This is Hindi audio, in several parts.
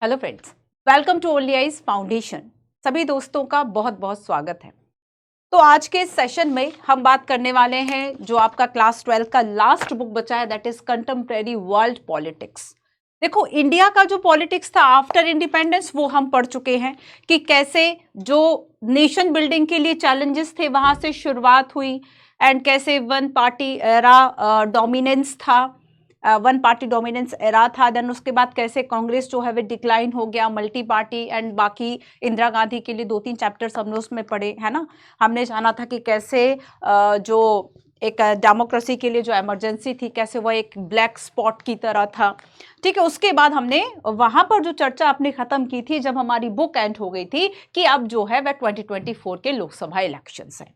Hello friends, welcome to only eyes foundation. सभी दोस्तों का बहुत बहुत स्वागत है। तो आज के सेशन में हम बात करने वाले हैं जो आपका क्लास 12 का लास्ट बुक बचा है, that is contemporary world politics. देखो, इंडिया का जो पॉलिटिक्स था आफ्टर इंडिपेंडेंस वो हम पढ़ चुके हैं कि कैसे जो नेशन बिल्डिंग के लिए चैलेंजेस थे वहां से शुरुआत हुई एंड कैसे वन पार्टी एरा डोमिनेंस था, वन पार्टी डोमिनेंस एरा था। देन उसके बाद कैसे कांग्रेस जो है वो डिक्लाइन हो गया, मल्टी पार्टी एंड बाकी इंदिरा गांधी के लिए 2-3 चैप्टर्स हमने उसमें पढ़े, है ना। हमने जाना था कि कैसे जो एक डेमोक्रेसी के लिए जो इमरजेंसी थी कैसे वह एक ब्लैक स्पॉट की तरह था। ठीक है, उसके बाद हमने वहां पर जो चर्चा अपनी खत्म की थी जब हमारी बुक एंड हो गई थी कि अब जो है वह 2024 के लोकसभा इलेक्शंस है।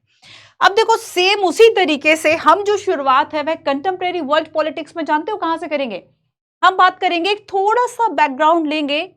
अब देखो, सेम उसी तरीके से हम जो शुरुआत है वह कंटेम्प्रेरी वर्ल्ड पॉलिटिक्स में जानते हो कहां से करेंगे। हम बात करेंगे, थोड़ा सा बैकग्राउंड लेंगे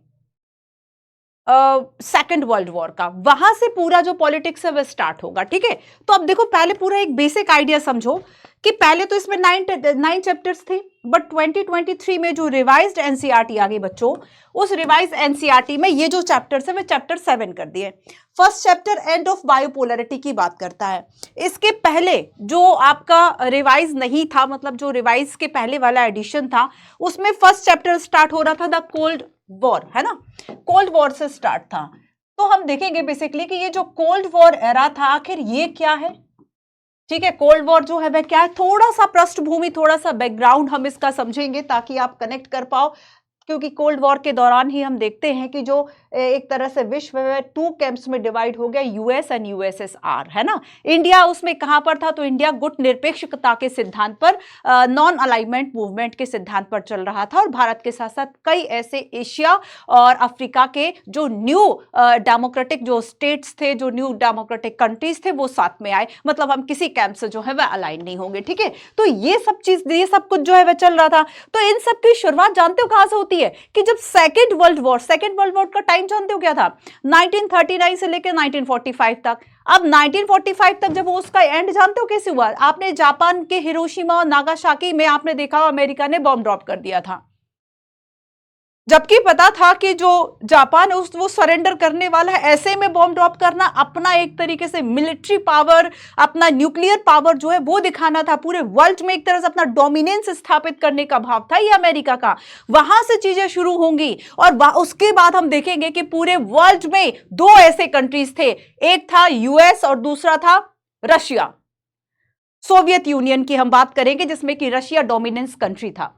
सेकेंड वर्ल्ड वॉर का, वहां से पूरा जो पॉलिटिक्स है वह स्टार्ट होगा। ठीक है, तो अब देखो, पहले पूरा एक बेसिक आइडिया समझो कि पहले तो इसमें 9 चैप्टर्स थे, बट 2023 में जो रिवाइज्ड एनसीईआरटी आ गई बच्चों, उस रिवाइज्ड एनसीईआरटी में ये जो चैप्टर्स है वे चैप्टर 7 कर दिए। फर्स्ट चैप्टर एंड ऑफ बायोपोलैरिटी की बात करता है। इसके पहले जो आपका रिवाइज नहीं था, मतलब जो रिवाइज के पहले वाला एडिशन था, उसमें फर्स्ट चैप्टर स्टार्ट हो रहा था द कोल्ड वॉर, है ना। कोल्ड वॉर से स्टार्ट था। तो हम देखेंगे बेसिकली कि ये जो कोल्ड वॉर एरा था आखिर ये क्या है। ठीक है, कोल्ड वॉर जो है वह क्या है, थोड़ा सा पृष्ठभूमि, थोड़ा सा बैकग्राउंड हम इसका समझेंगे ताकि आप कनेक्ट कर पाओ। क्योंकि कोल्ड वॉर के दौरान ही हम देखते हैं कि जो एक तरह से विश्व है 2 कैंप्स में डिवाइड हो गया, यूएस एंड यूएसएसआर, है ना। इंडिया उसमें कहां पर था, तो इंडिया गुट निरपेक्षता के सिद्धांत पर, नॉन अलाइनमेंट मूवमेंट के सिद्धांत पर चल रहा था, और भारत के साथ साथ कई ऐसे एशिया और अफ्रीका के जो न्यू डेमोक्रेटिक जो स्टेट्स थे, जो न्यू डेमोक्रेटिक कंट्रीज थे, वो साथ में आए। मतलब हम किसी कैंप से जो है वह अलाइन नहीं होंगे। ठीक है, तो ये सब चीज, ये सब कुछ जो है वह चल रहा था। तो इन सब की शुरुआत जानते हो कहां से होती है कि जब सेकेंड वर्ल्ड वॉर का टाइम जानते हो क्या था, 1939 से लेकर 1945 तक। अब 1945 तक जब उसका एंड जानते हो कैसे हुआ, आपने जापान के हिरोशिमा और नागासाकी में आपने देखा अमेरिका ने बॉम्ब ड्रॉप कर दिया था, जबकि पता था कि जो जापान वो सरेंडर करने वाला है। ऐसे में बॉम्ब ड्रॉप करना अपना एक तरीके से मिलिट्री पावर, अपना न्यूक्लियर पावर जो है वो दिखाना था, पूरे वर्ल्ड में एक तरह से अपना डोमिनेंस स्थापित करने का भाव था ये अमेरिका का। वहां से चीजें शुरू होंगी और उसके बाद हम देखेंगे कि पूरे वर्ल्ड में 2 ऐसे कंट्रीज थे, एक था यूएस और दूसरा था रशिया। सोवियत यूनियन की हम बात करेंगे जिसमें कि रशिया डोमिनेंस कंट्री था।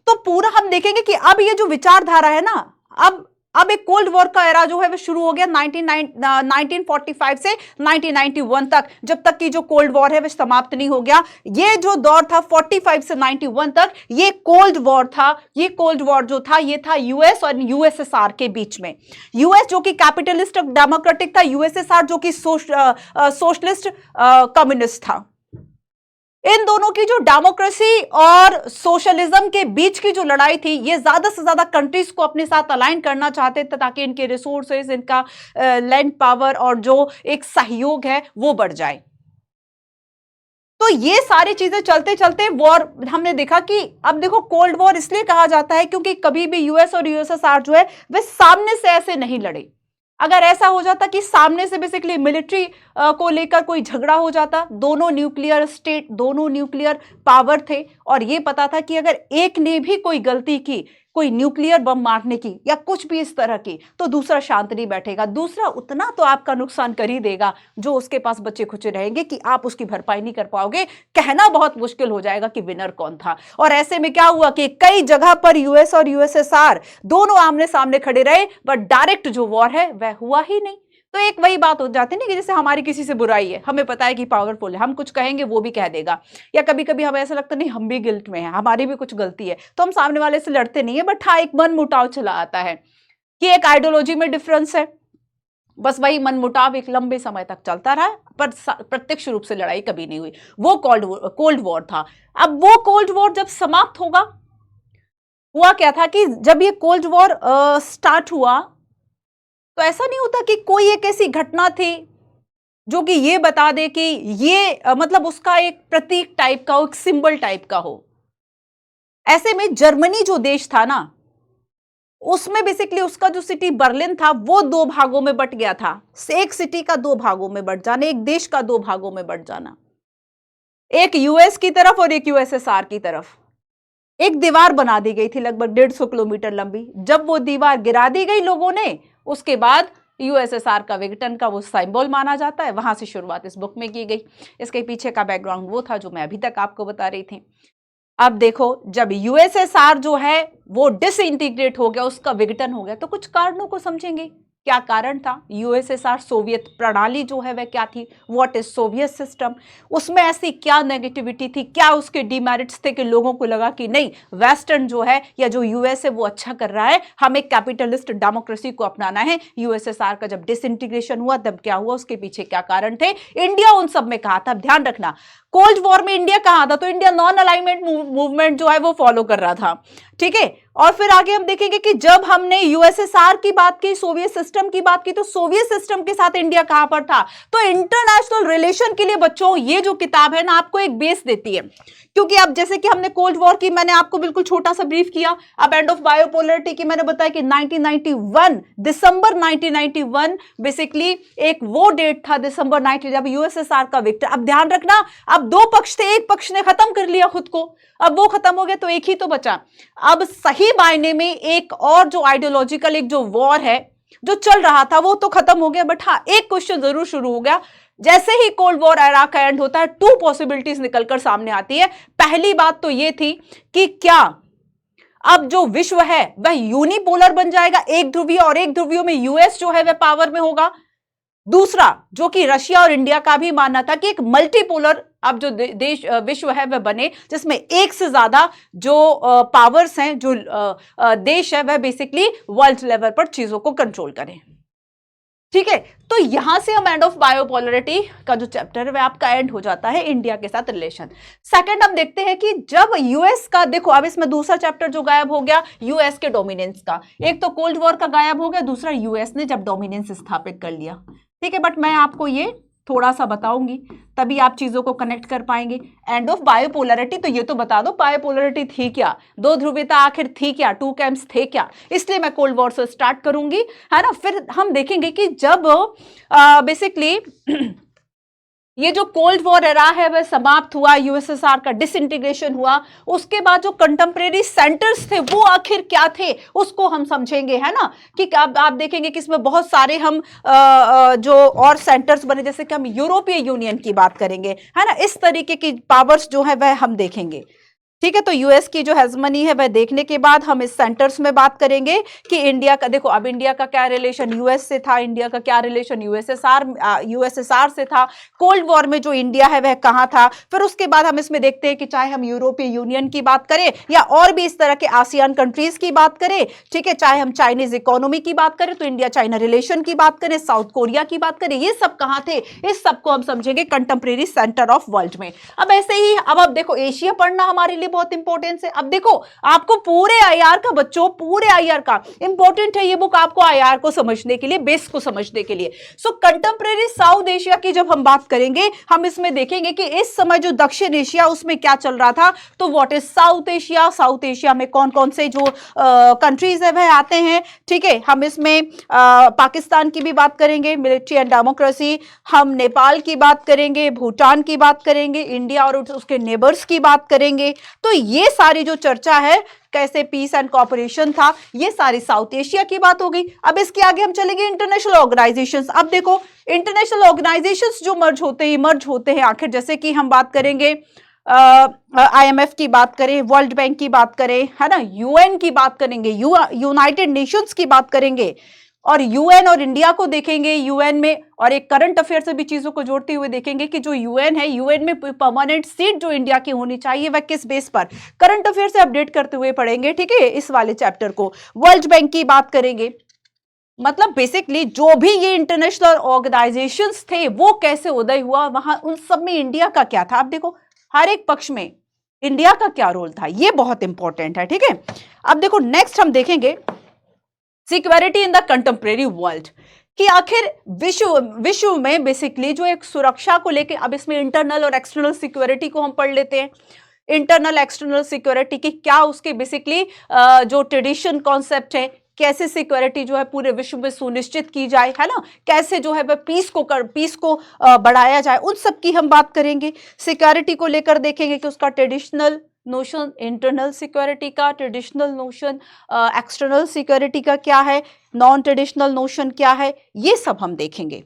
तो पूरा हम देखेंगे कि अब ये जो विचारधारा है ना, अब एक कोल्ड वॉर का एरा जो है वो शुरू हो गया 1945 से 1991 तक, जब तक कि जो कोल्ड वॉर है वह समाप्त नहीं हो गया। ये जो दौर था 45 से 91 तक, ये कोल्ड वॉर था। ये कोल्ड वॉर जो था ये था यूएस और यूएसएसआर के बीच में। यूएस जो कि कैपिटलिस्ट डेमोक्रेटिक था, यूएसएसआर जो कि सोशलिस्ट कम्युनिस्ट था। इन दोनों की जो डेमोक्रेसी और सोशलिज्म के बीच की जो लड़ाई थी, ये ज्यादा से ज्यादा कंट्रीज को अपने साथ अलाइन करना चाहते थे ताकि इनके रिसोर्सेज, इनका लैंड पावर और जो एक सहयोग है वो बढ़ जाए। तो ये सारी चीजें चलते चलते वॉर हमने देखा कि अब देखो, कोल्ड वॉर इसलिए कहा जाता है क्योंकि कभी भी यूएस और यूएसएसआर जो है वे सामने से ऐसे नहीं लड़े। अगर ऐसा हो जाता कि सामने से बेसिकली मिलिट्री को लेकर कोई झगड़ा हो जाता, दोनों न्यूक्लियर स्टेट, दोनों न्यूक्लियर पावर थे, और ये पता था कि अगर एक ने भी कोई गलती की, कोई न्यूक्लियर बम मारने की या कुछ भी इस तरह की, तो दूसरा शांत नहीं बैठेगा। दूसरा उतना तो आपका नुकसान कर ही देगा जो उसके पास बचे खुचे रहेंगे कि आप उसकी भरपाई नहीं कर पाओगे। कहना बहुत मुश्किल हो जाएगा कि विनर कौन था। और ऐसे में क्या हुआ कि कई जगह पर यूएस और यूएसएसआर दोनों आमने सामने खड़े रहे, बट डायरेक्ट जो वॉर है वह हुआ ही नहीं। तो एक वही बात हो जाती है ना कि जैसे हमारी किसी से बुराई है, हमें पता है कि पावरफुल है, हम कुछ कहेंगे वो भी कह देगा, या कभी कभी हमें ऐसा लगता नहीं हम भी गिल्ट में हैं, हमारी भी कुछ गलती है, तो हम सामने वाले से लड़ते नहीं है, बट हाँ एक मन मुटाव चला आता है कि एक आइडियोलॉजी में डिफरेंस है। बस वही मन मुटाव एक लंबे समय तक चलता रहा, पर प्रत्यक्ष रूप से लड़ाई कभी नहीं हुई। वो कोल्ड वॉर था। अब वो कोल्ड वॉर जब समाप्त होगा, हुआ क्या था कि जब ये कोल्ड वॉर स्टार्ट हुआ तो ऐसा नहीं होता कि कोई एक ऐसी घटना थी जो कि ये बता दे कि ये मतलब उसका एक प्रतीक टाइप का हो, एक सिंबल टाइप का हो। ऐसे में जर्मनी जो देश था ना, उसमें बेसिकली उसका जो सिटी बर्लिन था वो दो भागों में बट गया था। एक सिटी का दो भागों में बट जाना, एक देश का दो भागों में बट जाना, एक यूएस की तरफ और एक यूएसएसआर की तरफ। एक दीवार बना दी गई थी लगभग 150 किलोमीटर लंबी। जब वो दीवार गिरा दी गई लोगों ने, उसके बाद यूएसएसआर का विघटन का वो सिंबल माना जाता है। वहां से शुरुआत इस बुक में की गई। इसके पीछे का बैकग्राउंड वो था जो मैं अभी तक आपको बता रही थी। अब देखो, जब यूएसएसआर जो है वो डिसइंटीग्रेट हो गया, उसका विघटन हो गया, तो कुछ कारणों को समझेंगे। क्या कारण था? यूएसएसआर सोवियत प्रणाली जो है वह क्या थी? What is Soviet system? उसमें ऐसी क्या नेगेटिविटी थी, क्या उसके डिमेरिट्स थे कि लोगों को लगा कि नहीं, वेस्टर्न जो है या जो यूएस है वो अच्छा कर रहा है, हमें कैपिटलिस्ट डेमोक्रेसी को अपनाना है। यूएसएसआर का जब डिसइंटीग्रेशन हुआ तब क्या हुआ, उसके पीछे क्या कारण थे? इंडिया उन सब में कहा था। ध्यान रखना, कोल्ड वॉर में इंडिया कहां था? तो इंडिया नॉन अलाइनमेंट मूवमेंट जो है वो फॉलो कर रहा था, ठीक है। और फिर आगे हम देखेंगे कि जब हमने यूएसएसआर की बात की, सोवियत सिस्टम की बात की, तो सोवियत सिस्टम के साथ इंडिया कहां पर था? तो इंटरनेशनल रिलेशन के लिए बच्चों ये जो किताब है ना, आपको एक बेस देती है। क्योंकि अब जैसे कि हमने कोल्ड वॉर की मैंने आपको बिल्कुल छोटा सा ब्रीफ किया। अब एंड ऑफ बायोपोलरिटी की मैंने बताया कि 1991 दिसंबर 1991 बेसिकली एक वो डेट था, दिसंबर 19 जब यूएसएसआर का विक्टर। अब ध्यान रखना, अब दो पक्ष थे, एक पक्ष ने खत्म कर लिया खुद को, अब वो खत्म हो गया तो एक ही तो बचा। अब सही मायने में एक और जो आइडियोलॉजिकल एक जो वॉर है जो चल रहा था वो तो खत्म हो गया, बट हाँ एक क्वेश्चन जरूर शुरू हो गया। जैसे ही कोल्ड वॉर एरा का एंड होता है, टू पॉसिबिलिटीज निकलकर सामने आती है। पहली बात तो ये थी कि क्या अब जो विश्व है वह यूनिपोलर बन जाएगा, एक ध्रुवीय, और एक ध्रुवीय में यूएस जो है वह पावर में होगा। दूसरा, जो कि रशिया और इंडिया का भी मानना था कि एक मल्टीपोलर अब जो देश विश्व है वह बने, जिसमें एक से ज्यादा जो पावर्स हैं, जो देश है वह बेसिकली वर्ल्ड लेवल पर चीजों को कंट्रोल करें, ठीक है। तो यहां से हम एंड ऑफ बायोपोलरिटी का जो चैप्टर है वह आपका एंड हो जाता है इंडिया के साथ रिलेशन। सेकंड हम देखते हैं कि जब यूएस का, देखो अब इसमें दूसरा चैप्टर जो गायब हो गया यूएस के डोमिनेंस का। एक तो कोल्ड वॉर का गायब हो गया, दूसरा यूएस ने जब डोमिनेंस स्थापित कर लिया, ठीक है। बट मैं आपको ये थोड़ा सा बताऊंगी, तभी आप चीजों को कनेक्ट कर पाएंगे। एंड ऑफ बायोपोलरिटी, तो ये तो बता दो बायोपोलरिटी थी क्या, दो ध्रुवीयता आखिर थी क्या, टू कैंप्स थे क्या। इसलिए मैं कोल्ड वॉर से स्टार्ट करूंगी, है ना। फिर हम देखेंगे कि जब बेसिकली ये जो कोल्ड वॉर एरा है वह समाप्त हुआ, यूएसएसआर का डिसइंटीग्रेशन हुआ, उसके बाद जो कंटेम्प्रेरी सेंटर्स थे वो आखिर क्या थे उसको हम समझेंगे, है ना। कि आप देखेंगे कि इसमें बहुत सारे हम जो और सेंटर्स बने, जैसे कि हम यूरोपीय यूनियन की बात करेंगे, है ना। इस तरीके की पावर्स जो है वह हम देखेंगे, ठीक है। तो यूएस की जो हेजमनी है वह देखने के बाद हम इस सेंटर्स में बात करेंगे कि इंडिया का, देखो अब इंडिया का क्या रिलेशन यूएस से था, इंडिया का क्या रिलेशन यूएसएसआर से था, कोल्ड वॉर में जो इंडिया है वह कहां था। फिर उसके बाद हम इसमें देखते हैं कि चाहे हम यूरोपीय यूनियन की बात करें या और भी इस तरह के आसियान कंट्रीज की बात करें, ठीक है, चाहे हम चाइनीज इकोनॉमी की बात करें, तो इंडिया चाइना रिलेशन की बात करें, साउथ कोरिया की बात करें, ये सब कहां थे, इस सबको हम समझेंगे कंटेम्प्रेरी सेंटर ऑफ वर्ल्ड में। अब ऐसे ही अब देखो एशिया पढ़ना हमारे लिए बहुत इंपॉर्टेंट है। अब देखो आपको पूरे आईआर का, बच्चों पूरे आईआर का इंपॉर्टेंट है ये बुक, आपको आईआर को समझने के लिए, बेस को समझने के लिए। सो कंटेम्प्रेरी साउथ एशिया की जब हम बात करेंगे, हम इसमें देखेंगे कि इस समय जो दक्षिण एशिया उसमें क्या चल रहा था। तो what is south Asia, south Asia में कौन कौन से जो कंट्रीज है वह आते हैं, ठीक है। हम इसमें पाकिस्तान की भी बात करेंगे, मिलिट्री एंड डेमोक्रेसी, हम नेपाल की बात करेंगे, भूटान की बात करेंगे, इंडिया और उसके नेबर्स की बात करेंगे। तो ये सारी जो चर्चा है, कैसे पीस एंड कॉपरेशन था, ये सारी साउथ एशिया की बात हो गई। अब इसके आगे हम चलेंगे इंटरनेशनल ऑर्गेनाइजेशंस। अब देखो इंटरनेशनल ऑर्गेनाइजेशंस जो मर्ज होते हैं आखिर, जैसे कि हम बात करेंगे आईएमएफ की बात करें, वर्ल्ड बैंक की बात करें, है ना, यूएन की बात करेंगे, यूनाइटेड नेशंस की बात करेंगे, और यूएन और इंडिया को देखेंगे। यूएन में और एक करंट अफेयर से भी चीजों को जोड़ते हुए देखेंगे कि जो यूएन है, यूएन में परमानेंट सीट जो इंडिया की होनी चाहिए वह किस बेस पर, करंट अफेयर से अपडेट करते हुए पढ़ेंगे, ठीक है, इस वाले चैप्टर को। वर्ल्ड बैंक की बात करेंगे, मतलब बेसिकली जो भी ये इंटरनेशनल ऑर्गेनाइजेशंस थे वो कैसे उदय हुआ, वहां उन सब में इंडिया का क्या था। आप देखो हर एक पक्ष में इंडिया का क्या रोल था, ये बहुत इंपॉर्टेंट है, ठीक है। अब देखो नेक्स्ट हम देखेंगे security in the contemporary world, कि आखिर विश्व में बेसिकली जो एक सुरक्षा को लेके, अब इसमें इंटरनल और एक्सटर्नल सिक्योरिटी को हम पढ़ लेते हैं। इंटरनल एक्सटर्नल सिक्योरिटी की क्या उसके बेसिकली जो ट्रेडिशन कॉन्सेप्ट है, कैसे सिक्योरिटी जो है पूरे विश्व में सुनिश्चित की जाए, है ना, कैसे जो है वह पीस को बढ़ाया जाए, उन सब की हम बात करेंगे। सिक्योरिटी को लेकर देखेंगे कि उसका ट्रेडिशनल नोशन इंटरनल सिक्योरिटी का, ट्रेडिशनल नोशन एक्सटर्नल सिक्योरिटी का क्या है, नॉन ट्रेडिशनल नोशन क्या है, ये सब हम देखेंगे।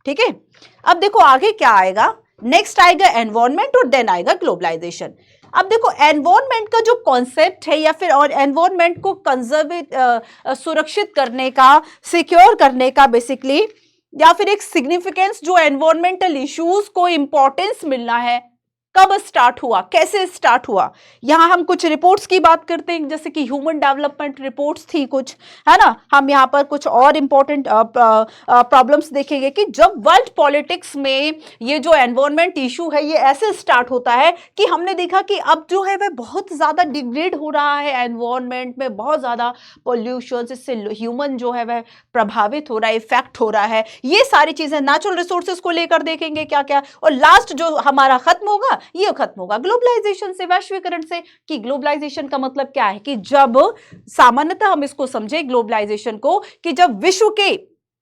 ठीक है, अब देखो आगे क्या आएगा, नेक्स्ट आएगा एनवायरनमेंट और देन आएगा ग्लोबलाइजेशन। अब देखो एनवायरनमेंट का जो कॉन्सेप्ट है या फिर और एनवायरनमेंट को सुरक्षित करने का, सिक्योर करने का बेसिकली, या फिर एक सिग्निफिकेंस जो एनवायरमेंटल इश्यूज को इंपॉर्टेंस मिलना है, कब स्टार्ट हुआ, कैसे स्टार्ट हुआ। यहां हम कुछ रिपोर्ट्स की बात करते हैं, जैसे कि ह्यूमन डेवलपमेंट रिपोर्ट्स थी कुछ, है ना। हम यहां पर कुछ और इंपॉर्टेंट प्रॉब्लम्स देखेंगे कि जब वर्ल्ड पॉलिटिक्स में ये जो एनवायरनमेंट इशू है ये ऐसे स्टार्ट होता है कि हमने देखा कि अब जो है वह बहुत ज्यादा डिग्रेड हो रहा है, एनवायरनमेंट में बहुत ज्यादा पोल्यूशन, इससे ह्यूमन जो है वह प्रभावित हो रहा है, इफेक्ट हो रहा है। ये सारी चीजें नेचुरल रिसोर्सेज को लेकर देखेंगे क्या क्या, और लास्ट जो हमारा खत्म होगा ये खत्म होगा ग्लोबलाइजेशन से, वैश्वीकरण से। कि ग्लोबलाइजेशन का मतलब क्या है कि जब सामान्यतः हम इसको समझे ग्लोबलाइजेशन को कि जब विश्व के,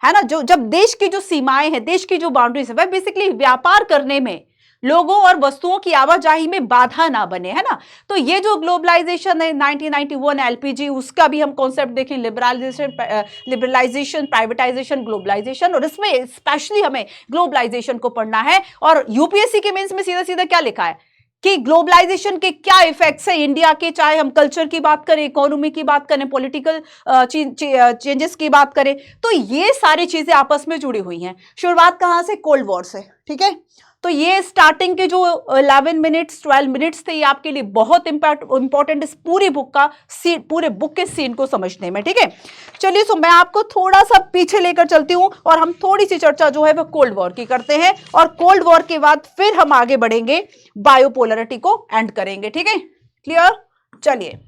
है ना, जो जब देश की जो सीमाएं हैं, देश की जो बाउंड्रीज है, वह बेसिकली व्यापार करने में, लोगों और वस्तुओं की आवाजाही में बाधा ना बने, है ना। तो ये जो ग्लोबलाइजेशन है 1991 एलपीजी, उसका भी हम कॉन्सेप्ट देखें, लिबरलाइजेशन, प्राइवेटाइजेशन, ग्लोबलाइजेशन, और इसमें स्पेशली हमें ग्लोबलाइजेशन को पढ़ना है। और यूपीएससी के मेंस में सीधा सीधा क्या लिखा है कि ग्लोबलाइजेशन के क्या इफेक्ट्स है इंडिया के, चाहे हम कल्चर की बात करें, इकोनॉमी की बात करें, पॉलिटिकल चेंजेस की बात करें, तो ये सारी चीजें आपस में जुड़ी हुई हैं। शुरुआत कहां से, कोल्ड वॉर से। ठीक है, तो ये स्टार्टिंग के जो 11 मिनट्स 12 मिनट्स थे, ये आपके लिए बहुत इंपॉर्टेंट इस पूरी बुक का पूरे बुक के सीन को समझने में। ठीक है, चलिए सो मैं आपको थोड़ा सा पीछे लेकर चलती हूं और हम थोड़ी सी चर्चा जो है वो कोल्ड वॉर की करते हैं, और कोल्ड वॉर के बाद फिर हम आगे बढ़ेंगे, बायोपोलरिटी को एंड करेंगे। ठीक है, क्लियर, चलिए।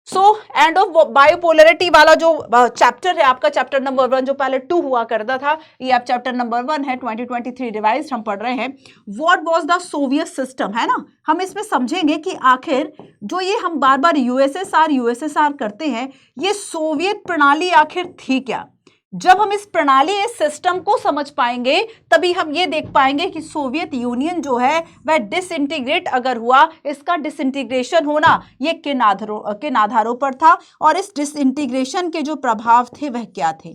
सो एंड ऑफ बायोपोलरिटी वाला जो चैप्टर है आपका, चैप्टर नंबर 1 जो पहले 2 हुआ करता था, ये अब चैप्टर नंबर 1 है, 2023 रिवाइज्ड हम पढ़ रहे हैं। What was the Soviet system, है ना। हम इसमें समझेंगे कि आखिर जो ये हम बार बार यूएसएसआर करते हैं, ये सोवियत प्रणाली आखिर थी क्या। जब हम इस प्रणाली, इस सिस्टम को समझ पाएंगे, तभी हम ये देख पाएंगे कि सोवियत यूनियन जो है वह डिसइंटीग्रेट अगर हुआ, इसका डिसइंटीग्रेशन होना ये किन आधारों पर था, और इस डिसइंटीग्रेशन के जो प्रभाव थे वह क्या थे।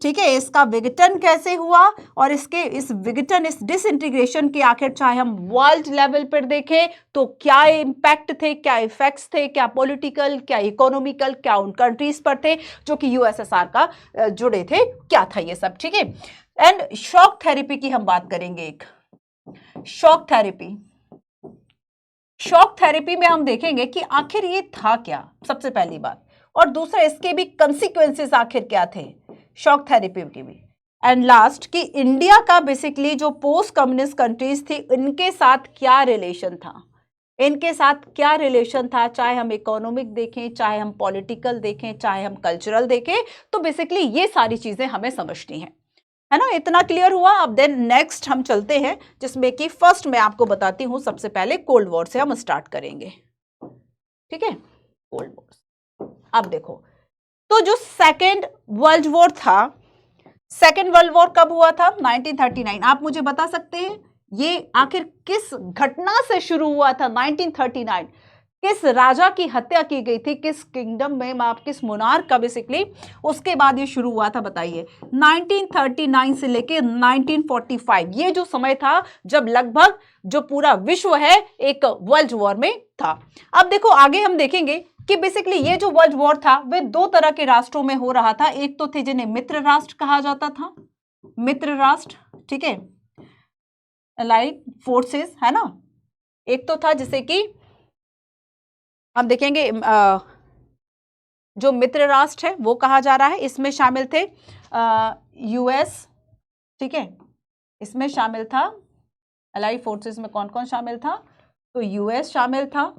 ठीक है, इसका विघटन कैसे हुआ, और इस विघटन, इस डिसइंटीग्रेशन के आखिर चाहे हम वर्ल्ड लेवल पर देखें तो क्या इम्पैक्ट थे, क्या इफेक्ट्स थे, क्या पॉलिटिकल, क्या इकोनॉमिकल, क्या उन कंट्रीज पर थे जो कि यूएसएसआर का जुड़े थे, क्या था ये सब। ठीक है, एंड शॉक थेरेपी की हम बात करेंगे। एक शॉक थेरेपी में हम देखेंगे कि आखिर ये था क्या, सबसे पहली बात, और दूसरा इसके भी कंसिक्वेंसेस आखिर क्या थे शॉक थेरेपी की भी, एंड लास्ट कि इंडिया का बेसिकली जो पोस्ट कम्युनिस्ट कंट्रीज थी इनके साथ क्या रिलेशन था, चाहे हम इकोनॉमिक देखें, चाहे हम पॉलिटिकल देखें, चाहे हम कल्चरल देखें, तो बेसिकली ये सारी चीजें हमें समझनी है ना। इतना क्लियर हुआ। अब देन नेक्स्ट हम चलते हैं, जिसमें कि फर्स्ट मैं आपको बताती हूं, सबसे पहले कोल्ड वॉर से हम स्टार्ट करेंगे। ठीक है, कोल्ड वॉर। अब देखो, तो जो सेकेंड वर्ल्ड वॉर था, सेकेंड वर्ल्ड वॉर कब हुआ था, 1939। आप मुझे बता सकते हैं ये आखिर किस घटना से शुरू हुआ था 1939, किस राजा की हत्या की गई थी, किस किंगडम में, किस मोनार्क का बेसिकली उसके बाद ये शुरू हुआ था, बताइए। 1939 से लेके 1945 ये जो समय था जब लगभग जो पूरा विश्व है एक वर्ल्ड वॉर में था। अब देखो आगे हम देखेंगे कि बेसिकली ये जो वर्ल्ड वॉर था वे 2 तरह के राष्ट्रों में हो रहा था। एक तो थे जिन्हें मित्र राष्ट्र कहा जाता था, मित्र राष्ट्र, ठीक है, अलाइड फोर्सेस, है ना। एक तो था जिसे कि हम देखेंगे जो मित्र राष्ट्र है वो कहा जा रहा है, इसमें शामिल थे यूएस, ठीक है, इसमें शामिल था अलाइड फोर्सेस में कौन कौन शामिल था, तो यूएस शामिल था,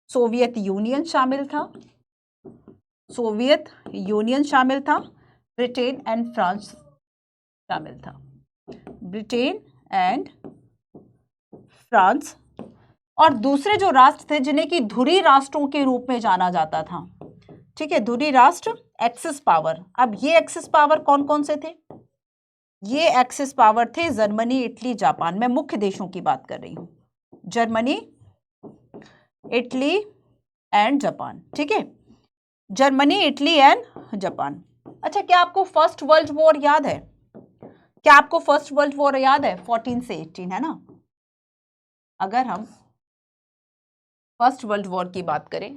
सोवियत यूनियन शामिल था, ब्रिटेन एंड फ्रांस शामिल था, ब्रिटेन एंड फ्रांस, और दूसरे जो राष्ट्र थे जिन्हें कि धुरी राष्ट्रों के रूप में जाना जाता था, ठीक है, धुरी राष्ट्र एक्सिस पावर। अब ये एक्सिस पावर कौन कौन से थे? ये एक्सिस पावर थे जर्मनी, इटली, जापान। मैं मुख्य देशों की बात कर रही हूं, जर्मनी, इटली एंड जापान। ठीक है, जर्मनी, इटली एंड जापान। अच्छा, क्या आपको फर्स्ट वर्ल्ड वॉर याद है? क्या आपको फर्स्ट वर्ल्ड वॉर याद है? 14 से 18, है ना? अगर हम फर्स्ट वर्ल्ड वॉर की बात करें,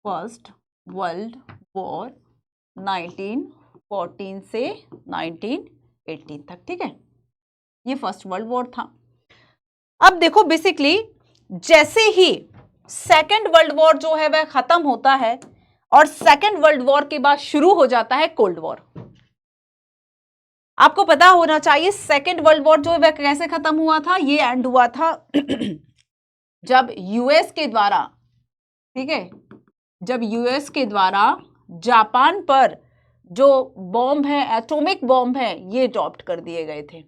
फर्स्ट वर्ल्ड वॉर 1914 से 1918 तक। ठीक है, ये फर्स्ट वर्ल्ड वॉर था। अब देखो बेसिकली जैसे ही सेकेंड वर्ल्ड वॉर जो है वह खत्म होता है और सेकेंड वर्ल्ड वॉर के बाद शुरू हो जाता है कोल्ड वॉर। आपको पता होना चाहिए सेकेंड वर्ल्ड वॉर जो है वह कैसे खत्म हुआ था। ये एंड हुआ था जब यूएस के द्वारा, ठीक है, जब यूएस के द्वारा जापान पर जो बॉम्ब है, एटॉमिक बॉम्ब है, ये ड्रॉप कर दिए गए थे।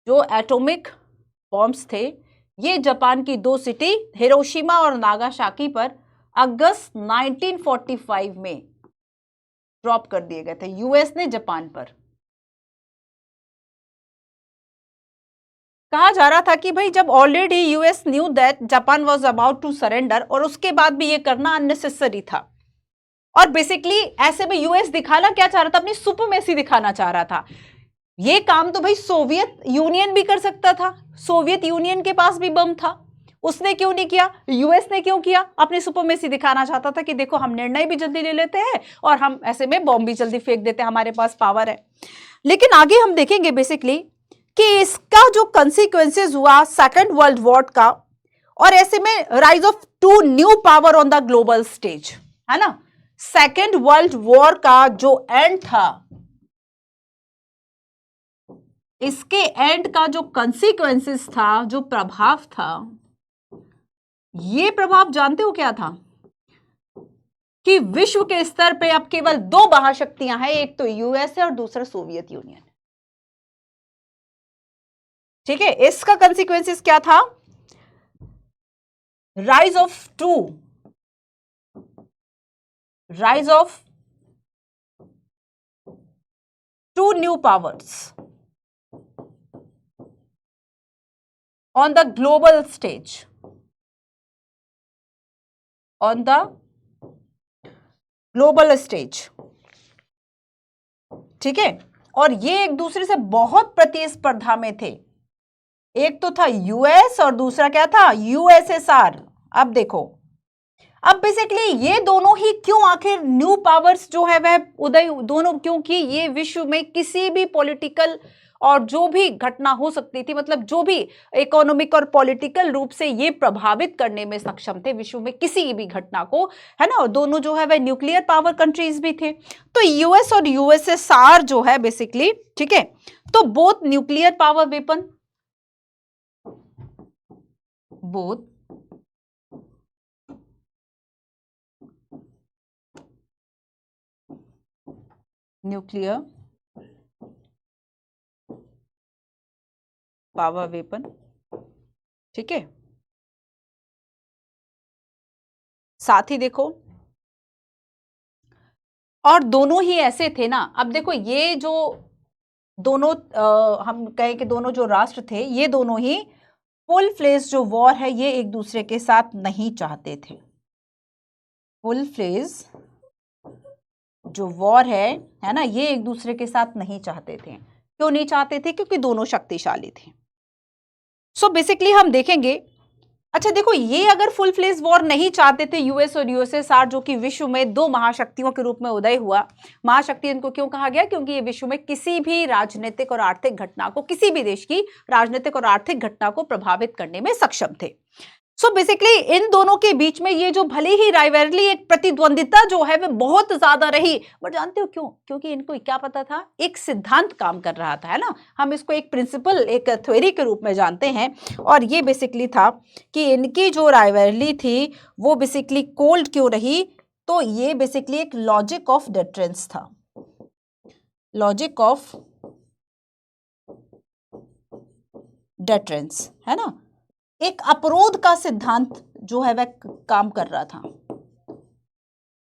जो एटॉमिक बॉम्ब्स थे ये जापान की 2 सिटी हिरोशिमा और नागासाकी पर अगस्त 1945 में ड्रॉप कर दिए गए थे यूएस ने जापान पर। कहा जा रहा था कि भाई जब already US knew that Japan was about to surrender और उसके बाद भी ये करना अननेसेसरी था। और बेसिकली ऐसे में यूएस दिखाना क्या चाह रहा था? अपनी सुपरमेसी दिखाना चाह रहा था। ये काम तो भाई सोवियत यूनियन भी कर सकता था, सोवियत यूनियन के पास भी बम था, उसने क्यों नहीं किया? यूएस ने क्यों किया? अपनी सुपरमेसी दिखाना चाहता था कि देखो हम निर्णय भी जल्दी ले लेते हैं और हम ऐसे में बॉम्ब भी जल्दी फेंक देते हैं, हमारे पास पावर है। लेकिन आगे हम देखेंगे बेसिकली कि इसका जो कंसिक्वेंसेस हुआ सेकेंड वर्ल्ड वॉर का, और ऐसे में rise of 2 new power on the global stage, है ना? सेकेंड वर्ल्ड वॉर का जो एंड था, इसके एंड का जो कंसिक्वेंसेस था, जो प्रभाव था, ये प्रभाव जानते हो क्या था? कि विश्व के स्तर पे अब केवल 2 महाशक्तियां हैं, एक तो यूएस है और दूसरा सोवियत यूनियन। ठीक है, इसका कंसिक्वेंसेस क्या था? Rise of two new powers on the global stage, on the global stage। ठीक है, और ये एक दूसरे से बहुत प्रतिस्पर्धा में थे। एक तो था यूएस और दूसरा क्या था? यूएसएसआर। अब देखो, अब बेसिकली ये दोनों ही क्यों आखिर न्यू पावर्स जो है वह उदय दोनों, क्योंकि ये विश्व में किसी भी पॉलिटिकल और जो भी घटना हो सकती थी, मतलब जो भी इकोनॉमिक और पॉलिटिकल रूप से ये प्रभावित करने में सक्षम थे विश्व में किसी भी घटना को, है ना? दोनों जो है वह न्यूक्लियर पावर कंट्रीज भी थे। तो यूएस और यूएसएसआर जो है बेसिकली, ठीक है, तो both nuclear power weapon, both nuclear power weapon. ठीक है, साथ ही देखो, और दोनों ही ऐसे थे ना। अब देखो ये जो दोनों हम कहें कि दोनों जो राष्ट्र थे, ये दोनों ही फुल फ्लेज जो वॉर है ये एक दूसरे के साथ नहीं चाहते थे। फुल फ्लेज जो वॉर है ना, ये एक दूसरे के साथ नहीं चाहते थे। क्यों नहीं चाहते थे? क्योंकि दोनों शक्तिशाली थे। सो बेसिकली हम देखेंगे, अच्छा देखो, ये अगर फुल फ्लेज वॉर नहीं चाहते थे यूएस और यूएसएसआर, जो कि विश्व में 2 महाशक्तियों के रूप में उदय हुआ। महाशक्ति इनको क्यों कहा गया? क्योंकि ये विश्व में किसी भी राजनीतिक और आर्थिक घटना को, किसी भी देश की राजनीतिक और आर्थिक घटना को प्रभावित करने में सक्षम थे। सो बेसिकली इन दोनों के बीच में ये जो भले ही राइवलरी, एक प्रतिद्वंदिता जो है वो बहुत ज्यादा रही, बट जानते हो क्यों? क्योंकि इनको क्या पता था? एक सिद्धांत काम कर रहा था, है ना? हम इसको एक प्रिंसिपल, एक थ्योरी के रूप में जानते हैं। और ये बेसिकली था कि इनकी जो राइवलरी थी वो बेसिकली कोल्ड क्यों रही? तो ये बेसिकली एक लॉजिक ऑफ डिटरेंस था, लॉजिक ऑफ डिटरेंस, है ना? एक अपरोध का सिद्धांत जो है वह काम कर रहा था।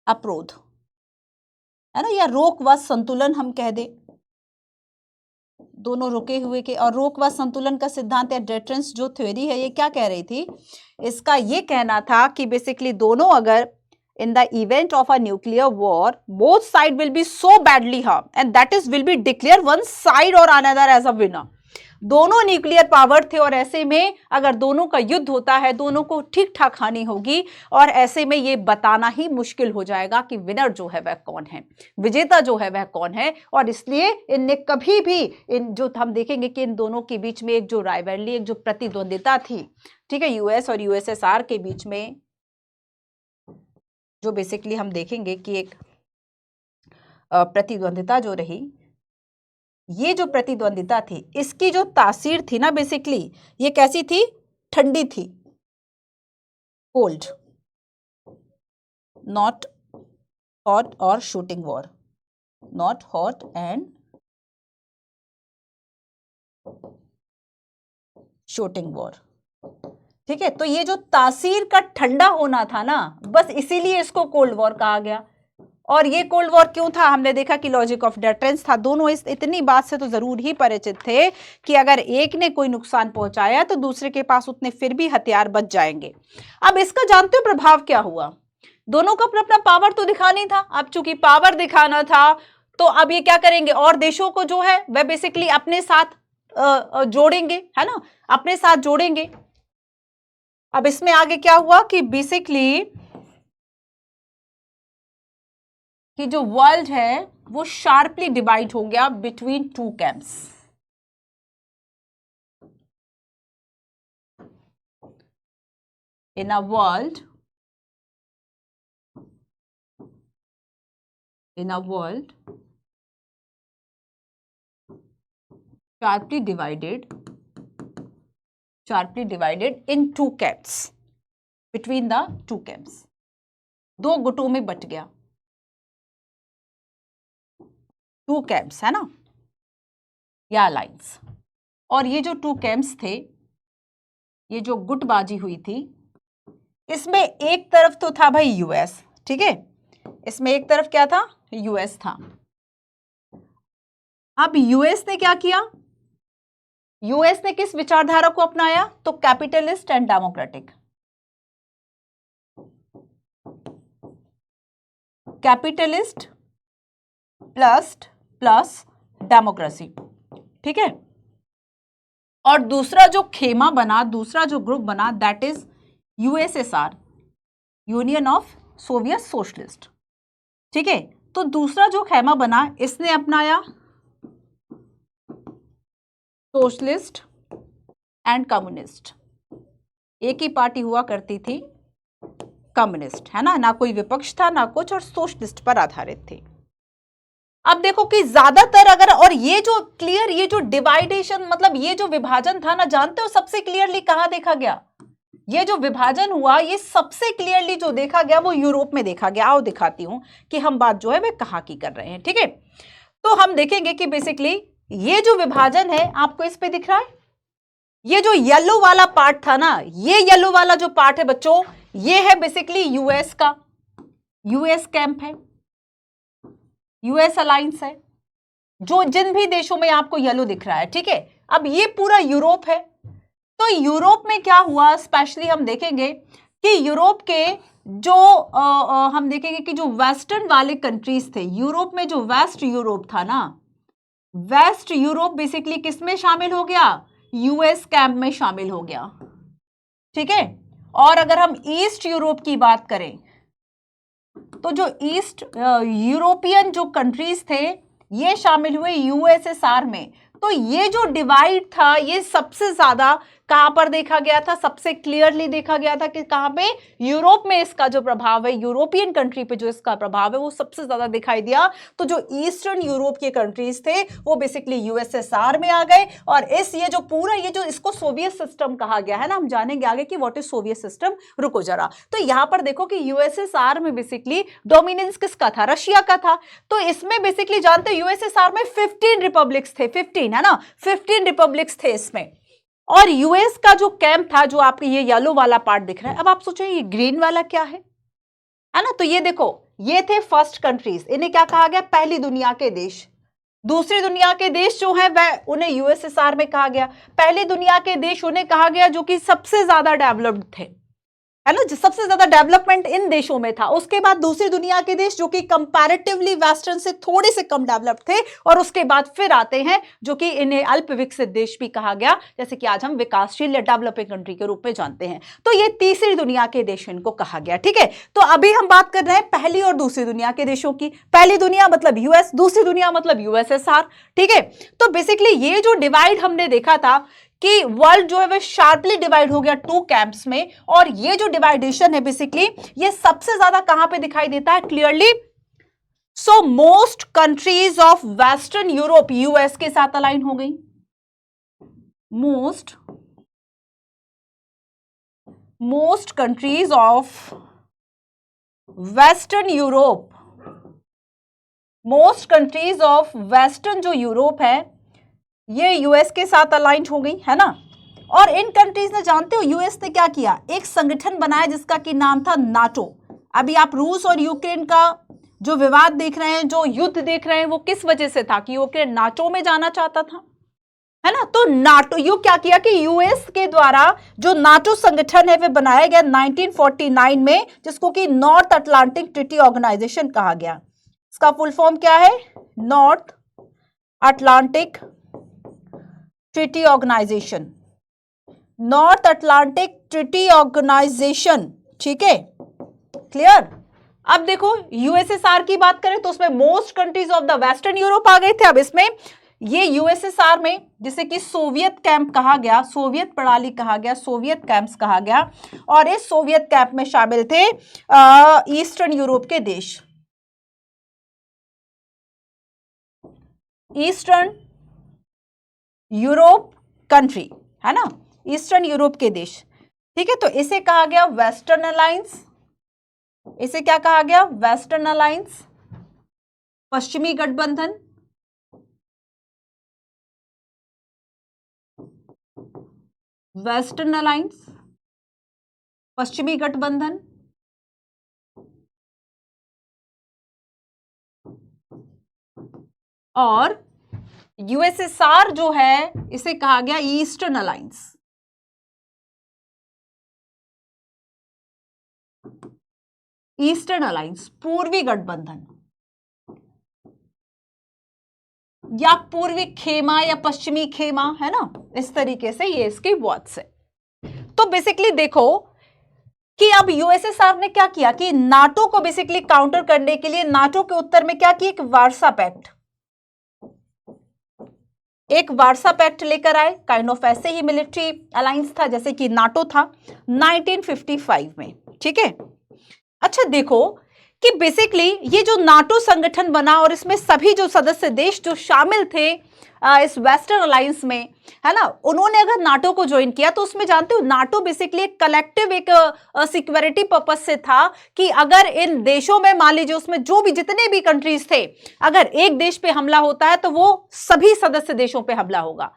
अपरोध है ना, या रोक व संतुलन हम कह दें, दोनों रुके हुए के। और रोक व संतुलन का सिद्धांत या डेटरेंस जो थ्योरी है ये क्या कह रही थी, इसका ये कहना था कि बेसिकली दोनों अगर in the event of a nuclear war both side will be so badly harmed and that is will be declare one side or another as a winner। दोनों न्यूक्लियर पावर थे और ऐसे में अगर दोनों का युद्ध होता है दोनों को ठीक ठाक हानि होगी और ऐसे में ये बताना ही मुश्किल हो जाएगा कि विनर जो है वह कौन है, विजेता जो है वह कौन है। और इसलिए इनने कभी भी इन जो हम देखेंगे कि इन दोनों के बीच में एक जो राइवलरी, एक जो प्रतिद्वंदिता थी, ठीक है, यूएस और यूएसएसआर के बीच में जो बेसिकली हम देखेंगे कि एक प्रतिद्वंदिता जो रही, ये जो प्रतिद्वंदिता थी इसकी जो तासीर थी ना बेसिकली ये कैसी थी, ठंडी थी, कोल्ड, नॉट हॉट और shooting war, not hot and shooting war. ठीक है, तो ये जो तासीर का ठंडा होना था ना, बस इसीलिए इसको कोल्ड वॉर कहा गया। और ये कोल्ड वॉर क्यों था, हमने देखा कि लॉजिक ऑफ डिटरेंस था। दोनों इतनी बात से तो जरूर ही परिचित थे कि अगर एक ने कोई नुकसान पहुंचाया तो दूसरे के पास उतने फिर भी हथियार बच जाएंगे। अब इसका जानते हो प्रभाव क्या हुआ, दोनों को अपना अपना पावर तो दिखानी था। अब चूंकि पावर दिखाना था तो अब ये क्या करेंगे, और देशों को जो है वह बेसिकली अपने साथ जोड़ेंगे, है ना, अपने साथ जोड़ेंगे। अब इसमें आगे क्या हुआ कि बेसिकली कि जो वर्ल्ड है वो शार्पली डिवाइड हो गया between two camps. In a world sharply divided in two camps, between the two camps, दो गुटों में बट गया, टू कैंप्स है ना, या अलायंस। और ये जो टू कैंप्स थे, ये जो गुटबाजी हुई थी, इसमें एक तरफ तो था भाई यूएस, ठीक है, इसमें एक तरफ क्या था, यूएस था। अब यूएस ने क्या किया, यूएस ने किस विचारधारा को अपनाया, तो capitalist and democratic, capitalist plus democracy, ठीक है। और दूसरा जो खेमा बना, दूसरा जो ग्रुप बना, that is USSR, union of Soviet socialist, ठीक है। तो दूसरा जो खेमा बना इसने अपनाया सोशलिस्ट एंड कम्युनिस्ट, एक ही पार्टी हुआ करती थी, कम्युनिस्ट, है ना, ना कोई विपक्ष था ना कुछ, और सोशलिस्ट पर आधारित थी। अब देखो कि ज्यादातर अगर, और ये जो क्लियर, ये जो डिवाइडेशन, मतलब ये जो विभाजन था ना, जानते हो सबसे क्लियरली कहां देखा गया, ये जो विभाजन हुआ ये सबसे क्लियरली जो देखा गया वो यूरोप में देखा गया। आओ दिखाती हूं कि हम बात जो है वह कहां की कर रहे हैं, ठीक है। तो हम देखेंगे कि बेसिकली ये जो विभाजन है आपको इस पे दिख रहा है, ये जो येलो वाला पार्ट था ना, ये येलो वाला जो पार्ट है बच्चों, ये है बेसिकली यूएस का, यूएस कैंप है, यूएस अलायंस है, जो जिन भी देशों में आपको येलो दिख रहा है, ठीक है। अब ये पूरा यूरोप है, तो यूरोप में क्या हुआ, स्पेशली हम देखेंगे कि यूरोप के जो हम देखेंगे कि जो वेस्टर्न वाले कंट्रीज थे, यूरोप में जो वेस्ट यूरोप था ना, वेस्ट यूरोप बेसिकली किस में शामिल हो गया, यूएस कैंप में शामिल हो गया, ठीक है। और अगर हम ईस्ट यूरोप की बात करें तो जो ईस्ट यूरोपियन जो कंट्रीज थे ये शामिल हुए यूएसएसआर में। तो ये जो डिवाइड था ये सबसे ज्यादा कहां पर देखा गया था, सबसे क्लियरली देखा गया था कि कहां पे, यूरोप में इसका जो प्रभाव है, यूरोपियन कंट्री पे जो इसका प्रभाव है वो सबसे ज्यादा दिखाई दिया। तो जो ईस्टर्न यूरोप के कंट्रीज थे वो बेसिकली यूएसएसआर में आ गए, और ये जो पूरा ये जो इसको सोवियत सिस्टम कहा गया है ना, हम जानेंगे आगे कि व्हाट इज सोवियत सिस्टम। रुको जरा, तो यहां पर देखो कि यूएसएसआर में बेसिकली डोमिनेंस किसका था, रशिया का था। तो इसमें बेसिकली जानते यूएसएसआर में 15 रिपब्लिक्स थे, 15 है ना, 15 रिपब्लिक्स थे इसमें। और यूएस का जो कैंप था, जो आपके ये येलो वाला पार्ट दिख रहा है, अब आप सोचें ये ग्रीन वाला क्या है ना? तो ये देखो, ये थे फर्स्ट कंट्रीज, इन्हें क्या कहा गया? पहली दुनिया के देश। दूसरी दुनिया के देश जो है वह उन्हें यूएसएसआर में कहा गया। पहली दुनिया के देश उन्हें कहा गया जो कि सबसे ज्यादा डेवलप्ड थे, है ना, सबसे ज्यादा डेवलपमेंट इन देशों में था। उसके बाद दूसरी दुनिया के देश जो कि कंपैरेटिवली वेस्टर्न से थोड़े से कम डेवलप्ड थे, और उसके बाद फिर आते हैं जो कि इन्हें अल्प विकसित देश भी कहा गया, जैसे कि आज हम विकासशील या डेवलपिंग कंट्री के रूप में जानते हैं। तो ये तीसरी दुनिया के देश इनको कहा गया, ठीक है। तो अभी हम बात कर रहे हैं पहली और दूसरी दुनिया के देशों की। पहली दुनिया मतलब यूएस, दूसरी दुनिया मतलब यूएसएसआर, ठीक है। तो बेसिकली ये जो डिवाइड हमने देखा था कि वर्ल्ड जो है वह शार्पली डिवाइड हो गया टू कैंप्स में, और ये जो डिवाइडेशन है बेसिकली ये सबसे ज्यादा कहां पे दिखाई देता है? Clearly, so most countries of western Europe US के साथ अलाइन हो गई। Most countries of western Europe, most countries of western जो यूरोप है ये यूएस के साथ अलाइन हो गई, है ना। और इन कंट्रीज ने, जानते हो यूएस ने क्या किया? एक संगठन बनाया जिसका कि नाम था नाटो। अभी आप रूस और यूक्रेन का जो विवाद देख रहे हैं, जो युद्ध देख रहे हैं, वो किस वजह से था? कि यूक्रेन नाटो में जाना चाहता था, है ना। तो नाटो, यू क्या किया कि यूएस के द्वारा जो नाटो संगठन है वह बनाया गया 1949 में, जिसको कि नॉर्थ अटलांटिक ट्रीटी ऑर्गेनाइजेशन कहा गया। इसका फुल फॉर्म क्या है? North Atlantic Treaty Organization, North Atlantic Treaty Organization, ठीक है, क्लियर। अब देखो यूएसएसआर की बात करें तो उसमें most countries of the western Europe आ गए थे। अब इसमें ये यूएसएसआर में जिसे कि सोवियत कैंप कहा गया, सोवियत प्रणाली कहा गया, सोवियत कैंप्स कहा गया, और इस सोवियत कैंप में शामिल थे ईस्टर्न यूरोप के देश, ईस्टर्न यूरोप कंट्री, है ना, ईस्टर्न यूरोप के देश, ठीक है। तो इसे कहा गया वेस्टर्न अलायंस। इसे क्या कहा गया? वेस्टर्न अलायंस, पश्चिमी गठबंधन। वेस्टर्न अलायंस, पश्चिमी गठबंधन। और यूएसएसआर जो है इसे कहा गया ईस्टर्न अलायंस। ईस्टर्न अलायंस, पूर्वी गठबंधन, या पूर्वी खेमा या पश्चिमी खेमा, है ना, इस तरीके से ये इसकी वर्ड्स है। तो बेसिकली देखो कि अब यूएसएसआर ने क्या किया कि नाटो को बेसिकली काउंटर करने के लिए नाटो के उत्तर में क्या किया? एक वार्सा पैक्ट, एक वार्सा पैक्ट लेकर आए। काइंड ऑफ ऐसे ही मिलिट्री अलायंस था जैसे कि नाटो था 1955 में, ठीक है। अच्छा देखो कि बेसिकली ये जो नाटो संगठन बना और इसमें सभी जो सदस्य देश जो शामिल थे इस वेस्टर्न अलायंस में, है ना, उन्होंने अगर नाटो को ज्वाइन किया तो उसमें जानते हो नाटो बेसिकली एक कलेक्टिव एक सिक्योरिटी पर्पस से था कि अगर इन देशों में मान लीजिए उसमें जो भी जितने भी कंट्रीज थे, अगर एक देश पे हमला होता है तो वो सभी सदस्य देशों पे हमला होगा।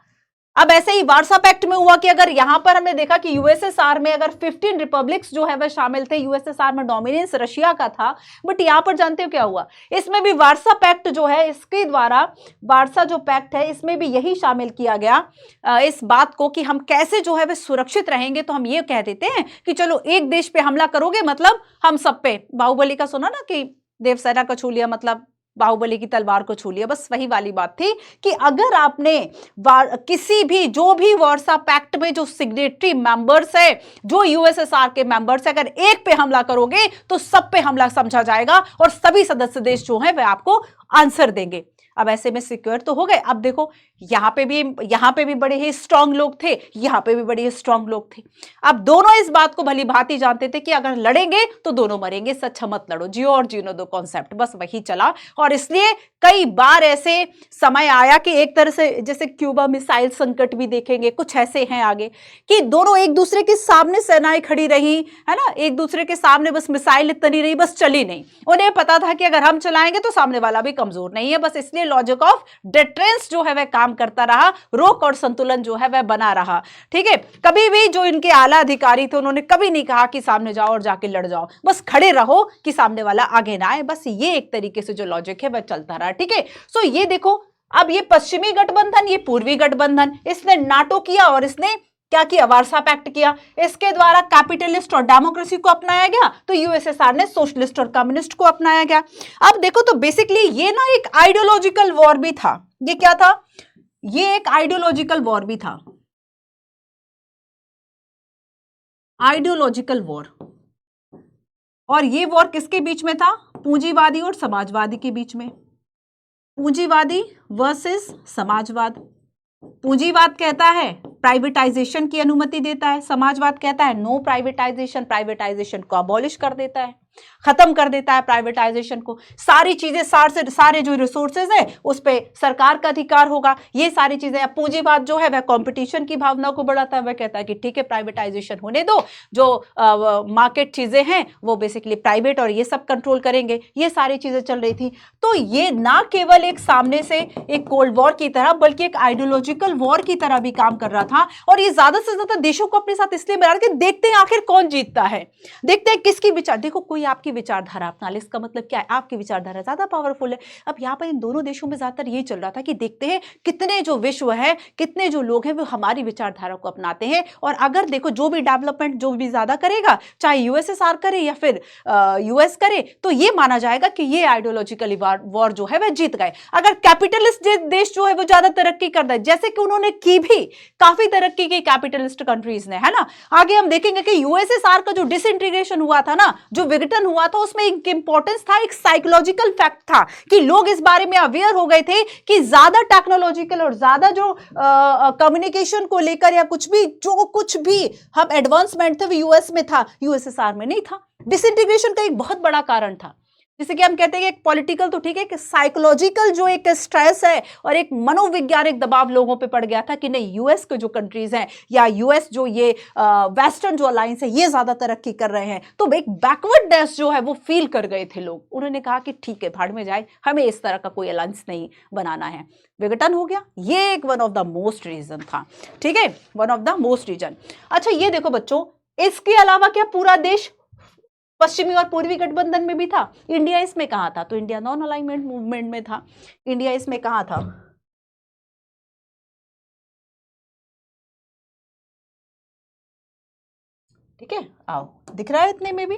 अब ऐसे ही वार्सा पैक्ट में हुआ कि अगर यहां पर हमने देखा कि यूएसएसआर में अगर 15 रिपब्लिक्स जो है वह शामिल थे, यूएसएसआर में डोमिनेंस रशिया का था, बट यहां पर जानते हो क्या हुआ? इसमें भी वार्सा पैक्ट जो है इसके द्वारा, वार्सा जो पैक्ट है इसमें भी यही शामिल किया गया इस बात को कि हम कैसे जो है वह सुरक्षित रहेंगे। तो हम ये कह देते हैं कि चलो एक देश पे हमला करोगे मतलब हम सब पे, बाहुबली का सुना ना कि देवसेना को छू लिया मतलब बाहुबली की तलवार को छू लिया, बस वही वाली बात थी कि अगर आपने किसी भी जो भी वार्सा पैक्ट में जो सिग्नेटरी मेंबर्स है, जो यूएसएसआर के मेंबर्स है, अगर एक पे हमला करोगे तो सब पे हमला समझा जाएगा और सभी सदस्य देश जो है वह आपको आंसर देंगे। अब ऐसे में सिक्योर तो हो गए। अब देखो यहाँ पे भी बड़े ही स्ट्रांग लोग थे, यहाँ पे भी बड़े ही स्ट्रांग लोग थे। अब दोनों इस बात को भली भांति जानते थे कि अगर लड़ेंगे तो दोनों मरेंगे, सच्चा मत लड़ो, जियो और जीनो दो कॉन्सेप्ट, बस वही चला। और इसलिए कई बार ऐसे समय आया कि एक तरह से जैसे क्यूबा मिसाइल संकट भी देखेंगे, कुछ ऐसे हैं आगे कि दोनों एक दूसरे के सामने सेनाएं खड़ी रही, है ना, एक दूसरे के सामने बस मिसाइल इतनी रही, बस चली नहीं। उन्हें पता था कि अगर हम चलाएंगे तो सामने वाला भी कमजोर नहीं है, बस इसलिए लॉजिक ऑफ डिटरेंस जो है वह काम करता रहा, रोक और संतुलन जो है वह बना रहा। ठीक है, कभी भी जो इनके आला अधिकारी थे उन्होंने कभी नहीं कहा कि सामने जाओ और जाके लड़ जाओ, बस खड़े रहो कि सामने वाला आगे ना आए, बस ये एक तरीके से जो लॉजिक है वह चलता रहा। ठीक है, सो ये देखो, अब ये पश्चिमी गठबंधन, ये पूर्वी गठबंधन, इसने नाटो किया और इसने क्या किया, वार्सा पैक्ट किया। इसके द्वारा कैपिटलिस्ट और डेमोक्रेसी को अपनाया गया, तो यूएसएसआर ने सोशलिस्ट और कम्युनिस्ट को अपनाया गया। अब देखो तो बेसिकली ये ना एक आइडियोलॉजिकल वॉर भी था। ये क्या था, ये एक आइडियोलॉजिकल वॉर भी था, आइडियोलॉजिकल वॉर। और ये वॉर किसके बीच में था, पूंजीवादी और समाजवादी के बीच में। पूंजीवादी वर्सेस समाजवाद। पूंजीवाद कहता है प्राइवेटाइजेशन की अनुमति देता है, समाजवाद कहता है नो प्राइवेटाइजेशन, प्राइवेटाइजेशन को अबॉलिश कर देता है, खत्म कर देता है प्राइवेटाइजेशन को। सारी चीजें सारे जो रिसोर्सेज है उस पे सरकार का अधिकार होगा, ये सारी चीजें। पूंजीवाद जो है वह कंपटीशन की भावना को बढ़ाता है, वह कहता है कि ठीक है प्राइवेटाइजेशन होने दो, जो मार्केट चीजें हैं वो बेसिकली प्राइवेट और ये सब कंट्रोल करेंगे। ये सारी चीजें चल रही थी। तो ये ना केवल एक सामने से एक कोल्ड वॉर की तरह बल्कि एक आइडियोलॉजिकल वॉर की तरह भी काम कर रहा था। और ये ज्यादा से ज्यादा देशों को अपने साथ इसलिए मिला कि देखते हैं आखिर कौन जीतता है, देखते हैं किसकी विचार। देखो कोई आपकी विचारधारा अपना ले, इसका मतलब क्या है, आपकी विचारधारा ज्यादा पावरफुल है। अब यहाँ पर इन दोनों देशों में ज्यादातर ये चल रहा था कि देखते हैं कितने जो विश्व है, कितने जो लोग हैं वो हमारी विचारधारा को अपनाते हैं। और अगर देखो जो भी डेवलपमेंट जो भी ज्यादा करेगा, चाहे यूएसएसआर करे या फिर यूएस करे, तो ये माना जाएगा कि ये आइडियोलॉजिकली वॉर जो है वह जीत गए। अगर कैपिटलिस्ट देश जो है वो ज्यादा तरक्की करता है, जैसे कि उन्होंने की भी, काफी तरक्की की कैपिटलिस्ट कंट्रीज ने, है ना। आगे हम देखेंगे कि यूएसएसआर का जो डिसइंटीग्रेशन हुआ था ना, जो विघटन हुआ था, उसमें एक इंपॉर्टेंस था, एक साइकोलॉजिकल फैक्ट था कि लोग इस बारे में अवेयर हो गए थे कि ज्यादा टेक्नोलॉजिकल और ज्यादा जो कम्युनिकेशन को लेकर या कुछ भी हम एडवांसमेंट थे वो यूएस में था, यूएसएसआर में नहीं था। डिसइंटीग्रेशन का एक बहुत बड़ा कारण था। जैसे कि हम कहते हैं कि एक पॉलिटिकल तो ठीक है कि साइकोलॉजिकल जो एक स्ट्रेस है और एक मनोवैज्ञानिक दबाव लोगों पे पड़ गया था कि नहीं, यूएस के जो कंट्रीज हैं या यूएस जो ये वेस्टर्न जो अलायंस है ये ज्यादा तरक्की कर रहे हैं, तो एक बैकवर्डनेस जो है वो फील कर गए थे लोग। उन्होंने कहा कि ठीक है भाड़ में जाए, हमें इस तरह का कोई अलायंस नहीं बनाना है। विघटन हो गया, ये एक one of the most reason था। ठीक है, one of the most reason. अच्छा ये देखो बच्चों, इसके अलावा क्या पूरा देश पश्चिमी और पूर्वी गठबंधन में भी था? इंडिया इसमें कहां था? तो इंडिया नॉन अलाइनमेंट मूवमेंट में था। इंडिया इसमें कहां था? ठीक है, आओ, दिख रहा है इतने में भी?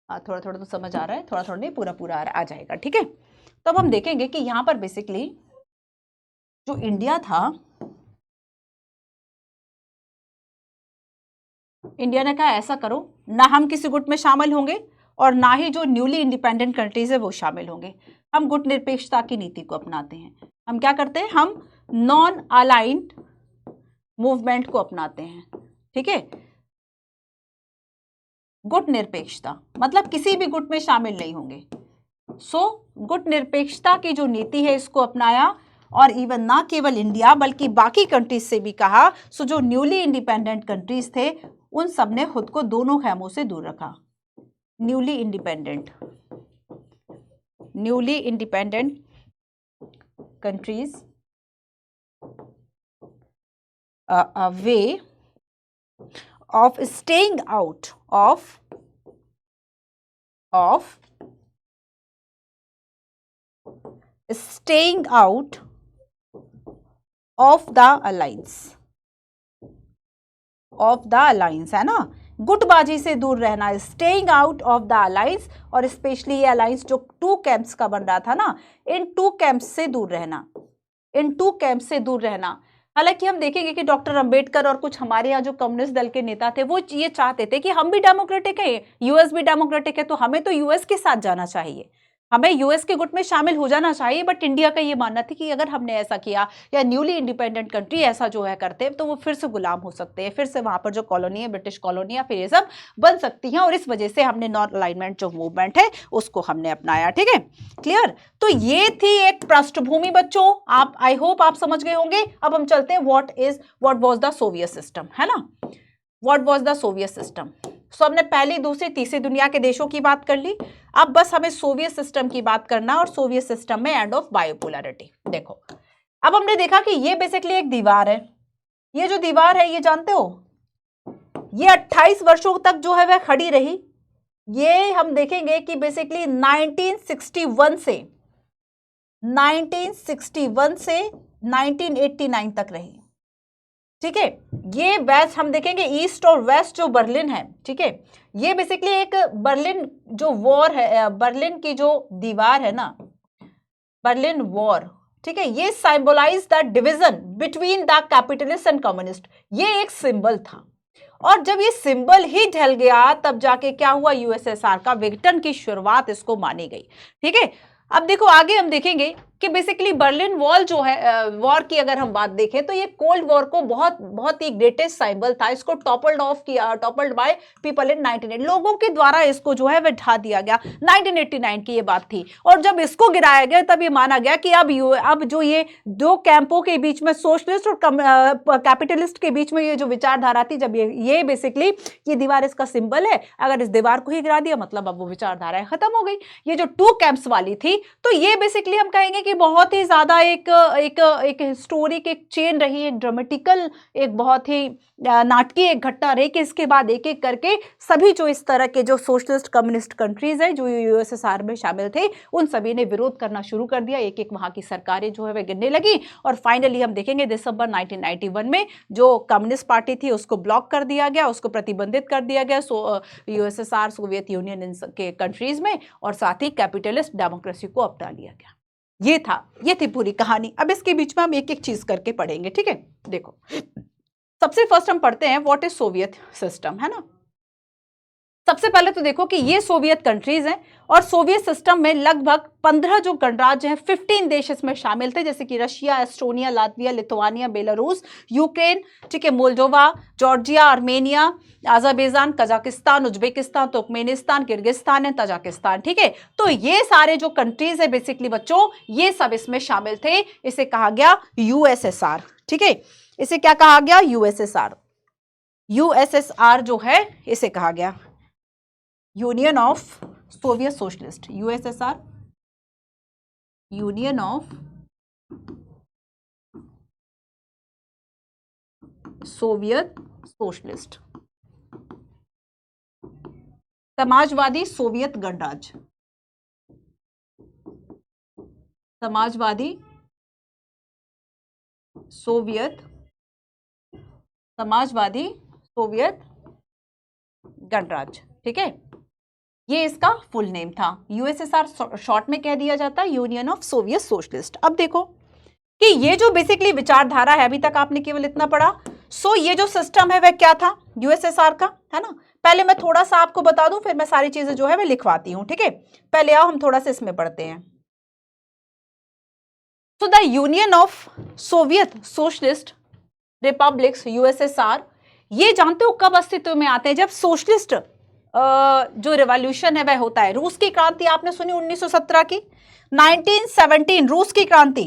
थोड़ा थोड़ा तो समझ आ रहा है, थोड़ा थोड़ा नहीं, पूरा पूरा आ जाएगा। ठीक है, तो अब हम देखेंगे कि यहां पर बेसिकली जो इंडिया था, इंडिया ने कहा ऐसा करो, ना हम किसी गुट में शामिल होंगे और ना ही जो न्यूली इंडिपेंडेंट कंट्रीज है वो शामिल होंगे। हम गुट निरपेक्षता की नीति को अपनाते हैं। हम क्या करते हैं, हम नॉन अलाइंड मूवमेंट को अपनाते हैं। ठीक है, गुट निरपेक्षता मतलब किसी भी गुट में शामिल नहीं होंगे। गुट निरपेक्षता की जो नीति है इसको अपनाया, और इवन ना केवल इंडिया बल्कि बाकी कंट्रीज से भी कहा। जो न्यूली इंडिपेंडेंट कंट्रीज थे उन सब ने खुद को दोनों खेमों से दूर रखा। Newly independent countries a way of staying out of the alliance है ना, गुटबाजी से दूर रहना, staying out of the alliance. और स्पेशली ये अलायंस जो 2 कैंप्स का बन रहा था ना, इन 2 कैंप्स से दूर रहना। हालांकि हम देखेंगे कि डॉक्टर अंबेडकर और कुछ हमारे यहाँ जो कम्युनिस्ट दल के नेता थे वो ये चाहते थे कि हम भी डेमोक्रेटिक है, यूएस भी डेमोक्रेटिक है, तो हमें तो यूएस के साथ जाना चाहिए, हमें यूएस के गुट में शामिल हो जाना चाहिए। बट इंडिया का ये मानना था कि अगर हमने ऐसा किया या न्यूली इंडिपेंडेंट कंट्री ऐसा जो है करते हैं तो वो फिर से गुलाम हो सकते हैं, फिर से वहां पर जो कॉलोनी है, ब्रिटिश कॉलोनी है, फिर ये सब बन सकती हैं। और इस वजह से हमने नॉन अलाइनमेंट जो मूवमेंट है उसको हमने अपनाया। ठीक है, क्लियर? तो ये थी एक पृष्ठभूमि बच्चों, आप आई होप आप समझ गए होंगे। अब हम चलते हैं what was the Soviet system, है ना। What was the Soviet system? So हमने पहली, दूसरी, तीसरी दुनिया के देशों की बात कर ली। अब बस हमें सोवियत सिस्टम की बात करना है और सोवियत सिस्टम में एंड ऑफ बायोपोलैरिटी। देखो अब हमने देखा कि ये बेसिकली एक दीवार है। ये जो दीवार है ये जानते हो ये 28 वर्षों तक जो है वह खड़ी रही। ये हम देखेंगे कि बेसिकली 1961 से 1989 तक रही। ठीक है, ये वेस्ट हम देखेंगे ईस्ट और वेस्ट जो बर्लिन है, ठीक है, ये बेसिकली एक बर्लिन जो वॉर है, बर्लिन की जो दीवार है ना, बर्लिन वॉर, ठीक है, ये symbolise the division between the capitalist and communist. ये एक सिंबल था और जब ये सिंबल ही ढल गया तब जाके क्या हुआ, यूएसएसआर का विघटन की शुरुआत इसको मानी गई। ठीक है, अब देखो आगे हम देखेंगे कि बेसिकली बर्लिन वॉल जो है, वॉर की अगर हम बात देखें तो ये कोल्ड वॉर को बहुत ही ग्रेटेस्ट सिंबल था। इसको टॉपल्ड बाय पीपल इन 1980, लोगों के द्वारा इसको जो है वह ढा दिया गया। 1989 की ये बात थी और जब इसको गिराया गया तब ये माना गया कि अब जो ये दो कैंपों के बीच में, सोशलिस्ट और कैपिटलिस्ट के बीच में ये जो विचारधारा थी, जब ये बेसिकली ये दीवार इसका सिंबल है, अगर इस दीवार को ही गिरा दिया मतलब अब वो विचारधारा खत्म हो गई। ये जो टू कैंप्स वाली थी तो ये बेसिकली हम कहेंगे कि बहुत ही ज्यादा एक हिस्टोरिक एक चेन रही, एक ड्रामेटिकल, एक बहुत ही नाटकीय एक घटना रही कि इसके बाद एक एक करके सभी जो इस तरह के जो सोशलिस्ट कम्युनिस्ट कंट्रीज है जो यूएसएसआर में शामिल थे उन सभी ने विरोध करना शुरू कर दिया। एक एक वहां की सरकारें जो है वह गिरने लगी और फाइनली हम देखेंगे दिसंबर 1991 में जो कम्युनिस्ट पार्टी थी उसको ब्लॉक कर दिया गया, उसको प्रतिबंधित कर दिया गया यूएसएसआर, सोवियत यूनियन के कंट्रीज में, और साथ ही कैपिटलिस्ट डेमोक्रेसी को अपना लिया गया। ये थी पूरी कहानी। अब इसके बीच में हम एक एक चीज करके पढ़ेंगे। ठीक है, देखो सबसे फर्स्ट हम पढ़ते हैं व्हाट इज सोवियत सिस्टम, है ना। सबसे पहले तो देखो कि ये सोवियत कंट्रीज हैं और सोवियत सिस्टम में लगभग 15 जो गणराज्य हैं, 15 देश इसमें शामिल थे, जैसे कि Russia, Estonia, Latvia, Lithuania, Belarus, Ukraine, ठीक है, Moldova, Georgia, Armenia, Azerbaijan, Kazakhstan, Uzbekistan, Turkmenistan, Kyrgyzstan and Tajikistan. ठीक है, तो ये सारे जो कंट्रीज है बेसिकली बच्चों ये सब इसमें शामिल थे। इसे कहा गया यूएसएसआर। ठीक है, इसे क्या कहा गया, यूएसएसआर। यूएसएसआर जो है इसे कहा गया union of Soviet socialist, USSR, union of Soviet socialist, Samajwadi Soviet गणराज्य, समाजवादी सोवियत, समाजवादी सोवियत गणराज्य। ठीक है, ये इसका फुल नेम था। यूएसएसआर शॉर्ट में कह दिया जाता है यूनियन ऑफ सोवियत सोशलिस्ट। अब देखो कि ये जो बेसिकली विचारधारा है, अभी तक आपने केवल इतना पढ़ा। सो ये जो सिस्टम है वह क्या था यूएसएसआर का, है ना। पहले मैं थोड़ा सा आपको बता दूं फिर मैं सारी चीजें जो है मैं लिखवाती हूं। ठीक है, पहले आओ हम थोड़ा सा इसमें पढ़ते हैं। So the union of Soviet socialist republics, USSR, ये जानते हो कब अस्तित्व में आते हैं, जब सोशलिस्ट जो रिवॉल्यूशन है वह होता है। रूस की क्रांति आपने सुनी 1917 की, 1917 रूस की क्रांति।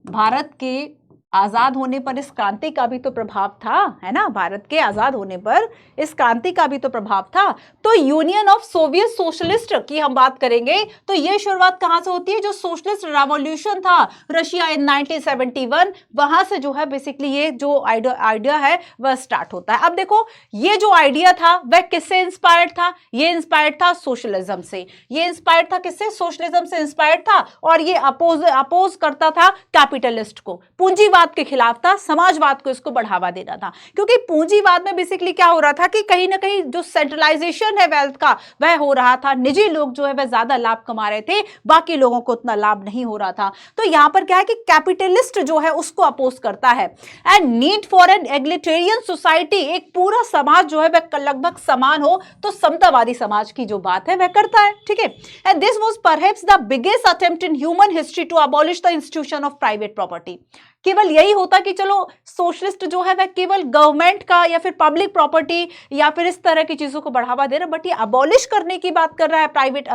भारत के आजाद होने पर इस क्रांति का भी तो प्रभाव था, है ना। भारत के आजाद होने पर इस क्रांति का भी तो प्रभाव था। तो यूनियन ऑफ सोवियत सोशलिस्ट की हम बात करेंगे तो ये शुरुआत कहां से होती है, जो सोशलिस्ट रेवोल्यूशन था रशिया इन 1971, वहां से जो है बेसिकली ये जो आइडिया है वह स्टार्ट होता है। अब देखो ये जो आइडिया था वह किससे इंस्पायर्ड था, ये इंस्पायर्ड था सोशलिज्म से। ये इंस्पायर्ड था किससे, सोशलिज्म से इंस्पायर्ड था और ये अपोज करता था कैपिटलिस्ट को, पूंजीवाद के खिलाफ था, समाजवाद को इसको बढ़ावा देना था। क्योंकि पूंजीवाद में बेसिकली क्या हो रहा था कि कहीं ना कहीं जो सेंट्रलाइजेशन है वेल्थ का वह हो रहा था, निजी लोग जो है वह ज्यादा लाभ कमा रहे थे, बाकी लोगों को उतना लाभ नहीं हो रहा था। तो यहां पर क्या है कि कैपिटलिस्ट जो है उसको अपोज करता है। And need for an egalitarian society, एक पूरा समाज जो है वह लगभग समान हो, तो समतावादी समाज की जो बात है वह करता है। ठीक है, and this was perhaps the biggest attempt in human history to abolish the institution of private property. केवल यही होता कि चलो सोशलिस्ट जो है वह केवल गवर्नमेंट का या फिर पब्लिक प्रॉपर्टी या फिर इस तरह की चीजों को बढ़ावा दे रहा है, बट ये अबॉलिश करने की बात कर रहा है प्राइवेट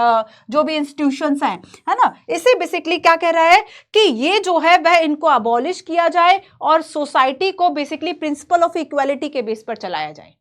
जो भी इंस्टीट्यूशंस हैं, है ना। इसे बेसिकली क्या कह रहा है कि ये जो है वह इनको अबॉलिश किया जाए और सोसाइटी को बेसिकली प्रिंसिपल ऑफ इक्वालिटी के बेस पर चलाया जाए,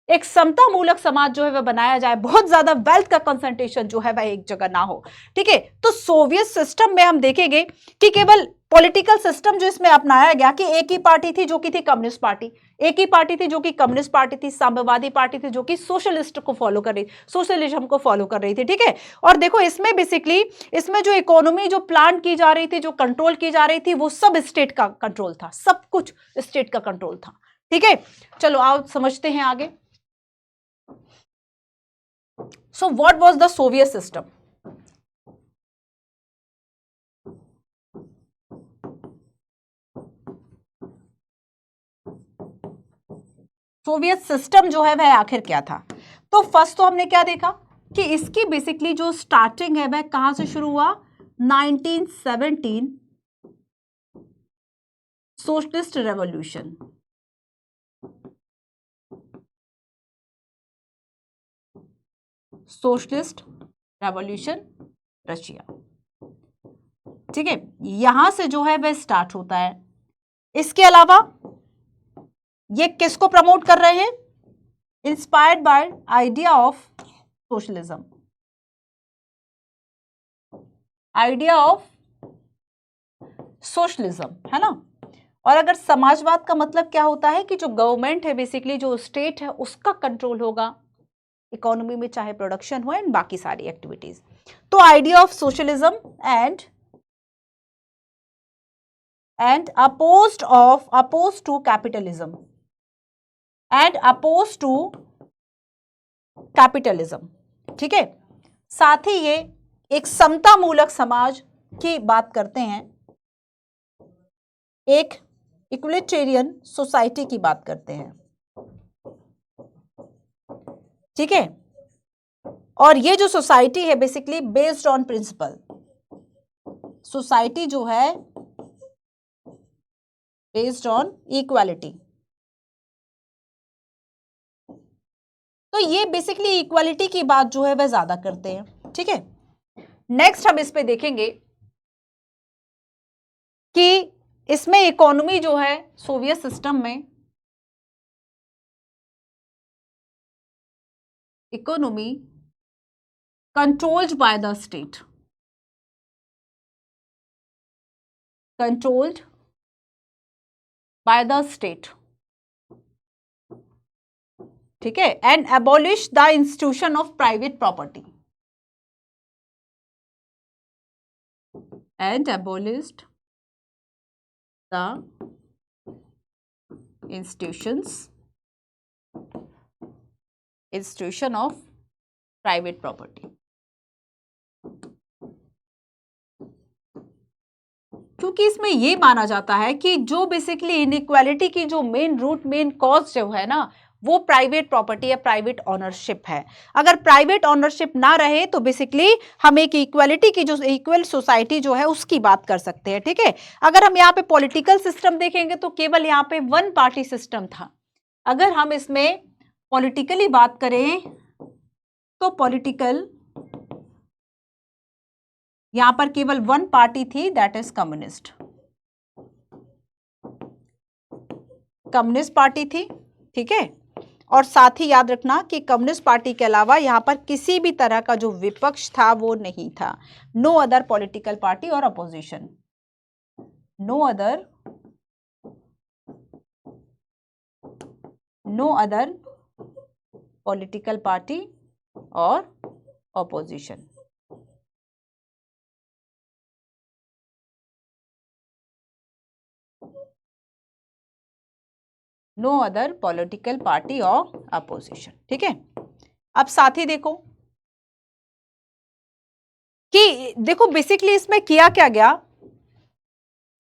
एक समता मूलक समाज जो है वह बनाया जाए, बहुत ज्यादा वेल्थ का कंसंट्रेशन जो है वह एक जगह ना हो, ठीक है। तो सोवियत सिस्टम में हम देखेंगे कि केवल पॉलिटिकल सिस्टम जो इसमें अपनाया गया कि एक ही पार्टी थी जो कि थी कम्युनिस्ट पार्टी, एक ही पार्टी थी जो कि कम्युनिस्ट पार्टी थी, साम्यवादी पार्टी थी जो कि सोशलिस्ट को फॉलो कर रही, सोशलिज्म को फॉलो कर रही थी, ठीक है। और देखो इसमें बेसिकली इसमें जो इकोनॉमी जो प्लान की जा रही थी, जो कंट्रोल की जा रही थी, वो सब स्टेट का कंट्रोल था, सब कुछ स्टेट का कंट्रोल था, ठीक है। चलो आओ समझते हैं आगे। So what was the Soviet system? Soviet system जो है वह आखिर क्या था? तो फर्स्ट तो हमने क्या देखा कि इसकी बेसिकली जो स्टार्टिंग है वह कहां से शुरू हुआ, 1917 socialist revolution, socialist revolution Russia, ठीक है, यहां से जो है वह स्टार्ट होता है। इसके अलावा ये किसको प्रमोट कर रहे हैं, inspired by idea of socialism, idea of socialism, है ना। और अगर समाजवाद का मतलब क्या होता है कि जो गवर्नमेंट है बेसिकली जो स्टेट है उसका कंट्रोल होगा इकोनॉमी में, चाहे प्रोडक्शन हो एंड बाकी सारी एक्टिविटीज। तो idea of socialism and opposed to capitalism and opposed to capitalism, ठीक है। साथ ही ये एक समता मूलक समाज की बात करते हैं, एक इक्विलिटेरियन सोसाइटी की बात करते हैं, ठीक है। और ये जो सोसाइटी है basically based on principle, society जो है बेस्ड ऑन इक्वालिटी। तो ये बेसिकली इक्वालिटी की बात जो है वह ज्यादा करते हैं, ठीक है। नेक्स्ट हम इस पे देखेंगे कि इसमें इकोनॉमी जो है सोवियत सिस्टम में, economy controlled by the state, controlled by the state, ठीक है, and abolish the institution of private property, and abolished the institution of private property। क्योंकि इसमें ये माना जाता है कि जो बेसिकली इनइक्वालिटी की जो मेन रूट मेन कॉज जो है ना वो प्राइवेट प्रॉपर्टी या प्राइवेट ऑनरशिप है। अगर प्राइवेट ऑनरशिप ना रहे तो बेसिकली हम एक इक्वालिटी की जो इक्वल सोसाइटी जो है उसकी बात कर सकते हैं, ठीक है। अगर हम यहाँ पे पॉलिटिकल सिस्टम देखेंगे तो केवल यहाँ पे वन पार्टी सिस्टम था। अगर हम इसमें पॉलिटिकली बात करें तो पॉलिटिकल यहां पर केवल वन पार्टी थी, that is communist, communist party थी, ठीक है। और साथ ही याद रखना कि कम्युनिस्ट पार्टी के अलावा यहां पर किसी भी तरह का जो विपक्ष था वो नहीं था। नो अदर पॉलिटिकल पार्टी और opposition, no other political party और opposition. No other political party और अपोजिशन, ठीक है। अब साथ ही देखो कि देखो बेसिकली इसमें किया क्या गया,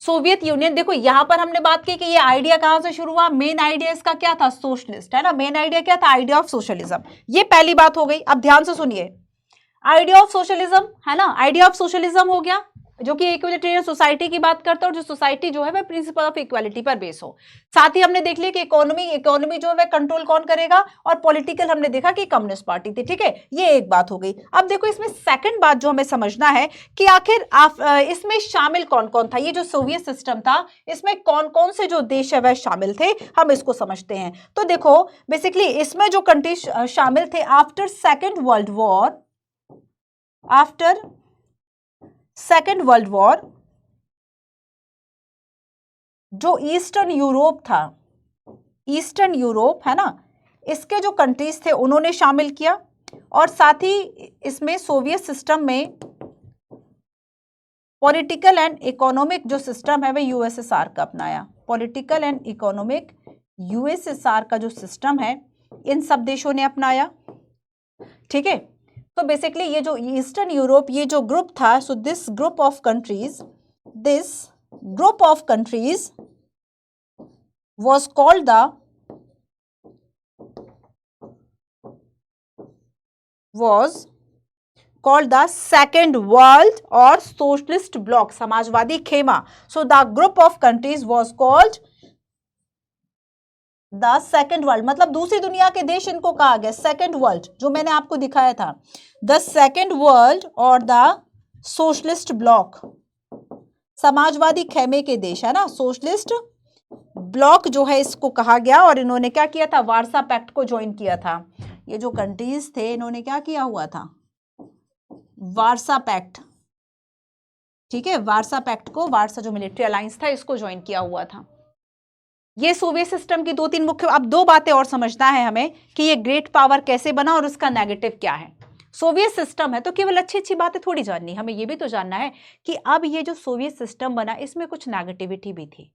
सोवियत यूनियन, देखो यहां पर हमने बात की कि ये आइडिया कहां से शुरू हुआ, मेन आइडिया इसका क्या था, सोशलिस्ट, है ना। मेन आइडिया क्या था, आइडिया ऑफ सोशलिज्म, ये पहली बात हो गई। अब ध्यान से सुनिए, आइडिया ऑफ सोशलिज्म, है ना, आइडिया ऑफ सोशलिज्म हो गया। जो कि इक्विलिटेरियन सोसाइटी की बात करता है, और जो सोसाइटी जो है वह प्रिंसिपल ऑफ इक्वालिटी पर बेस हो। साथ ही हमने देख लिया कि इकोनॉमी जो है वह कंट्रोल कौन करेगा, और पॉलिटिकल हमने देखा कि कम्युनिस्ट पार्टी थी, ठीक है, ये एक बात हो गई। अब देखो इसमें सेकंड बात जो हमें समझना है कि आखिर इसमें शामिल कौन कौन था। ये जो सोवियत सिस्टम था इसमें कौन कौन से जो देश है वह शामिल थे, हम इसको समझते हैं। तो देखो बेसिकली इसमें जो कंट्रीज शामिल थे after second world war, after second world war, जो ईस्टर्न यूरोप था, ईस्टर्न यूरोप है ना, इसके जो कंट्रीज थे उन्होंने शामिल किया, और साथ ही इसमें सोवियत सिस्टम में पॉलिटिकल एंड इकोनॉमिक जो सिस्टम है वह यूएसएसआर का अपनाया। पॉलिटिकल एंड इकोनॉमिक यूएसएसआर का जो सिस्टम है इन सब देशों ने अपनाया, ठीक है। तो बेसिकली ये जो ईस्टर्न यूरोप, ये जो ग्रुप था, so this group of countries was called the second world or socialist bloc, Samajwadi खेमा। So the group of countries was called the second world, मतलब दूसरी दुनिया के देश इनको कहा गया सेकेंड वर्ल्ड, जो मैंने आपको दिखाया था, द सेकेंड वर्ल्ड और द सोशलिस्ट ब्लॉक, समाजवादी खेमे के देश है ना, सोशलिस्ट ब्लॉक जो है इसको कहा गया। और इन्होंने क्या किया था, वार्सा पैक्ट को ज्वाइन किया था। ये जो कंट्रीज थे इन्होंने क्या किया हुआ था, वार्सा पैक्ट, ठीक है, वार्सा पैक्ट को, वार्सा जो मिलिट्री अलायंस था इसको ज्वाइन किया हुआ था। ये सोवियत सिस्टम की दो तीन मुख्य, अब दो बातें और समझना है हमें कि ये ग्रेट पावर कैसे बना और उसका नेगेटिव क्या है। सोवियत सिस्टम है तो केवल अच्छी अच्छी बातें थोड़ी जाननी, हमें ये भी तो जानना है कि अब ये जो सोवियत सिस्टम बना इसमें कुछ नेगेटिविटी भी थी,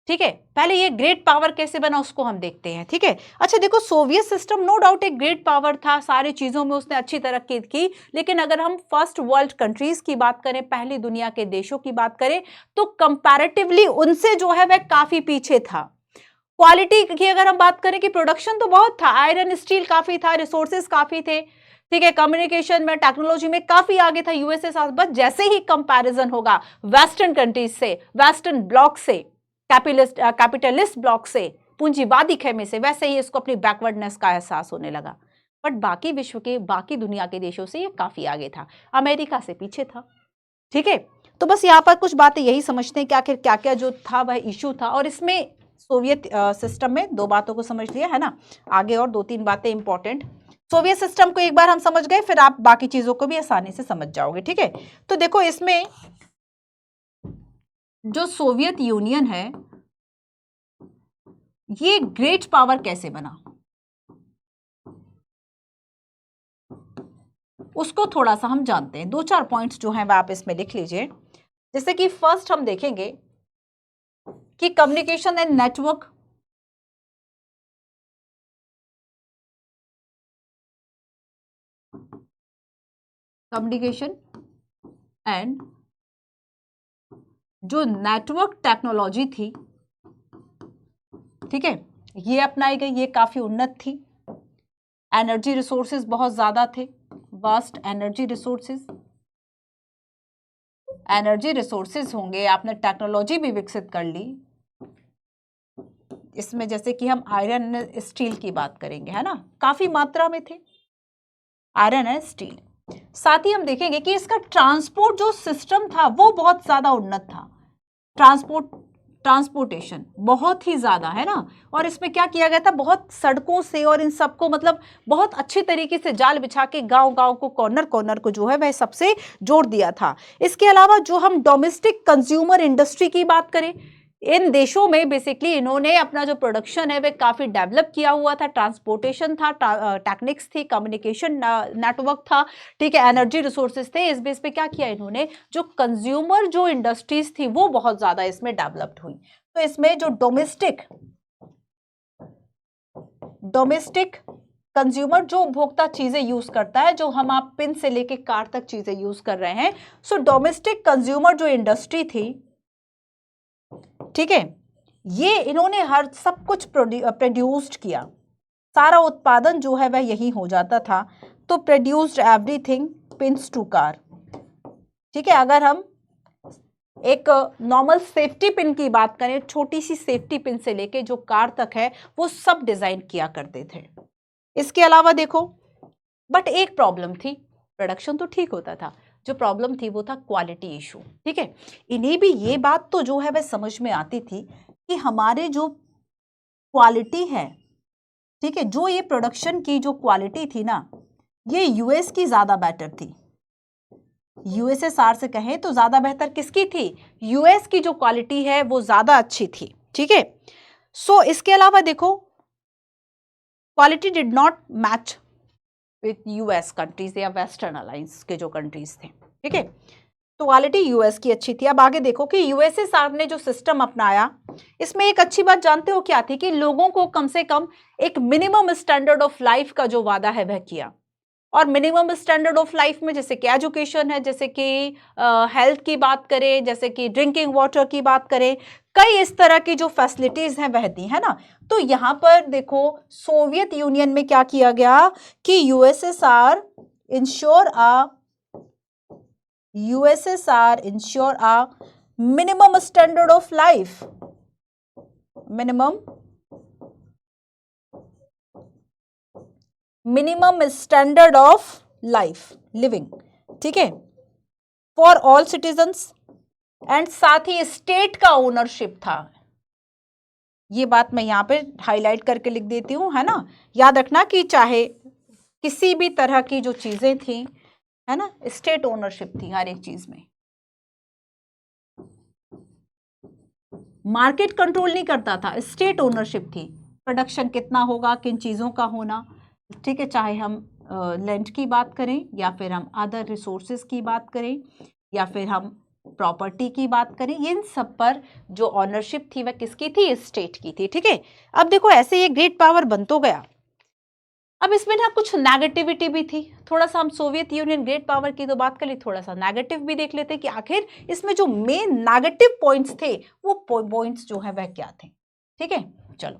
ठीक है। पहले ये ग्रेट पावर कैसे बना उसको हम देखते हैं, ठीक है। अच्छा देखो, सोवियत सिस्टम नो डाउट एक ग्रेट पावर था, सारी चीजों में उसने अच्छी तरक्की की, लेकिन अगर हम फर्स्ट वर्ल्ड कंट्रीज की बात करें, पहली दुनिया के देशों की बात करें, तो कंपैरेटिवली उनसे जो है वह काफी पीछे था। क्वालिटी की अगर हम बात करें कि प्रोडक्शन तो बहुत था, आयरन स्टील काफी था, रिसोर्सेज काफी थे, ठीक है, कम्युनिकेशन में, टेक्नोलॉजी में काफी आगे था यूएसएसआर। बस जैसे ही कंपैरिजन होगा वेस्टर्न कंट्रीज से, वेस्टर्न ब्लॉक से, कैपिटलिस्ट ब्लॉक से, पूंजीवादी खेमे से, वैसे ही इसको अपनी बैकवर्डनेस का एहसास होने लगा। बट बाकी विश्व के, बाकी दुनिया के देशों से ये काफी आगे था, अमेरिका से पीछे था, ठीक है। तो बस यहाँ पर कुछ बातें यही समझते हैं कि आखिर क्या क्या जो था वह इशू था, और इसमें सोवियत सिस्टम में दो बातों को समझ लिया है ना, आगे और दो तीन बातें इंपॉर्टेंट। सोवियत सिस्टम को एक बार हम समझ गए, फिर आप बाकी चीजों को भी आसानी से समझ जाओगे, ठीक है। तो देखो इसमें जो सोवियत यूनियन है ये ग्रेट पावर कैसे बना उसको थोड़ा सा हम जानते हैं। दो चार पॉइंट्स जो हैं वह आप इसमें लिख लीजिए। जैसे कि फर्स्ट हम देखेंगे कि communication and network, communication and जो नेटवर्क टेक्नोलॉजी थी, ठीक है, ये अपनाई गई, ये काफी उन्नत थी। एनर्जी रिसोर्सेज बहुत ज्यादा थे, vast energy resources, energy resources होंगे, आपने टेक्नोलॉजी भी विकसित कर ली इसमें, जैसे कि हम आयरन स्टील की बात करेंगे, है ना, काफी मात्रा में थे आयरन एंड स्टील। साथ ही हम देखेंगे कि इसका ट्रांसपोर्ट जो सिस्टम था वो बहुत ज्यादा उन्नत था, ट्रांसपोर्टेशन बहुत ही ज्यादा, है ना। और इसमें क्या किया गया था, बहुत सड़कों से और इन सबको मतलब बहुत अच्छी तरीके से जाल बिछा के गांव गांव को, कॉर्नर कॉर्नर को जो है वह सबसे जोड़ दिया था। इसके अलावा जो हम डोमेस्टिक कंज्यूमर इंडस्ट्री की बात करें, इन देशों में बेसिकली इन्होंने अपना जो प्रोडक्शन है वह काफी डेवलप किया हुआ था, ट्रांसपोर्टेशन था, टेक्निक्स थी, कम्युनिकेशन नेटवर्क था, ठीक है, एनर्जी रिसोर्सेज थे। इस बेस पे क्या किया इन्होंने, जो कंज्यूमर जो इंडस्ट्रीज थी वो बहुत ज्यादा इसमें डेवलप्ड हुई। तो इसमें जो डोमेस्टिक कंज्यूमर जो उपभोक्ता चीजें यूज करता है, जो हम आप पिन से लेके कार तक चीजें यूज कर रहे हैं, सो डोमेस्टिक कंज्यूमर जो इंडस्ट्री थी, ठीक है, ये इन्होंने हर सब कुछ प्रोड्यूस्ड किया, सारा उत्पादन जो है वह यही हो जाता था। तो produced everything pins to car, ठीक है। अगर हम एक नॉर्मल सेफ्टी पिन की बात करें, छोटी सी सेफ्टी पिन से लेके जो कार तक है वो सब डिजाइन किया करते थे। इसके अलावा देखो, बट एक प्रॉब्लम थी, प्रोडक्शन तो ठीक होता था, जो प्रॉब्लम थी वो था क्वालिटी इशू। ठीक है, इन्हें भी ये बात तो जो है वह समझ में आती थी कि हमारे जो क्वालिटी है, ठीक है, जो ये प्रोडक्शन की जो क्वालिटी थी ना, ये यूएस की ज्यादा बेटर थी। यूएसएसआर से कहें तो ज्यादा बेहतर किसकी थी? यूएस की जो क्वालिटी है वो ज्यादा अच्छी थी। ठीक है, सो इसके अलावा देखो, quality did not match with US countries या वेस्टर्न अलायंस के जो कंट्रीज थे। ठीक है, तो क्वालिटी यूएस की अच्छी थी। अब आगे देखो कि यूएसएसआर ने जो सिस्टम अपनाया, इसमें एक अच्छी बात जानते हो क्या थी? कि लोगों को कम से कम एक मिनिमम स्टैंडर्ड ऑफ लाइफ का जो वादा है वह किया। और मिनिमम स्टैंडर्ड ऑफ लाइफ में जैसे कि एजुकेशन है, जैसे कि हेल्थ की बात करें, जैसे कि ड्रिंकिंग वाटर की बात करें, कई इस तरह की जो फैसिलिटीज हैं वह दी है ना। तो यहां पर देखो, सोवियत यूनियन में क्या किया गया कि USSR ensure a minimum standard of life, minimum standard of life living, ठीक है, फॉर ऑल सिटीजन्स, एंड साथ ही स्टेट का ओनरशिप था। ये बात मैं यहां पे हाईलाइट करके लिख देती हूं, है ना। याद रखना कि चाहे किसी भी तरह की जो चीजें थी, है ना, स्टेट ओनरशिप थी हर एक चीज में। मार्केट कंट्रोल नहीं करता था, स्टेट ओनरशिप थी। प्रोडक्शन कितना होगा, किन चीजों का होना, ठीक है, चाहे हम लैंड की बात करें या फिर हम अदर रिसोर्सेज की बात करें या फिर हम प्रॉपर्टी की बात करें, इन सब पर जो ऑनरशिप थी वह किसकी थी? स्टेट की थी। ठीक है, अब देखो ऐसे ये ग्रेट पावर बन तो गया। अब इसमें ना कुछ नेगेटिविटी भी थी। थोड़ा सा हम सोवियत यूनियन ग्रेट पावर की तो बात कर ली, थोड़ा सा नेगेटिव भी देख लेते कि आखिर इसमें जो मेन नेगेटिव पॉइंट्स थे वो पॉइंट्स जो है वह क्या थे। ठीक है, चलो,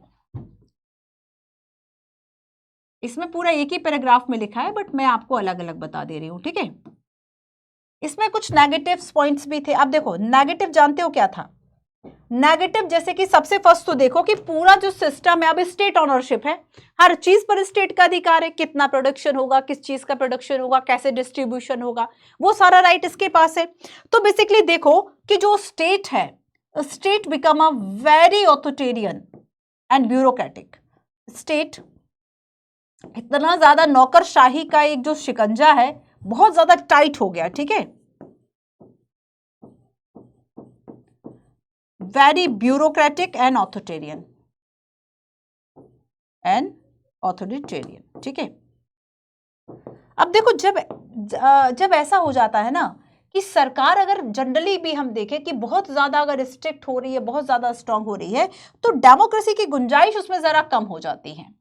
इसमें पूरा एक ही पैराग्राफ में लिखा है बट मैं आपको अलग अलग बता दे रही हूं। ठीक है, इसमें कुछ नेगेटिव पॉइंट्स भी थे। अब देखो, नेगेटिव जानते हो क्या था? नेगेटिव जैसे कि सबसे फर्स्ट तो देखो कि पूरा जो सिस्टम है अब स्टेट ओनरशिप है, हर चीज पर स्टेट का अधिकार है। कितना प्रोडक्शन होगा, किस चीज का प्रोडक्शन होगा, कैसे डिस्ट्रीब्यूशन होगा, वो सारा राइट इसके पास है। तो बेसिकली देखो कि जो स्टेट है, state become a very authoritarian and bureaucratic. State इतना ज्यादा नौकरशाही का एक जो शिकंजा है बहुत ज्यादा टाइट हो गया। ठीक है, वेरी ब्यूरोक्रेटिक एंड ऑथोरिटेरियन ठीक है। अब देखो, जब ऐसा हो जाता है ना कि सरकार अगर जनरली भी हम देखें कि बहुत ज्यादा अगर स्ट्रिक्ट हो रही है, बहुत ज्यादा स्ट्रांग हो रही है, तो डेमोक्रेसी की गुंजाइश उसमें जरा कम हो जाती है।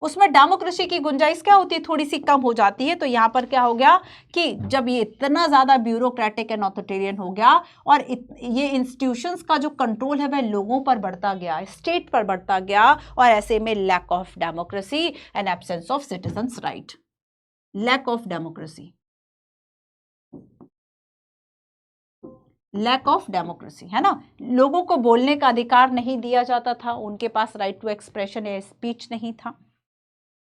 उसमें डेमोक्रेसी की गुंजाइश क्या होती है? थोड़ी सी कम हो जाती है। तो यहां पर क्या हो गया कि जब ये इतना ज्यादा ब्यूरोक्रेटिक एंड ऑथोरिटेरियन हो गया और ये इंस्टीट्यूशंस का जो कंट्रोल है वह लोगों पर बढ़ता गया, स्टेट पर बढ़ता गया, और ऐसे में lack of democracy and absence of citizens right, lack of democracy, lack of democracy, है ना। लोगों को बोलने का अधिकार नहीं दिया जाता था, उनके पास राइट टू एक्सप्रेशन या स्पीच नहीं था।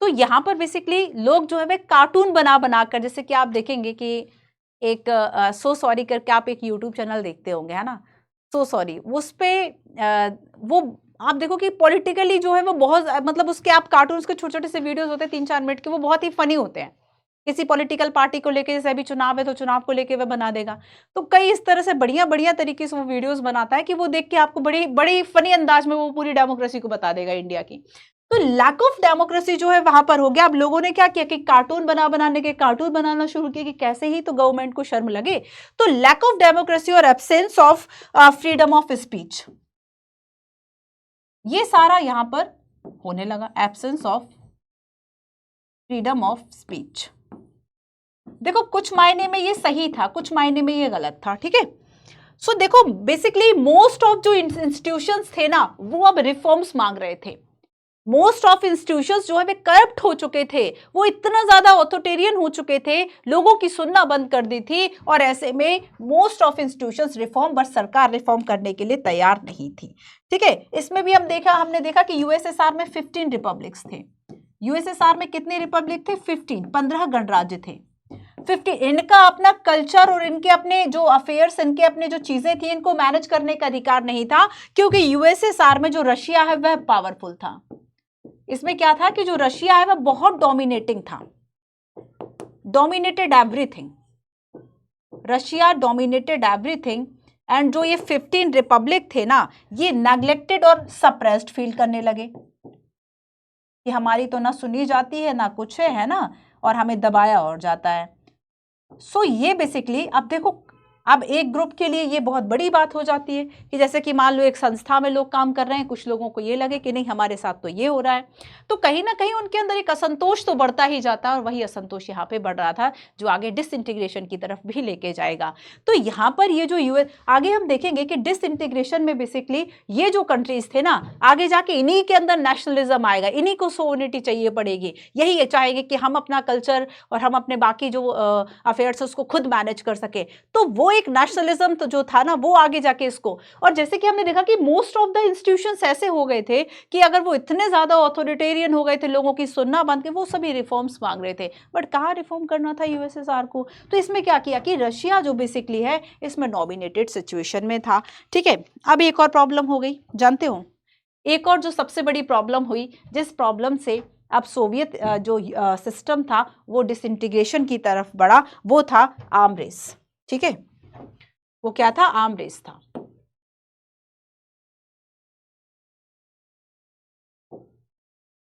तो यहां पर बेसिकली लोग जो है वे कार्टून बना बनाकर, जैसे कि आप देखेंगे कि एक सो सॉरी करके आप एक यूट्यूब चैनल देखते होंगे, है ना, सो सॉरी, उस पे वो आप देखो कि पॉलिटिकली जो है वो बहुत, मतलब उसके आप कार्टून्स के छोटे छोटे से वीडियोस होते हैं 3-4 मिनट के, वो बहुत ही फनी होते हैं। किसी पॉलिटिकल पार्टी को लेके, जैसे अभी चुनाव है तो चुनाव को लेके वह बना देगा। तो कई इस तरह से बढ़िया बढ़िया तरीके से वो वीडियोस बनाता है कि वो देख के आपको बड़ी बड़ी फनी अंदाज में वो पूरी डेमोक्रेसी को बता देगा इंडिया की। तो लैक ऑफ डेमोक्रेसी जो है वहां पर हो गया। अब लोगों ने क्या किया कि कार्टून बनाने के कार्टून बनाना शुरू किया कि कैसे ही तो गवर्नमेंट को शर्म लगे। तो लैक ऑफ डेमोक्रेसी और absence of freedom of speech, ये सारा यहां पर होने लगा, absence of freedom of speech. देखो, कुछ मायने में ये सही था, कुछ मायने में ये गलत था। ठीक है, सो देखो बेसिकली मोस्ट ऑफ जो इंस्टीट्यूशंस थे ना वो अब रिफॉर्म्स मांग रहे थे। मोस्ट ऑफ इंस्टीट्यूशंस जो है वे करप्ट हो चुके थे, वो इतना ज्यादा ऑथोरिटेरियन हो चुके थे, लोगों की सुनना बंद कर दी थी, और ऐसे में most of institutions reform, but सरकार रिफॉर्म करने के लिए तैयार नहीं थी। ठीक है, इसमें भी हमने देखा कि यूएसएसआर में 15 रिपब्लिक्स थे। यूएसएसआर में कितने रिपब्लिक थे? 15 गणराज्य थे। 50, इनका अपना कल्चर और इनके अपने जो अफेयर्स, इनके अपने जो चीजें थी, इनको मैनेज करने का अधिकार नहीं था, क्योंकि यूएसएसआर में जो रशिया है वह पावरफुल था। इसमें क्या था कि जो रशिया है वह बहुत डोमिनेटिंग था, dominated everything, Russia dominated everything. And जो ये 15 रिपब्लिक थे ना, ये नेग्लेक्टेड और सप्रेस्ड फील करने लगे कि हमारी तो ना सुनी जाती है ना कुछ है ना, और हमें दबाया और जाता है। सो ये बेसिकली, अब देखो, अब एक ग्रुप के लिए ये बहुत बड़ी बात हो जाती है कि जैसे कि मान लो एक संस्था में लोग काम कर रहे हैं, कुछ लोगों को ये लगे कि नहीं हमारे साथ तो ये हो रहा है, तो कहीं ना कहीं उनके अंदर एक असंतोष तो बढ़ता ही जाता है, और वही असंतोष यहाँ पे बढ़ रहा था, जो आगे डिसइंटीग्रेशन की तरफ भी लेके जाएगा। तो यहाँ पर ये जो यूएस, आगे हम देखेंगे कि डिसइंटीग्रेशन में बेसिकली ये जो कंट्रीज थे ना, आगे जाके इन्हीं के अंदर नेशनलिज्म आएगा, इन्हीं को सोवरेनिटी चाहिए पड़ेगी, यही ये चाहेंगे कि हम अपना कल्चर और हम अपने बाकी जो अफेयर्स उसको खुद मैनेज कर सके। तो वो एक नेशनलिज्म तो जो था ना, वो आगे जाके इसको, और जैसे कि हमने देखा कि मोस्ट ऑफ द इंस्टीट्यूशंस ऐसे हो गए थे कि अगर वो इतने ज्यादा ऑथोरिटेरियन हो गए थे, लोगों की सुनना बंद के, वो सभी रिफॉर्म्स मांग रहे थे, बट कहाँ रिफॉर्म करना था यूएसएसआर को। तो इसमें क्या किया कि रशिया जो बेसिकली है, इसमें नॉमिनेटेड सिचुएशन में था। ठीक है, अब एक और प्रॉब्लम हो गई, जानते हो, एक और जो सबसे बड़ी प्रॉब्लम हुई, जिस प्रॉब्लम से अब सोवियत जो सिस्टम था वो डिसइंटीग्रेशन की तरफ बढ़ा, वो था आर्म रेस। ठीक है, वो क्या था? आर्म रेस था।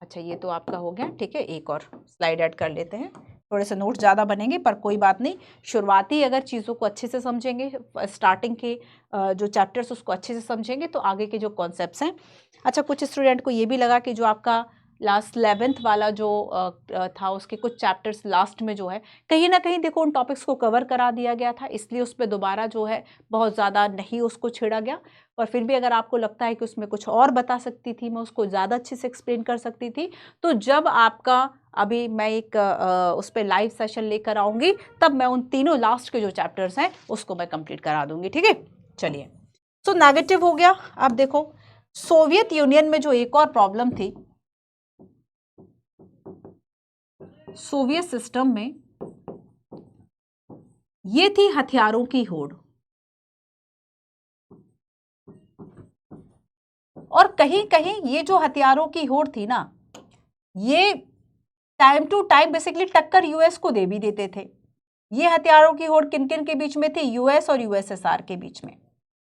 अच्छा, ये तो आपका हो गया। ठीक है, एक और स्लाइड ऐड कर लेते हैं, थोड़े से नोट ज़्यादा बनेंगे पर कोई बात नहीं, शुरुआती अगर चीज़ों को अच्छे से समझेंगे, स्टार्टिंग के जो चैप्टर्स उसको अच्छे से समझेंगे, तो आगे के जो कॉन्सेप्ट्स हैं। अच्छा, कुछ स्टूडेंट को ये भी लगा कि जो आपका लास्ट 11th वाला जो था, उसके कुछ चैप्टर्स लास्ट में जो है, कहीं ना कहीं देखो उन टॉपिक्स को कवर करा दिया गया था, इसलिए उस पर दोबारा जो है बहुत ज़्यादा नहीं उसको छेड़ा गया। और फिर भी अगर आपको लगता है कि उसमें कुछ और बता सकती थी, मैं उसको ज़्यादा अच्छे से एक्सप्लेन कर सकती थी, तो जब आपका, अभी मैं एक उस पर लाइव सेशन लेकर आऊँगी, तब मैं उन तीनों लास्ट के जो चैप्टर्स हैं उसको मैं कंप्लीट करा दूंगी। ठीक है, चलिए। तो नेगेटिव हो गया। अब देखो, सोवियत यूनियन में जो एक और प्रॉब्लम थी, सोवियत सिस्टम में, ये थी हथियारों की होड़। और कहीं कहीं ये जो हथियारों की होड़ थी ना, ये टाइम टू टाइम बेसिकली टक्कर यूएस को दे भी देते थे। ये हथियारों की होड़ किन किन के बीच में थी? यूएस और यूएसएसआर के बीच में,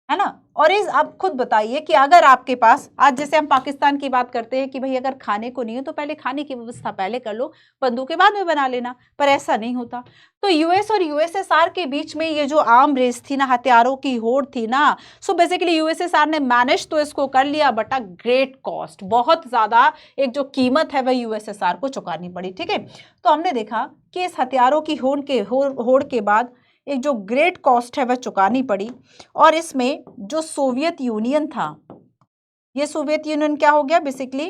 है ना। और इस, आप खुद बताइए कि अगर आपके पास, आज जैसे हम पाकिस्तान की बात करते हैं कि भाई अगर खाने को नहीं है तो पहले खाने की व्यवस्था पहले कर लो, बंदूकें बाद में बना लेना, पर ऐसा नहीं होता। तो यूएस और यूएसएसआर के बीच में ये जो आर्म रेस थी ना, हथियारों की होड़ थी ना, सो बेसिकली यूएसएसआर ने मैनेज तो इसको कर लिया, बट अ ग्रेट कॉस्ट, बहुत ज्यादा एक जो कीमत है वह यूएसएसआर को चुकानी पड़ी। ठीक है, तो हमने देखा कि इस हथियारों की होड़ के बाद एक जो ग्रेट कॉस्ट है वह चुकानी पड़ी। और इसमें जो सोवियत यूनियन था, ये सोवियत यूनियन क्या हो गया? बेसिकली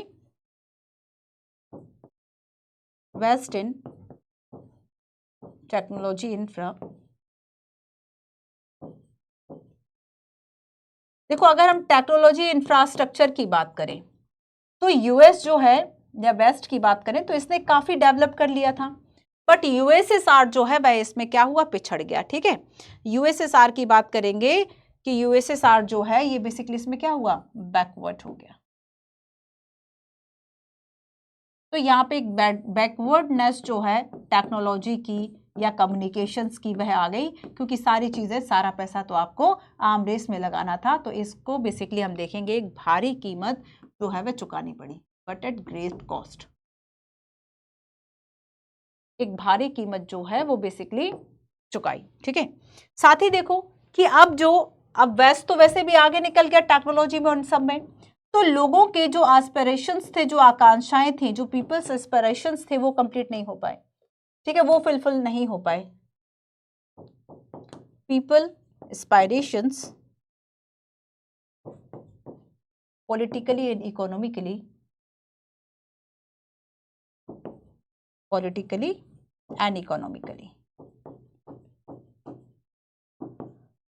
वेस्ट इन टेक्नोलॉजी इंफ्रा। देखो, अगर हम टेक्नोलॉजी इंफ्रास्ट्रक्चर की बात करें, तो यूएस जो है, या वेस्ट की बात करें, तो इसने काफी डेवलप कर लिया था, बट यूएसएसआर जो है वह इसमें क्या हुआ? पिछड़ गया। ठीक है, यूएसएसआर की बात करेंगे कि यूएसएसआर जो है ये बेसिकली इसमें क्या हुआ? बैकवर्ड हो गया। तो यहाँ पे एक बैकवर्डनेस जो है टेक्नोलॉजी की या कम्युनिकेशंस की, वह आ गई, क्योंकि सारी चीजें, सारा पैसा तो आपको आर्म रेस में लगाना था, तो इसको बेसिकली हम देखेंगे एक भारी कीमत जो है वह चुकानी पड़ी, बट एट ग्रेट कॉस्ट। एक भारी कीमत जो है वो बेसिकली चुकाई। ठीक है, साथ ही देखो कि अब वेस्ट तो वैसे भी आगे निकल गया टेक्नोलॉजी में, उन सब में, तो लोगों के जो एस्पिरेशंस थे, जो आकांक्षाएं थी, जो पीपल्स एस्पिरेशंस थे, वो कंप्लीट नहीं हो पाए। ठीक है, वो फुलफिल नहीं हो पाए। People aspirations politically and economically politically and economically.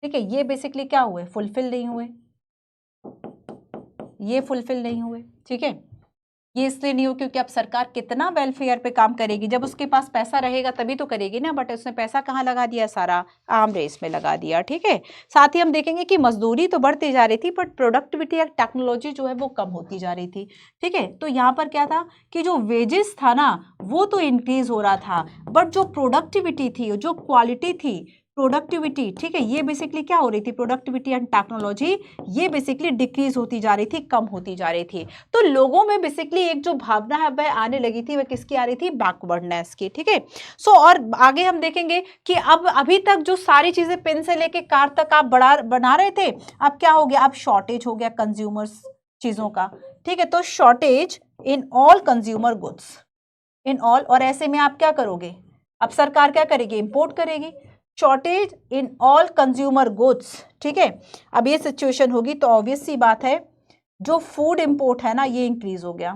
ठीक है, ये बेसिकली क्या हुए, फुलफिल नहीं हुए, ये फुलफिल नहीं हुए। ठीक है, ये इसलिए नहीं हो क्योंकि अब सरकार कितना वेलफेयर पे काम करेगी, जब उसके पास पैसा रहेगा तभी तो करेगी ना, बट उसने पैसा कहाँ लगा दिया, सारा आर्म रेस में लगा दिया। ठीक है, साथ ही हम देखेंगे कि मजदूरी तो बढ़ती जा रही थी बट प्रोडक्टिविटी या टेक्नोलॉजी जो है वो कम होती जा रही थी। ठीक है, तो यहाँ पर क्या था कि जो वेजेस था ना वो तो इंक्रीज हो रहा था, बट जो प्रोडक्टिविटी थी, जो क्वालिटी थी, प्रोडक्टिविटी, ठीक है, ये बेसिकली क्या हो रही थी, प्रोडक्टिविटी एंड टेक्नोलॉजी ये बेसिकली डिक्रीज होती जा रही थी, कम होती जा रही थी। तो लोगों में बेसिकली एक जो भावना है वह आने लगी थी, वह किसकी आ रही थी, बैकवर्डनेस की। ठीक है, सो और आगे हम देखेंगे कि अब अभी तक जो सारी चीजें पेन से लेके कार तक आप बना रहे थे, अब क्या हो गया, अब शॉर्टेज हो गया कंज्यूमर्स चीजों का। ठीक है, तो shortage in all consumer goods, in all, और ऐसे में आप क्या करोगे, अब सरकार क्या करेगी, इंपोर्ट करेगी, shortage in all consumer goods. ठीक है, अब ये सिचुएशन होगी तो ऑब्वियस सी बात है जो फूड इंपोर्ट है ना ये इंक्रीज हो गया,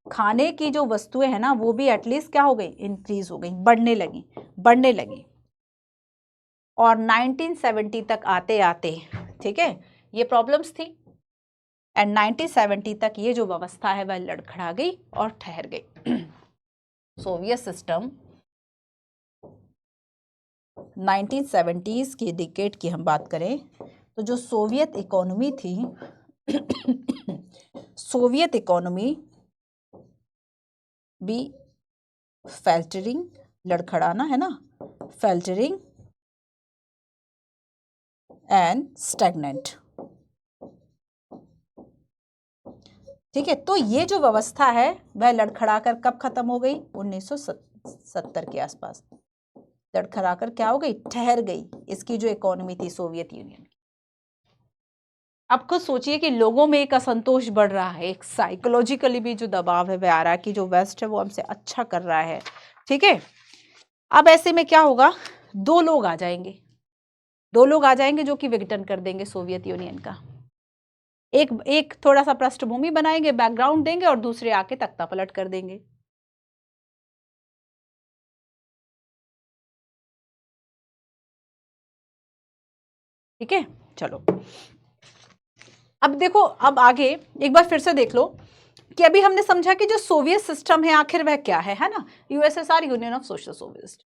खाने की जो वस्तुएं है ना वो भी एटलीस्ट क्या हो गई, इंक्रीज हो गई, बढ़ने लगी। और 1970 तक आते आते, ठीक है, ये प्रॉब्लम्स थी एंड 1970 तक ये जो व्यवस्था है वह लड़खड़ा गई और ठहर गई। सोवियत सिस्टम 1970s की डिकेड की हम बात करें तो जो सोवियत इकोनॉमी थी सोवियत इकोनॉमी भी फैल्टरिंग, लड़खड़ाना है ना, फैल्टरिंग एंड स्टैग्नेंट। ठीक है, तो ये जो व्यवस्था है वह लड़खड़ाकर कब खत्म हो गई, 1970 के आसपास लड़खड़ाकर क्या हो गई, ठहर गई, इसकी जो इकोनॉमी थी सोवियत यूनियन की। अब खुद सोचिए कि लोगों में एक असंतोष बढ़ रहा है, एक साइकोलॉजिकली भी जो दबाव है वह आ रहा है कि जो वेस्ट है वो हमसे अच्छा कर रहा है। ठीक है, अब ऐसे में क्या होगा, दो लोग आ जाएंगे जो कि विघटन कर देंगे सोवियत यूनियन का। एक थोड़ा सा पृष्ठभूमि बनाएंगे, बैकग्राउंड देंगे, और दूसरे आके तख्ता पलट कर देंगे। ठीक है, चलो अब देखो, अब आगे एक बार फिर से देख लो कि अभी हमने समझा कि जो सोवियत सिस्टम है आखिर वह क्या है ना, USSR, union of social Soviet.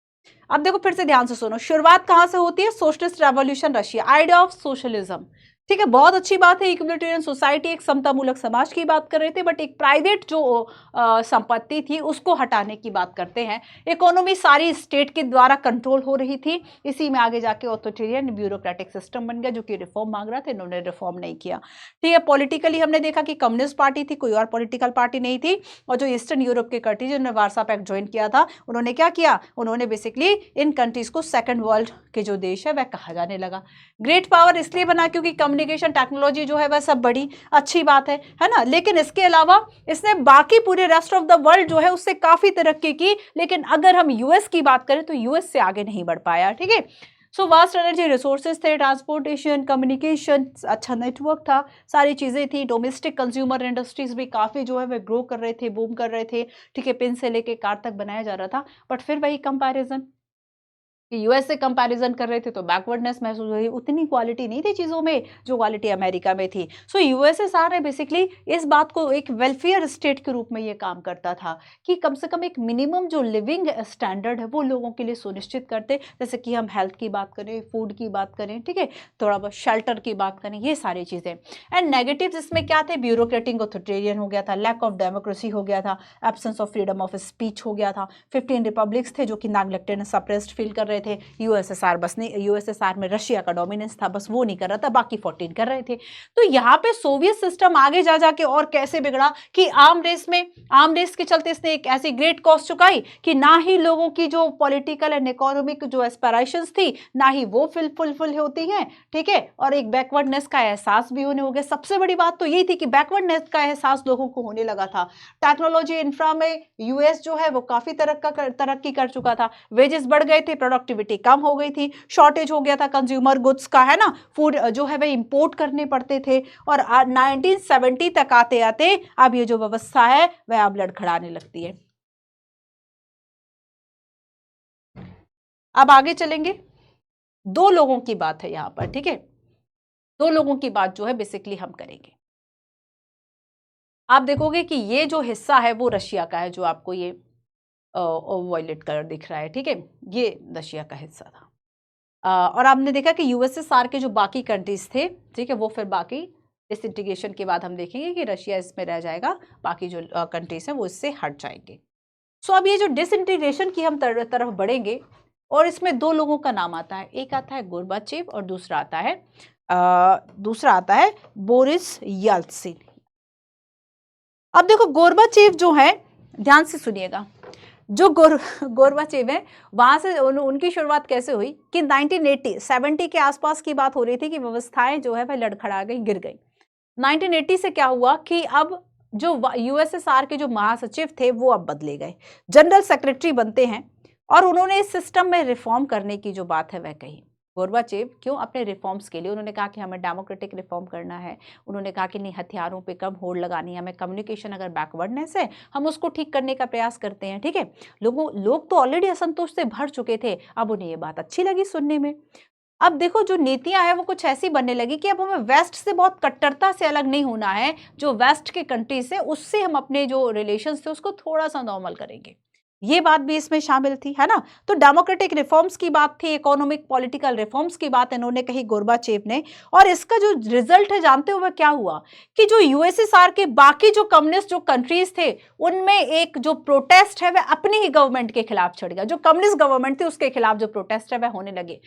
अब देखो फिर से ध्यान से सुनो, शुरुआत कहां से होती है, socialist revolution Russia, idea of socialism. ठीक है, बहुत अच्छी बात है, इक्वलिटेरियन सोसाइटी, एक समतामूलक समाज की बात कर रहे थे, बट एक प्राइवेट जो संपत्ति थी उसको हटाने की बात करते हैं। इकोनॉमी सारी स्टेट के द्वारा कंट्रोल हो रही थी, इसी में आगे जाके ऑथोरिटेरियन ब्यूरोक्रेटिक सिस्टम बन गया जो कि रिफॉर्म मांग रहा था, इन्होंने रिफॉर्म नहीं किया। ठीक है, पॉलिटिकली हमने देखा कि कम्युनिस्ट पार्टी थी, कोई और पॉलिटिकल पार्टी नहीं थी, और जो ईस्टर्न यूरोप के कंट्रीज जिन्होंने वार्सा पैक्ट ज्वाइन किया था उन्होंने क्या किया, उन्होंने बेसिकली इन कंट्रीज को सेकंड वर्ल्ड के जो देश है वह कहा जाने लगा। ग्रेट पावर इसलिए बना क्योंकि कम्युनिकेशन टेक्नोलॉजी जो है वह सब बड़ी अच्छी बात है ना, लेकिन इसके अलावा इसने बाकी पूरे रेस्ट ऑफ द वर्ल्ड जो है उससे काफी तरक्की की, लेकिन अगर हम यूएस की बात करें तो यूएस से आगे नहीं बढ़ पाया। ठीक है, सो वास्ट एनर्जी रिसोर्सेज थे, ट्रांसपोर्टेशन, कम्युनिकेशन, अच्छा नेटवर्क था, सारी चीजें थी, डोमेस्टिक कंज्यूमर इंडस्ट्रीज भी काफी जो है वे ग्रो कर रहे थे, बूम कर रहे थे। ठीक है, पिन से लेके कार तक बनाया जा रहा था, बट फिर वही कंपैरिजन कि यूएस से कंपैरिजन कर रहे थे तो बैकवर्डनेस महसूस हुई, उतनी क्वालिटी नहीं थी चीज़ों में जो क्वालिटी अमेरिका में थी। सो यूएसएसआर ने बेसिकली इस बात को एक वेलफेयर स्टेट के रूप में ये काम करता था कि कम से कम एक मिनिमम जो लिविंग स्टैंडर्ड है वो लोगों के लिए सुनिश्चित करते, जैसे कि हम हेल्थ की बात करें, फूड की बात करें, ठीक है, थोड़ा बहुत शेल्टर की बात करें, ये सारी चीज़ें। एंड नेगेटिव इसमें क्या थे, ब्यूरोक्रेटिक ऑथोरिटेरियन हो गया था, लैक ऑफ डेमोक्रेसी हो गया था, absence of freedom of speech हो गया था, 15 रिपब्लिक्स थे जो कि नेग्लेक्टेड एंड सप्रेस्ड फील कर रहे थे, यूएसएसआर बस नहीं, यूएसएसआर में रशिया का डोमिनेंस था, बस वो नहीं कर रहा था, बाकी 14 कर रहे थे। तो यहाँ पे सोवियत सिस्टम आगे जा जाके और कैसे बिगड़ा कि आर्म रेस के चलते इसने एक ऐसी ग्रेट कॉस्ट चुकाई कि ना ही लोगों की जो पॉलिटिकल एंड इकोनॉमिक जो एस्पिरेशंस थी ना ही वो फुलफिल होती हैं। ठीक है, और एक बैकवर्डनेस का एहसास भी होने हो गया। सबसे बड़ी बात तो यही थी कि बैकवर्डनेस का एहसास लोगों को होने लगा था। टेक्नोलॉजी इंफ्रा में यूएस जो है वो काफी तरक्की कर चुका था, वेजेस बढ़ गए थे, प्रोडक्ट प्रोडक्टिविटी कम हो गई थी, शॉर्टेज हो गया था कंज्यूमर गुड्स का, है ना, फूड जो है वह इंपोर्ट करने पड़ते थे। और 1970 तक आते आते अब ये जो व्यवस्था है वह अब लड़खड़ाने लगती है। अब आगे चलेंगे, दो लोगों की बात है यहां पर, ठीक है, दो लोगों की बात जो है बेसिकली हम करेंगे। आप देखोगे कि ये जो हिस्सा है वो रशिया का है, जो आपको ये वॉयलेट कलर दिख रहा है, ठीक है, ये रशिया का हिस्सा था। और आपने देखा कि यूएसएसआर के जो बाकी कंट्रीज थे, ठीक है, वो फिर बाकी डिसइंटीग्रेशन के बाद हम देखेंगे कि रशिया इसमें रह जाएगा, बाकी जो कंट्रीज हैं वो इससे हट जाएंगे। सो अब ये जो डिसइंटीग्रेशन की हम तरफ बढ़ेंगे, और इसमें दो लोगों का नाम आता है, एक आता है गोर्बाचेव और दूसरा आता है बोरिस येल्त्सिन। अब देखो गोर्बाचेव जो है, ध्यान से सुनिएगा, जो गोर्बाचेव है वहां से उनकी शुरुआत कैसे हुई कि 1970 के आसपास की बात हो रही थी कि व्यवस्थाएं जो है वह लड़खड़ा गई, गिर गई। 1980 से क्या हुआ कि अब जो यूएसएसआर के जो महासचिव थे वो अब बदले गए, जनरल सेक्रेटरी बनते हैं, और उन्होंने इस सिस्टम में रिफॉर्म करने की जो बात है वह कही। गोर्बाचेव क्यों? अपने रिफॉर्म्स के लिए। उन्होंने कहा कि हमें डेमोक्रेटिक रिफॉर्म करना है, उन्होंने कहा कि नहीं, हथियारों पे कम होड़ लगानी है, हमें कम्युनिकेशन अगर बैकवर्डनेस है हम उसको ठीक करने का प्रयास करते हैं, ठीक है। लोग तो ऑलरेडी असंतोष से भर चुके थे, अब उन्हें ये बात अच्छी लगी सुनने में। अब देखो जो नीतियां हैं वो कुछ ऐसी बनने लगी कि अब हमें वेस्ट से बहुत कट्टरता से अलग नहीं होना है, जो वेस्ट के कंट्री से, उससे हम अपने जो रिलेशंस थे उसको थोड़ा सा नॉर्मल करेंगे, ये बात भी इसमें शामिल थी, है ना। तो डेमोक्रेटिक रिफॉर्म्स की बात थी, इकोनॉमिक पॉलिटिकल रिफॉर्म्स की बात इन्होंने कही गोर्बाचेव ने, और इसका जो रिजल्ट है जानते हुए क्या हुआ कि जो यूएसएसआर के बाकी जो कम्युनिस्ट जो कंट्रीज थे उनमें एक जो प्रोटेस्ट है वह अपनी ही गवर्नमेंट के खिलाफ छिड़ गया, जो कम्युनिस्ट गवर्नमेंट थी उसके खिलाफ जो प्रोटेस्ट है वह होने लगे।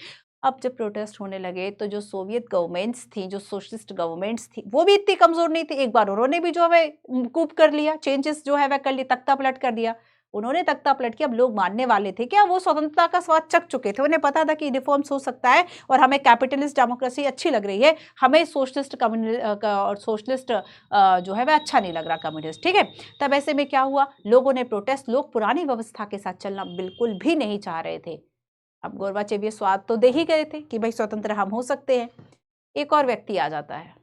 अब जब प्रोटेस्ट होने लगे तो जो सोवियत गवर्नमेंट्स थी, जो सोशलिस्ट गवर्नमेंट्स थी, वो भी इतनी कमजोर नहीं थी, एक बार उन्होंने भी जो है कूप कर लिया, चेंजेस जो है वह कर लिया, तख्ता पलट कर दिया। उन्होंने तख्ता पलट के अब लोग मानने वाले थे क्या? वो स्वतंत्रता का स्वाद चख चुके थे, उन्हें पता था कि रिफॉर्म्स हो सकता है और हमें कैपिटलिस्ट डेमोक्रेसी अच्छी लग रही है, हमें सोशलिस्ट और सोशलिस्ट जो है वह अच्छा नहीं लग रहा, कम्युनिस्ट, ठीक है। तब ऐसे में क्या हुआ, लोगों ने प्रोटेस्ट, लोग पुरानी व्यवस्था के साथ चलना बिल्कुल भी नहीं चाह रहे थे। अब गोर्बाचेव ये स्वाद तो दे ही गए थे कि भाई स्वतंत्र हम हो सकते हैं। एक और व्यक्ति आ जाता है,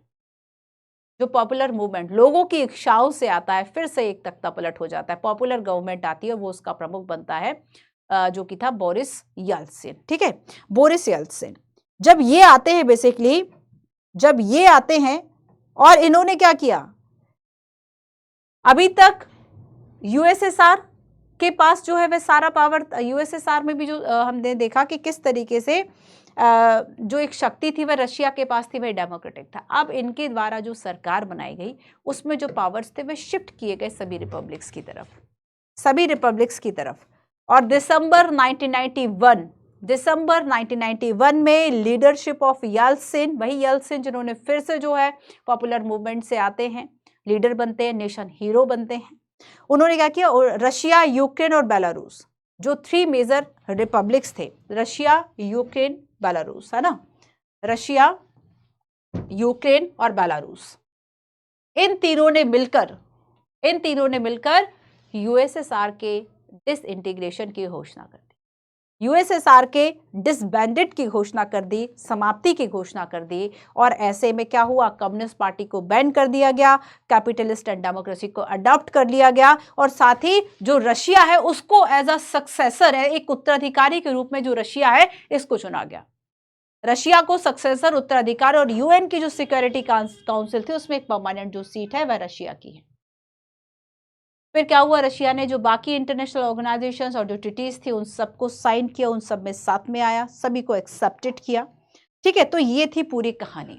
जो पॉपुलर मूवमेंट लोगों की इच्छाओं से आता है, फिर से एक तख्ता पलट हो जाता है, पॉपुलर गवर्नमेंट आती है, वो उसका प्रमुख बनता है, जो कि था बोरिस येल्त्सिन, ठीक है। बोरिस येल्त्सिन जब ये आते हैं, बेसिकली जब ये आते हैं, और इन्होंने क्या किया, अभी तक यूएसएसआर के पास जो है वह सारा पावर, यूएसएसआर में भी जो हमने देखा कि किस तरीके से जो एक शक्ति थी वह रशिया के पास थी, वह डेमोक्रेटिक था। अब इनके द्वारा जो सरकार बनाई गई उसमें जो पावर्स थे वह शिफ्ट किए गए सभी रिपब्लिक्स की तरफ। और दिसंबर 1991 में लीडरशिप ऑफ येल्त्सिन, वही येल्त्सिन जिन्होंने फिर से जो है पॉपुलर मूवमेंट से आते हैं, लीडर बनते हैं, नेशन हीरो बनते हैं, उन्होंने क्या किया, रशिया, यूक्रेन और बेलारूस, जो 3 मेजर रिपब्लिक्स थे, रशिया, यूक्रेन, बेलारूस, है ना, रशिया, यूक्रेन और बेलारूस, इन तीनों ने मिलकर यूएसएसआर के डिसइंटीग्रेशन की घोषणा कर दी, यूएसएसआर के डिसबैंडेड की घोषणा कर दी, समाप्ति की घोषणा कर दी। और ऐसे में क्या हुआ, कम्युनिस्ट पार्टी को बैन कर दिया गया, कैपिटलिस्ट एंड डेमोक्रेसी को अडॉप्ट कर लिया गया, और साथ ही जो रशिया है उसको एज अ सक्सेसर है, एक उत्तराधिकारी के रूप में जो रशिया है इसको चुना गया, रशिया को सक्सेसर, उत्तराधिकारी, और यूएन की जो सिक्योरिटी काउंसिल थी उसमें एक परमानेंट जो सीट है वह रशिया की है। फिर क्या हुआ, रशिया ने जो बाकी इंटरनेशनल ऑर्गेनाइजेशंस और जो ट्रीटीज थी उन सबको साइन किया, उन सब में साथ में आया, सभी को एक्सेप्टेड किया, ठीक है। तो ये थी पूरी कहानी।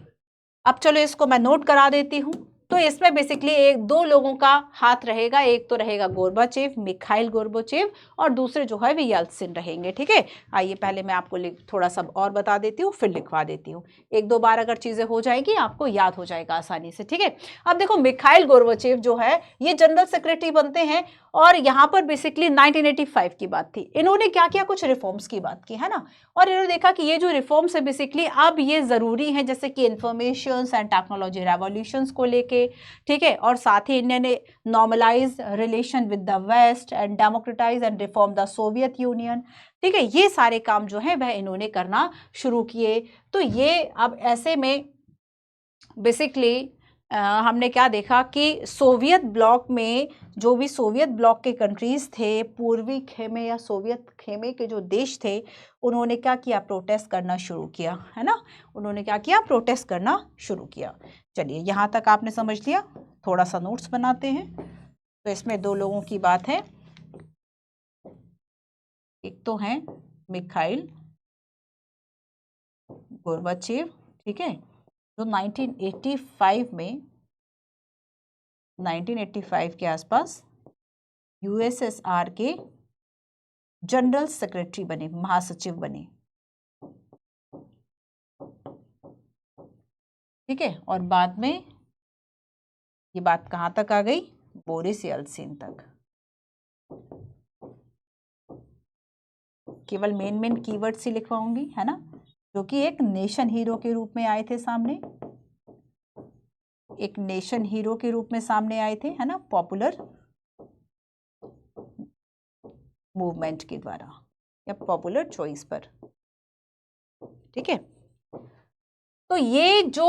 अब चलो इसको मैं नोट करा देती हूँ। तो इसमें बेसिकली 1-2 लोगों का हाथ रहेगा, एक तो रहेगा गोर्बाचेव, मिखाइल गोर्बाचेव, और दूसरे जो है वे येल्त्सिन रहेंगे, ठीक है। आइए पहले मैं आपको थोड़ा सा और बता देती हूँ, फिर लिखवा देती हूँ, 1-2 बार अगर चीजें हो जाएगी आपको याद हो जाएगा आसानी से, ठीक है। अब देखो मिखाइल गोर्बाचेव जो है ये जनरल सेक्रेटरी बनते हैं, और यहाँ पर बेसिकली 1985 की बात थी, इन्होंने क्या किया, कुछ रिफॉर्म्स की बात की, है ना, और इन्होंने देखा कि ये जो रिफॉर्म्स है बेसिकली अब ये जरूरी है, जैसे कि इंफॉर्मेशन एंड टेक्नोलॉजी रेवोल्यूशंस को लेके, के, ठीक है। और साथ ही इंडिया ने normalise relation with the West and democratise and reform the Soviet Union, ठीक है। ये सारे काम जो है वह इन्होंने करना शुरू किए। तो ये अब ऐसे में बेसिकली हमने क्या देखा कि सोवियत ब्लॉक में जो भी सोवियत ब्लॉक के कंट्रीज थे, पूर्वी खेमे या सोवियत खेमे के जो देश थे, उन्होंने क्या किया, प्रोटेस्ट करना शुरू किया, है ना। उन्होंने क्या किया, प्रोटेस्ट करना शुरू किया। चलिए यहाँ तक आपने समझ लिया। थोड़ा सा नोट्स बनाते हैं। तो इसमें दो लोगों की बात है, एक तो है मिखाइल गोर्बाचेव, ठीक है, जो 1985 के आसपास यूएसएसआर के जनरल सेक्रेटरी बने, महासचिव बने, ठीक है। और बाद में ये बात कहाँ तक आ गई, बोरिस येल्त्सिन तक। केवल मेन कीवर्ड्स ही लिखवाऊंगी, है ना, जो कि एक नेशन हीरो के रूप में आए थे सामने, एक नेशन हीरो के रूप में सामने आए थे, है ना, पॉपुलर मूवमेंट के द्वारा या पॉपुलर चॉइस पर, ठीक है। तो ये जो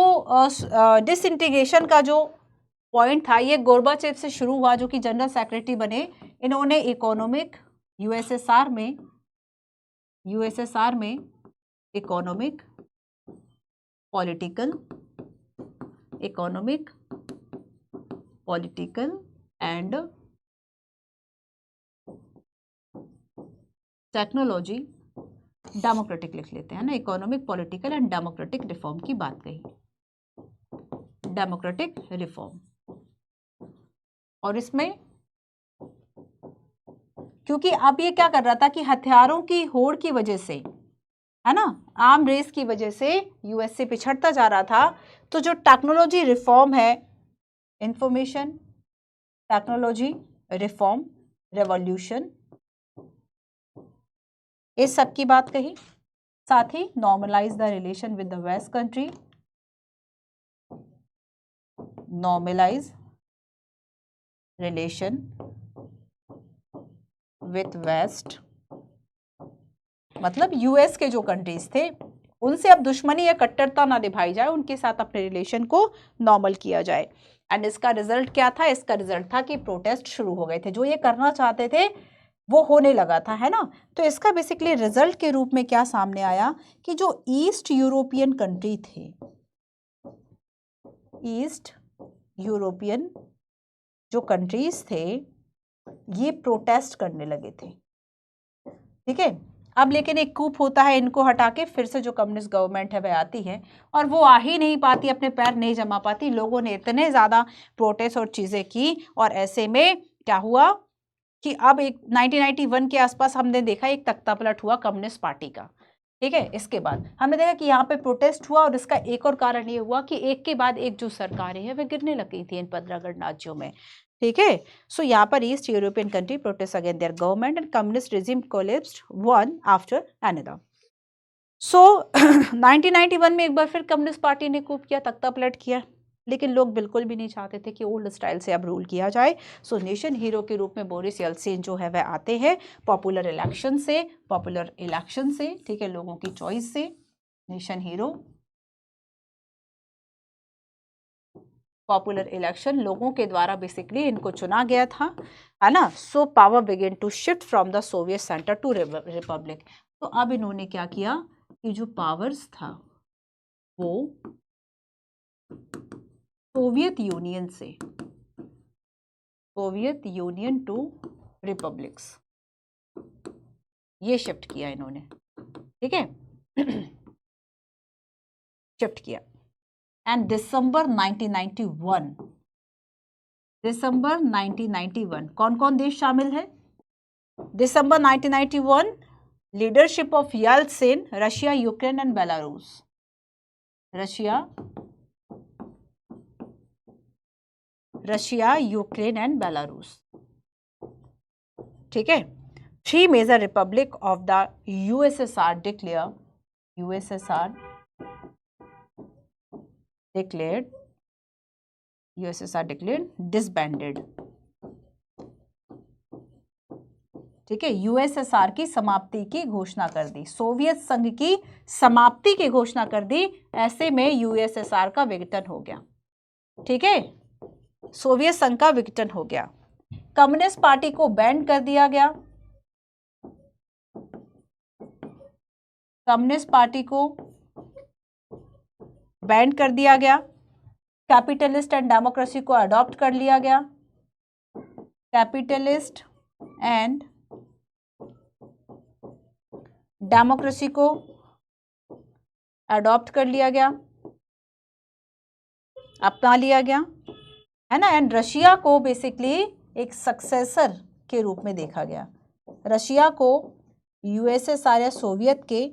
डिसइंटीग्रेशन का जो पॉइंट था, ये गोर्बाचेव से शुरू हुआ, जो कि जनरल सेक्रेटरी बने। इन्होंने इकोनॉमिक यूएसएसआर में economic, political and technology, democratic लिख लेते हैं ना, economic, political and democratic reform की बात कही, डेमोक्रेटिक रिफॉर्म। और इसमें क्योंकि अब ये क्या कर रहा था कि हथियारों की होड़ की वजह से, है ना, आर्म रेस की वजह से यूएसए पिछड़ता जा रहा था। तो जो टेक्नोलॉजी रिफॉर्म है, इंफॉर्मेशन टेक्नोलॉजी रिफॉर्म रेवोल्यूशन, इस सब की बात कही। साथ ही normalise the relation with the west country, normalise relation with west, मतलब यूएस के जो कंट्रीज थे उनसे अब दुश्मनी या कट्टरता ना निभाई जाए, उनके साथ अपने रिलेशन को नॉर्मल किया जाए। एंड इसका रिजल्ट क्या था, इसका रिजल्ट था कि प्रोटेस्ट शुरू हो गए थे, जो ये करना चाहते थे वो होने लगा था, है ना। तो इसका बेसिकली रिजल्ट के रूप में क्या सामने आया कि जो ईस्ट यूरोपियन कंट्री थे, ईस्ट यूरोपियन जो कंट्रीज थे, ये प्रोटेस्ट करने लगे थे, ठीक है। अब लेकिन एक कूप होता है, इनको हटा के फिर से जो कम्युनिस्ट गवर्नमेंट है वह आती है, और वो आ ही नहीं पाती, अपने पैर नहीं जमा पाती। लोगों ने इतने ज़्यादा प्रोटेस्ट और चीज़ें की, और ऐसे में क्या हुआ कि अब एक 1991 के आसपास हमने देखा एक तख्तापलट हुआ कम्युनिस्ट पार्टी का, ठीक है। इसके बाद हमने देखा कि यहाँ पे प्रोटेस्ट हुआ, और इसका एक और कारण ये हुआ कि एक के बाद एक जो सरकारें हैं वे गिरने लग गई थी इन 15 गणराज्यों में, ठीक है। सो यहाँ पर east European country protest against their government and communist regime collapsed one after another. So 1991 में एक बार फिर कम्युनिस्ट पार्टी ने कूप किया, तख्तापलट किया, लेकिन लोग बिल्कुल भी नहीं चाहते थे कि ओल्ड स्टाइल से अब रूल किया जाए। सो नेशन हीरो के रूप में बोरिस येल्त्सिन जो है वह आते हैं पॉपुलर इलेक्शन से, ठीक है, लोगों की चॉइस से। नेशन हीरो, पॉपुलर इलेक्शन, लोगों के द्वारा बेसिकली इनको चुना गया था, है ना। So power begin to shift from the Soviet centre to republic. तो अब इन्होंने क्या किया कि जो पावर्स था वो सोवियत यूनियन टू रिपब्लिक्स, ये शिफ्ट किया इन्होंने, ठीक है, शिफ्ट किया। एंड दिसंबर 1991 कौन कौन देश शामिल है? December 1991 leadership of Yeltsin, Russia, Ukraine and Belarus. Russia, Ukraine and Belarus, ठीक है। 3 major republic of the USSR declared USSR declared disbanded. ठीक है, यूएसएसआर की समाप्ति की घोषणा कर दी, सोवियत संघ की समाप्ति की घोषणा कर दी। ऐसे में यूएसएसआर का विघटन हो गया। ठीक है, सोवियत संघ का विघटन हो गया। कम्युनिस्ट पार्टी को बैन कर दिया गया, कम्युनिस्ट पार्टी को बैन कर दिया गया। कैपिटलिस्ट एंड डेमोक्रेसी को अडॉप्ट कर लिया गया, कैपिटलिस्ट एंड डेमोक्रेसी को अडॉप्ट कर लिया गया, अपना लिया गया, है ना। एंड रशिया को बेसिकली एक सक्सेसर के रूप में देखा गया। रशिया को यूएसएसआर या सोवियत के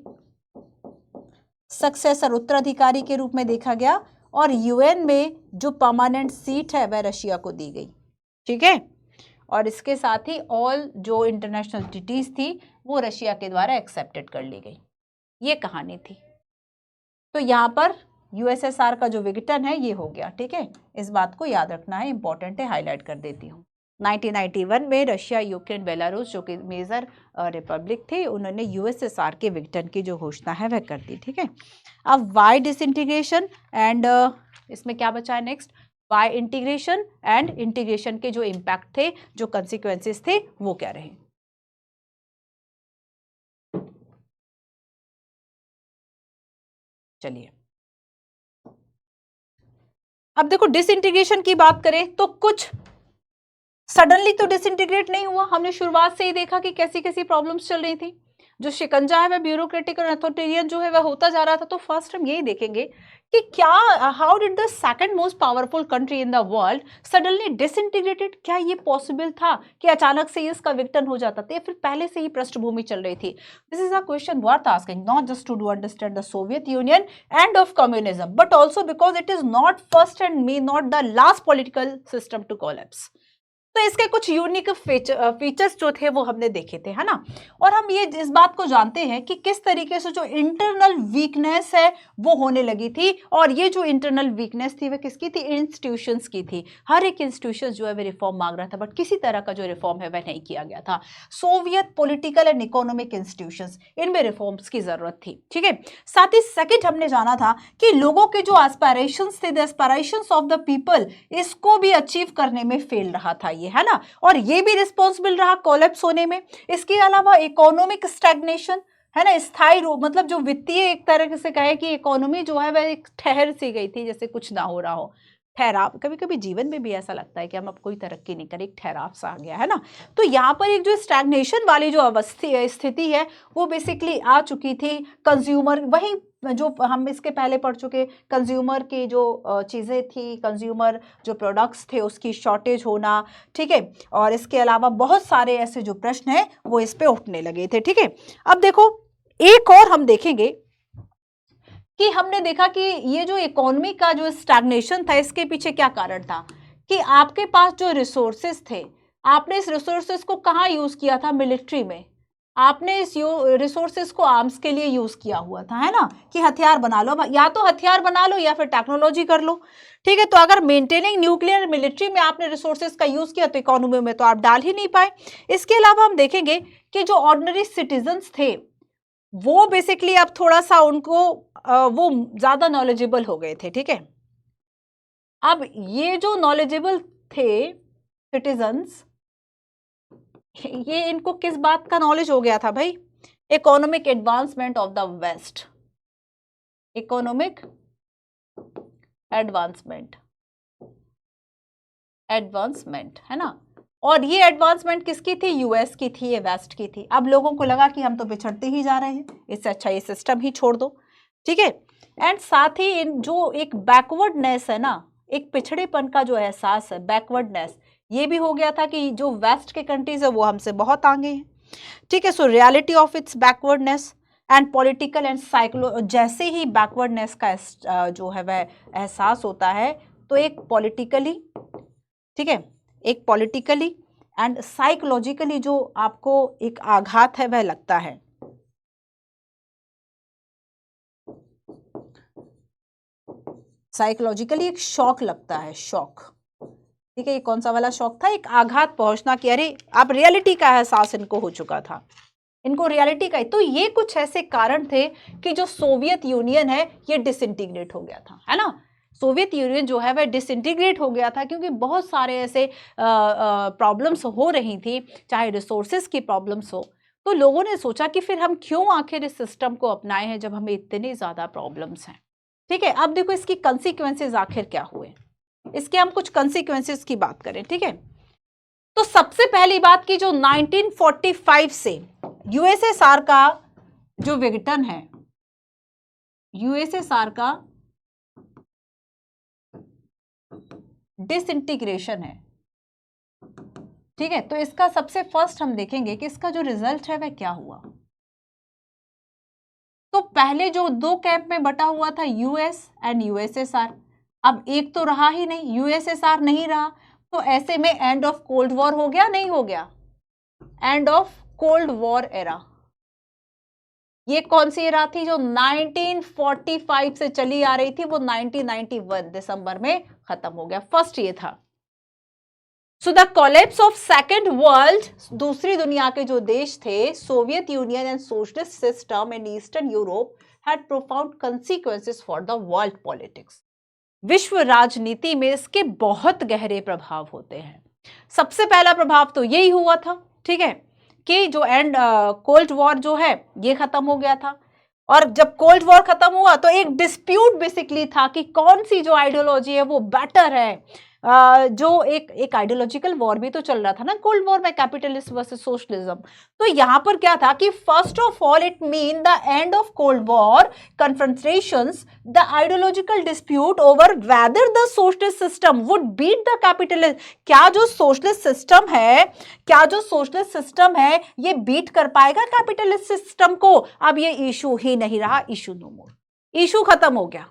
सक्सेसर, उत्तराधिकारी के रूप में देखा गया और यूएन में जो परमानेंट सीट है वह रशिया को दी गई। ठीक है, और इसके साथ ही ऑल जो इंटरनेशनल ट्रीटीज थी वो रशिया के द्वारा एक्सेप्टेड कर ली गई। ये कहानी थी। तो यहाँ पर यूएसएसआर का जो विघटन है ये हो गया। ठीक है, इस बात को याद रखना है, इंपॉर्टेंट है, हाईलाइट कर देती हूँ। 1991 में रशिया, यूक्रेन, बेलारूस जो कि मेजर रिपब्लिक थे, उन्होंने यूएसएसआर के विघटन की जो घोषणा है वह कर दी। ठीक है, अब वाई डिसइंटीग्रेशन एंड इसमें क्या बचा है next, why integration and integration के जो इम्पैक्ट थे, जो कंसिक्वेंसेस थे वो क्या रहे। चलिए अब देखो, डिसइंटीग्रेशन की बात करें तो कुछ सडनली तो डिसइंटीग्रेट नहीं हुआ। हमने शुरुआत से ही देखा कि कैसी कैसी प्रॉब्लम्स चल रही थी। जो शिकंजा है वह ब्यूरोक्रेटिक और अथॉरिटेरियन जो है वह होता जा रहा था। तो फर्स्ट हम यही देखेंगे कि क्या, how did the second most powerful country in the world suddenly disintegrated. क्या ये पॉसिबल था कि अचानक से इसका विघटन हो जाता था या फिर पहले से ही पृष्ठभूमि चल रही थी। This is a question worth asking, not just to do understand the Soviet Union end of communism, but also because it is not first and may not the last political system to collapse. तो इसके कुछ यूनिक फीचर्स जो थे वो हमने देखे थे, है ना। और हम ये इस बात को जानते हैं कि किस तरीके से जो इंटरनल वीकनेस है वो होने लगी थी। और ये जो इंटरनल वीकनेस थी वह किसकी थी, इंस्टीट्यूशंस की थी। हर एक इंस्टीट्यूशन जो है वह रिफॉर्म मांग रहा था, बट किसी तरह का जो रिफॉर्म है वह नहीं किया गया था। Soviet political and economic institutions, इनमें रिफॉर्म्स की जरूरत थी। ठीक है, साथ ही सेकेंड हमने जाना था कि लोगों के जो एस्पिरेशंस थे, the aspirations of the people, इसको भी अचीव करने में फेल रहा था ये, है ना। और ये भी रिस्पॉन्सिबल रहा कोलैप्स होने में। इसके अलावा इकोनॉमिक स्टैग्नेशन, है ना, स्थायी रूप, मतलब जो वित्तीय, एक तरह से कहे कि इकोनॉमी जो है वह एक ठहर सी गई थी, जैसे कुछ ना हो रहा हो, ठहराव। कभी कभी जीवन में भी ऐसा लगता है कि हम अब कोई तरक्की नहीं करें, एक ठहराव सा आ गया, है ना। तो यहाँ पर एक जो स्टैग्नेशन वाली जो स्थिति है वो बेसिकली आ चुकी थी। कंज्यूमर, वही जो हम इसके पहले पढ़ चुके, कंज्यूमर की जो चीज़ें थी, कंज्यूमर जो प्रोडक्ट्स थे उसकी शॉर्टेज होना। ठीक है, और इसके अलावा बहुत सारे ऐसे जो प्रश्न हैं वो इस पे उठने लगे थे। ठीक है, अब देखो एक और हम देखेंगे कि हमने देखा कि ये जो इकोनॉमी का जो स्टैग्नेशन था इसके पीछे क्या कारण था कि आपके पास जो रिसोर्सेज थे, आपने इस रिसोर्सेज को कहाँ यूज किया था, मिलिट्री में। आपने इस रिसोर्सेज को आर्म्स के लिए यूज किया हुआ था, है ना, कि हथियार बना लो, या तो हथियार बना लो या फिर टेक्नोलॉजी कर लो। ठीक है, तो अगर मेंटेनिंग न्यूक्लियर मिलिट्री में आपने रिसोर्सेज का यूज किया तो इकोनॉमी में तो आप डाल ही नहीं पाए। इसके अलावा हम देखेंगे कि जो ऑर्डिनरी सिटीजन्स थे वो बेसिकली अब थोड़ा सा उनको वो ज्यादा नॉलेजेबल हो गए थे। ठीक है, अब ये जो नॉलेजेबल थे सिटीजन्स, ये इनको किस बात का नॉलेज हो गया था भाई, economic advancement of the West, economic advancement, advancement, है ना। और ये एडवांसमेंट किसकी थी, यूएस की थी, ये वेस्ट की थी। अब लोगों को लगा कि हम तो पिछड़ते ही जा रहे हैं, इससे अच्छा ये सिस्टम ही छोड़ दो। ठीक है, एंड साथ ही इन जो एक बैकवर्डनेस है ना, एक पिछड़ेपन का जो एहसास है, बैकवर्डनेस, ये भी हो गया था कि जो वेस्ट के कंट्रीज है वो हमसे बहुत आगे हैं। ठीक है, so reality of its backwardness and political and psychology, जैसे ही बैकवर्डनेस का जो है वह एहसास होता है तो एक पॉलिटिकली, ठीक है, एक पॉलिटिकली एंड साइकोलॉजिकली जो आपको एक आघात है वह लगता है। साइकोलॉजिकली एक शॉक लगता है, शॉक। ठीक है, ये कौन सा वाला शॉक था? एक आघात पहुंचना कि अरे अब रियलिटी का एहसास इनको हो चुका था, इनको रियलिटी का। तो ये कुछ ऐसे कारण थे कि जो सोवियत यूनियन है ये डिसइंटीग्रेट हो गया था, है ना। सोवियत यूनियन जो है वह डिसइंटीग्रेट हो गया था क्योंकि बहुत सारे ऐसे प्रॉब्लम्स हो रही थी, चाहे रिसोर्सेज की प्रॉब्लम्स हो। तो लोगों ने सोचा कि फिर हम क्यों आखिर इस सिस्टम को अपनाए हैं जब हमें इतनी ज्यादा प्रॉब्लम्स हैं। ठीक है, अब देखो इसकी कंसिक्वेंसेज आखिर क्या हुए, इसके हम कुछ कंसिक्वेंसेज की बात करें। ठीक है, तो सबसे पहली बात की जो 1945 से यूएसएसआर का जो विघटन है, यूएसएसआर का डिसइंटीग्रेशन है। ठीक है, तो इसका सबसे फर्स्ट हम देखेंगे कि इसका जो रिजल्ट है वह क्या हुआ। तो पहले जो दो कैंप में बटा हुआ था यूएस एंड यूएसएसआर, अब एक तो रहा ही नहीं, यूएसएसआर नहीं रहा, तो ऐसे में एंड ऑफ कोल्ड वॉर हो गया, नहीं हो गया? And of cold war era. ये कौन सी एरा थी? जो 1945 से चली आ रही थी, वो 1991 दिसंबर में खत्म हो गया। फर्स्ट ये था। So the collapse of second world, दूसरी दुनिया के जो देश थे, Soviet Union and socialist system in eastern Europe had profound consequences for the world politics. विश्व राजनीति में इसके बहुत गहरे प्रभाव होते हैं। सबसे पहला प्रभाव तो यही हुआ था, ठीक है, कि जो कोल्ड वॉर जो है ये खत्म हो गया था। और जब कोल्ड वॉर खत्म हुआ तो एक डिस्प्यूट बेसिकली था कि कौन सी जो आइडियोलॉजी है वो बेटर है। जो एक आइडियोलॉजिकल वॉर भी तो चल रहा था ना कोल्ड वॉर में, कैपिटलिस्ट वर्सेस सोशलिज्म। तो यहां पर क्या था कि first of all it mean the end of cold war confrontations, the ideological dispute over whether the socialist system would beat the capitalist. क्या जो सोशलिस्ट सिस्टम है, क्या जो सोशलिस्ट सिस्टम है ये बीट कर पाएगा कैपिटलिस्ट सिस्टम को? अब ये इशू ही नहीं रहा, इशू नो मोर, इशू खत्म हो गया।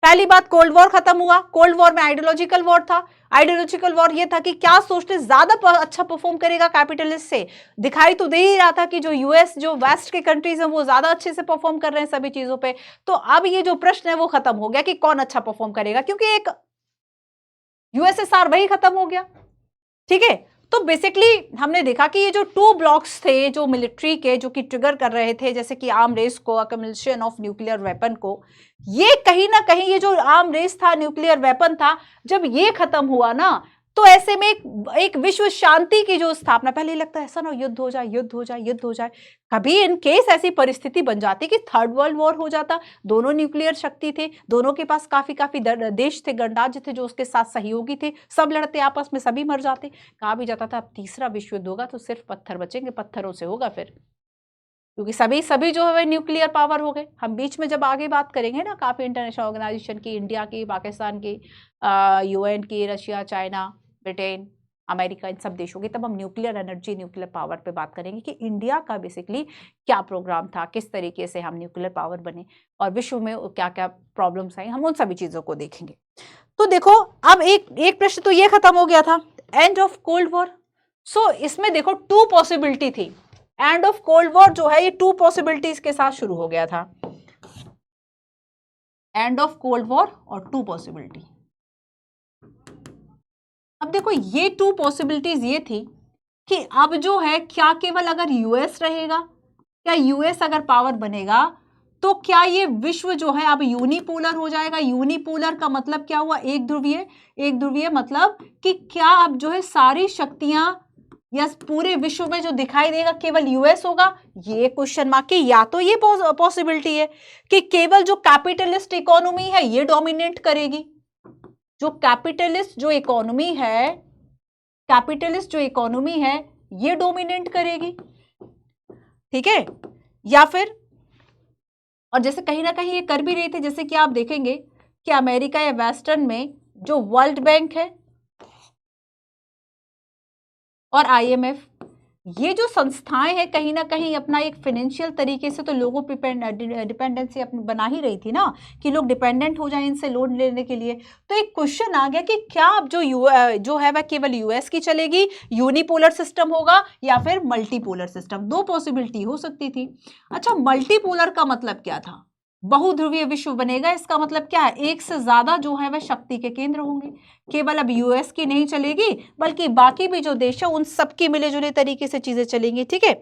पहली बात, कोल्ड वॉर खत्म हुआ। कोल्ड वॉर में आइडियोलॉजिकल वॉर था। आइडियोलॉजिकल वॉर ये था कि क्या सोशलिस्ट ज्यादा अच्छा परफॉर्म करेगा कैपिटलिस्ट से। दिखाई तो दे ही रहा था कि जो यूएस, जो वेस्ट के कंट्रीज हैं वो ज्यादा अच्छे से परफॉर्म कर रहे हैं सभी चीजों पे। तो अब ये जो प्रश्न है वो खत्म हो गया कि कौन अच्छा परफॉर्म करेगा, क्योंकि एक यूएसएसआर वही खत्म हो गया। ठीक है, तो बेसिकली हमने देखा कि ये जो टू ब्लॉक्स थे जो मिलिट्री के, जो कि ट्रिगर कर रहे थे जैसे कि आर्म रेस को, अकम्युलेशन ऑफ न्यूक्लियर वेपन को, ये कहीं ना कहीं ये जो आर्म रेस था, न्यूक्लियर वेपन था, जब ये खत्म हुआ ना तो ऐसे में एक विश्व शांति की जो स्थापना, पहले लगता है ऐसा ना युद्ध हो जाए, युद्ध हो जाए, युद्ध हो जाए, कभी इन केस ऐसी परिस्थिति बन जाती कि थर्ड वर्ल्ड वॉर हो जाता। दोनों न्यूक्लियर शक्ति थे, दोनों के पास काफी काफी देश थे, गणराज्य थे जो उसके साथ सहयोगी थे, सब लड़ते आपस में, सभी मर जाते। कहा भी जाता था अब तीसरा विश्व युद्ध होगा तो सिर्फ पत्थर बचेंगे, पत्थरों से होगा फिर, क्योंकि सभी जो है न्यूक्लियर पावर हो गए। हम बीच में जब आगे बात करेंगे ना काफी इंटरनेशनल ऑर्गेनाइजेशन की, इंडिया की, पाकिस्तान की, यूएन की, रशिया, चाइना, ब्रिटेन, अमेरिका, इन सब देशों की, तब हम न्यूक्लियर एनर्जी, न्यूक्लियर पावर पे बात करेंगे कि इंडिया का बेसिकली क्या प्रोग्राम था, किस तरीके से हम न्यूक्लियर पावर बने और विश्व में क्या क्या प्रॉब्लम्स आई, हम उन सभी चीजों को देखेंगे। तो देखो अब एक प्रश्न तो ये खत्म हो गया था, एंड ऑफ कोल्ड वॉर। सो इसमें देखो टू पॉसिबिलिटी थी। एंड ऑफ कोल्ड वॉर जो है ये टू पॉसिबिलिटीज के साथ शुरू हो गया था। एंड ऑफ कोल्ड वॉर और टू पॉसिबिलिटी। अब देखो ये टू पॉसिबिलिटीज ये थी कि अब जो है क्या केवल अगर यूएस रहेगा, क्या यूएस अगर पावर बनेगा तो क्या ये विश्व जो है अब यूनिपोलर हो जाएगा। यूनिपोलर का मतलब क्या हुआ? एक ध्रुवीय। एक ध्रुवीय मतलब कि क्या अब जो है सारी शक्तियां या पूरे विश्व में जो दिखाई देगा केवल यूएस होगा? ये क्वेश्चन मार्क की। या तो ये पॉसिबिलिटी है कि केवल जो कैपिटलिस्ट इकोनॉमी है ये डोमिनेट करेगी, जो कैपिटलिस्ट जो इकोनॉमी है, कैपिटलिस्ट जो इकोनॉमी है ये डोमिनेट करेगी, ठीक है। या फिर, और जैसे कहीं ना कहीं ये कर भी रही थी, जैसे कि आप देखेंगे कि अमेरिका या वेस्टर्न में जो वर्ल्ड बैंक है और आईएमएफ, ये जो संस्थाएं हैं कहीं ना कहीं अपना एक फाइनेंशियल तरीके से तो लोगों पे डिपेंडेंसी अपनी बना ही रही थी ना, कि लोग डिपेंडेंट हो जाएं इनसे लोन लेने के लिए। तो एक क्वेश्चन आ गया कि क्या अब जो है वह केवल यूएस की चलेगी, यूनिपोलर सिस्टम होगा, या फिर मल्टीपोलर सिस्टम। दो पॉसिबिलिटी हो सकती थी। अच्छा, मल्टीपोलर का मतलब क्या था? बहुध्रुवीय विश्व बनेगा। इसका मतलब क्या है, एक से ज्यादा जो है वह शक्ति के केंद्र होंगे। केवल अब यूएस की नहीं चलेगी, बल्कि बाकी भी जो देश है उन सबकी मिले जुले तरीके से चीजें चलेंगी। ठीक है,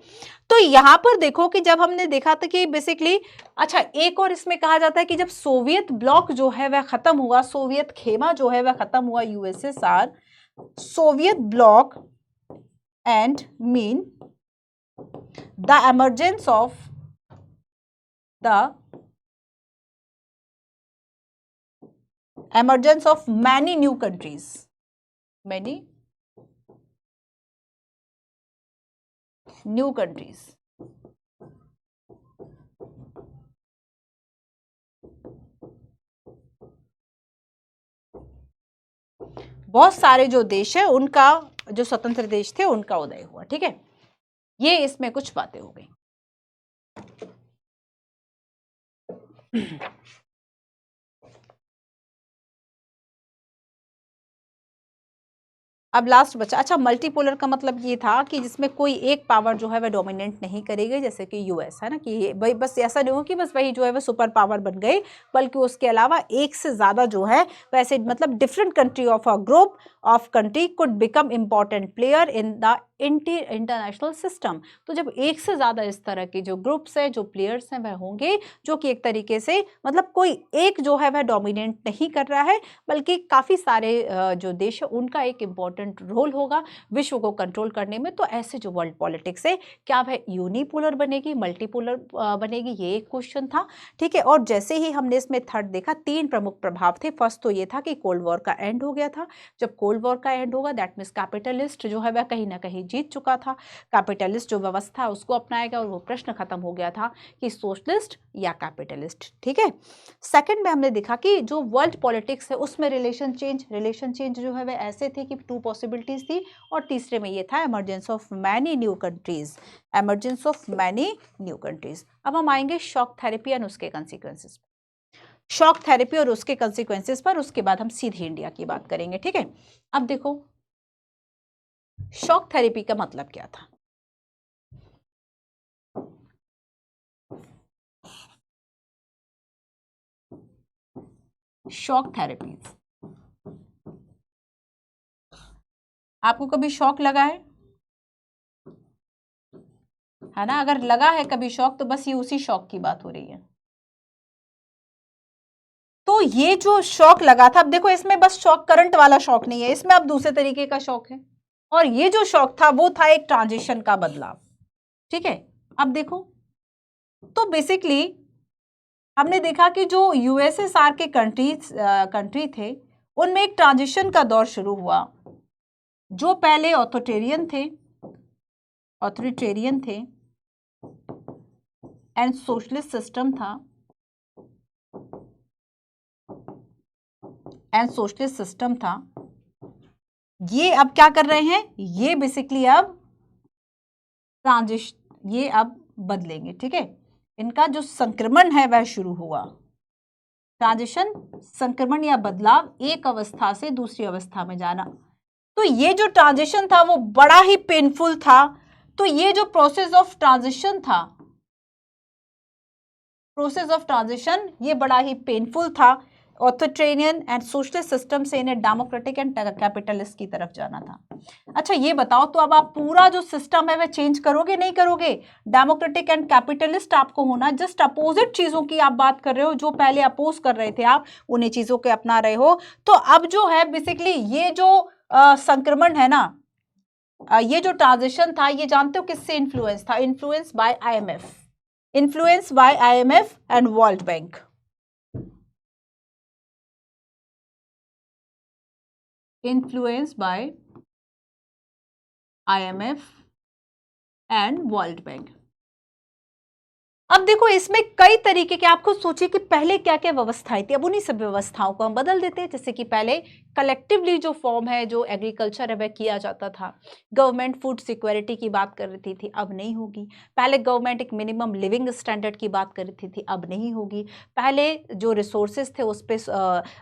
तो यहां पर देखो कि जब हमने देखा था कि बेसिकली, अच्छा एक और इसमें कहा जाता है कि जब सोवियत ब्लॉक जो है वह खत्म हुआ, सोवियत खेमा जो है वह खत्म हुआ, USSR, Soviet block and mean the emergence of many new countries, many new countries। बहुत सारे जो देश है उनका, जो स्वतंत्र देश थे उनका उदय हुआ। ठीक है, ये इसमें कुछ बातें हो गई। अब लास्ट बचा, अच्छा मल्टीपोलर का मतलब ये था कि जिसमें कोई एक पावर जो है वह डोमिनेट नहीं करेगी, जैसे कि यूएस है ना, कि भाई बस ऐसा नहीं हो कि बस वही जो है वह सुपर पावर बन गई, बल्कि उसके अलावा एक से ज्यादा जो है वैसे, मतलब different country of a group of country could become important player in the international system. तो जब एक से ज्यादा इस तरह के जो ग्रुप्स है, जो प्लेयर्स हैं, वह होंगे जो कि एक तरीके से, मतलब कोई एक जो है वह डोमिनेट नहीं कर रहा है, बल्कि काफी सारे जो देश है उनका एक इम्पॉर्टेंट रोल होगा विश्व को कंट्रोल करने में। तो ऐसे जो वर्ल्ड पॉलिटिक्स है, क्या वह यूनिपोलर बनेगी, मल्टीपोलर बनेगी, ये एक क्वेश्चन था। ठीक है, और जैसे ही हमने इसमें थर्ड देखा, तीन प्रमुख प्रभाव थे। फर्स्ट तो ये था कि कोल्ड वॉर का एंड हो गया था। जब कोल्ड वॉर का एंड होगा, दैट मीन्स कैपिटलिस्ट जो है वह कहीं ना कहीं जीत चुका था। कैपिटलिस्ट जो व्यवस्था उसको अपनाएगा, और वो प्रश्न खत्म हो गया था कि सोशलिस्ट या कैपिटलिस्ट। ठीक है, सेकंड में हमने देखा कि जो वर्ल्ड पॉलिटिक्स है उसमें रिलेशन चेंज जो है वह ऐसे थे कि टू पॉसिबिलिटीज थी, और तीसरे में ये था emergence of many new countries, emergence of many new countries. अब हम आएंगे शॉक थेरेपी एंड उसके कंसिक्वेंसेस, शॉक थेरेपी और उसके कंसिक्वेंसेस पर, उसके बाद हम सीधे इंडिया की बात करेंगे। ठीक है, अब देखो शॉक थेरेपी का मतलब क्या था। शॉक थेरेपी, आपको कभी शॉक लगा है ना? अगर लगा है कभी शॉक, तो बस ये उसी शॉक की बात हो रही है। तो ये जो शॉक लगा था, अब देखो इसमें बस शॉक करंट वाला शॉक नहीं है, इसमें अब दूसरे तरीके का शॉक है, और ये जो शॉक था वो था एक ट्रांजिशन का बदलाव। ठीक है, अब देखो, तो बेसिकली हमने देखा कि जो यूएसएसआर के कंट्री थे, उनमें एक ट्रांजिशन का दौर शुरू हुआ। जो पहले ऑथोरिटेरियन थे एंड सोशलिस्ट सिस्टम था, ये अब क्या कर रहे हैं, ये बेसिकली अब ट्रांजिशन, ये अब बदलेंगे। ठीक है, इनका जो संक्रमण है वह शुरू हुआ। ट्रांजिशन, संक्रमण या बदलाव, एक अवस्था से दूसरी अवस्था में जाना। तो ये जो ट्रांजिशन था वो बड़ा ही पेनफुल था। तो ये जो प्रोसेस ऑफ ट्रांजिशन था, ये बड़ा ही पेनफुल था। ऑथोरिटेरियन एंड सोशलिस्ट सिस्टम से इन्हें डेमोक्रेटिक एंड कैपिटलिस्ट की तरफ जाना था। अच्छा ये बताओ, तो अब आप पूरा जो सिस्टम है वह चेंज करोगे, नहीं करोगे? डेमोक्रेटिक एंड कैपिटलिस्ट आपको होना, जस्ट अपोजिट चीजों की आप बात कर रहे हो, जो पहले अपोज कर रहे थे आप उन्हीं चीजों के अपना रहे हो। तो अब जो है बेसिकली ये जो संक्रमण है ना, ये जो ट्रांजिशन था, ये जानते हो किससे इन्फ्लुएंस था? Influence by IMF and world bank. Influence by IMF and world bank. अब देखो इसमें कई तरीके के, आपको सोचिए कि पहले क्या क्या व्यवस्थाएं थी, अब उन्हीं सब व्यवस्थाओं को हम बदल देते हैं। जैसे कि पहले कलेक्टिवली जो फॉर्म है, जो एग्रीकल्चर है वह किया जाता था। गवर्नमेंट फूड सिक्योरिटी की बात कर रही थी, अब नहीं होगी। पहले गवर्नमेंट एक मिनिमम लिविंग स्टैंडर्ड की बात कर रही थी, अब नहीं होगी। पहले जो रिसोर्सेज थे उस पर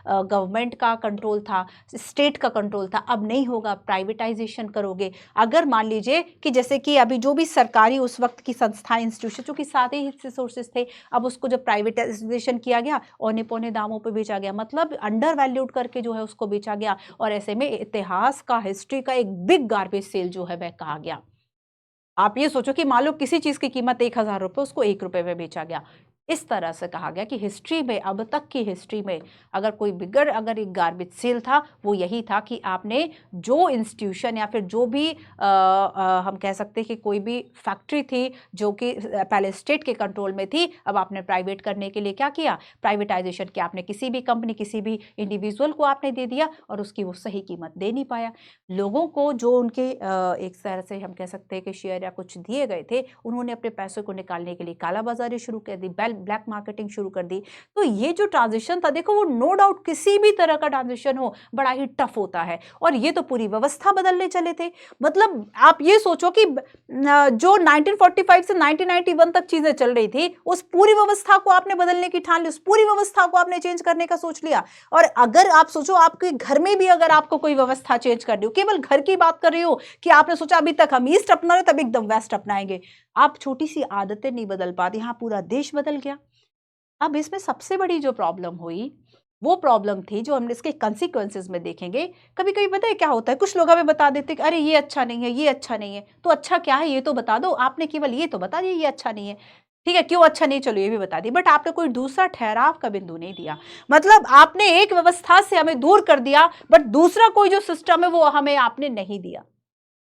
गवर्नमेंट का कंट्रोल था, स्टेट का कंट्रोल था, अब नहीं होगा। प्राइवेटाइजेशन करोगे। अगर मान लीजिए कि जैसे कि अभी जो भी सरकारी उस वक्त की संस्थाएं, इंस्टीट्यूशन, जो कि सारे रिसोर्सेज थे, अब उसको जब प्राइवेटाइजेशन किया गया औने पौने दामों पे बेचा गया, मतलब अंडर वैल्यूड करके जो है उसको बेचा गया, और ऐसे में इतिहास का, हिस्ट्री का एक बिग गार्बेज सेल जो है वह कहा गया। आप ये सोचो कि मान लो किसी चीज की कीमत 1,000 रुपए, उसको 1 रुपए में बेचा गया। इस तरह से कहा गया कि हिस्ट्री में, अब तक की हिस्ट्री में अगर कोई बिगर अगर एक गार्बेज सेल था वो यही था कि आपने जो इंस्टीट्यूशन या फिर जो भी हम कह सकते हैं कि कोई भी फैक्ट्री थी जो कि पहले स्टेट के कंट्रोल में थी, अब आपने प्राइवेट करने के लिए क्या किया, प्राइवेटाइजेशन किया। आपने किसी भी कंपनी, किसी भी इंडिविजुअल को आपने दे दिया और उसकी वो सही कीमत दे नहीं पाया। लोगों को जो उनके एक तरह से हम कह सकते हैं कि शेयर या कुछ दिए गए थे, उन्होंने अपने पैसों को निकालने के लिए कालाबाजारी शुरू कर दी, ब्लैक मार्केटिंग शुरू कर दी। तो ये जो ट्रांजिशन था, देखो वो नो डाउट किसी भी तरह का ट्रांजिशन हो बड़ा ही टफ होता है, और ये तो पूरी व्यवस्था बदलने चले थे। मतलब आप ये सोचो कि जो 1945 से 1991 तक चीजें चल रही थी, उस पूरी व्यवस्था को आपने बदलने की ठान ली, उस पूरी व्यवस्था को आपने चेंज करने का सोच लिया। और अगर आप सोचो आपके घर में भी अगर आपको कोई व्यवस्था चेंज करनी हो, केवल घर की बात कर रही हो कि आपने सोचा अभी तक हम ईस्ट अपना रहे, तब एकदम वेस्ट अपनाएंगे, आप छोटी सी आदतें नहीं बदल पाती, यहां पूरा देश बदल गया। अब इसमें सबसे बड़ी जो प्रॉब्लम हुई वो प्रॉब्लम थी जो हम इसके कंसिक्वेंसेस में देखेंगे। कभी कभी पता है क्या होता है, कुछ लोग हमें बता देते कि अरे ये अच्छा नहीं है, ये अच्छा नहीं है, तो अच्छा क्या है ये तो बता दो, आपने केवल ये तो बता दिया ये अच्छा नहीं है, ठीक है क्यों अच्छा नहीं, चलो ये भी बता दी, बट आपने कोई दूसरा ठहराव का बिंदु नहीं दिया। मतलब आपने एक व्यवस्था से हमें दूर कर दिया, बट दूसरा कोई जो सिस्टम है वो हमें आपने नहीं दिया,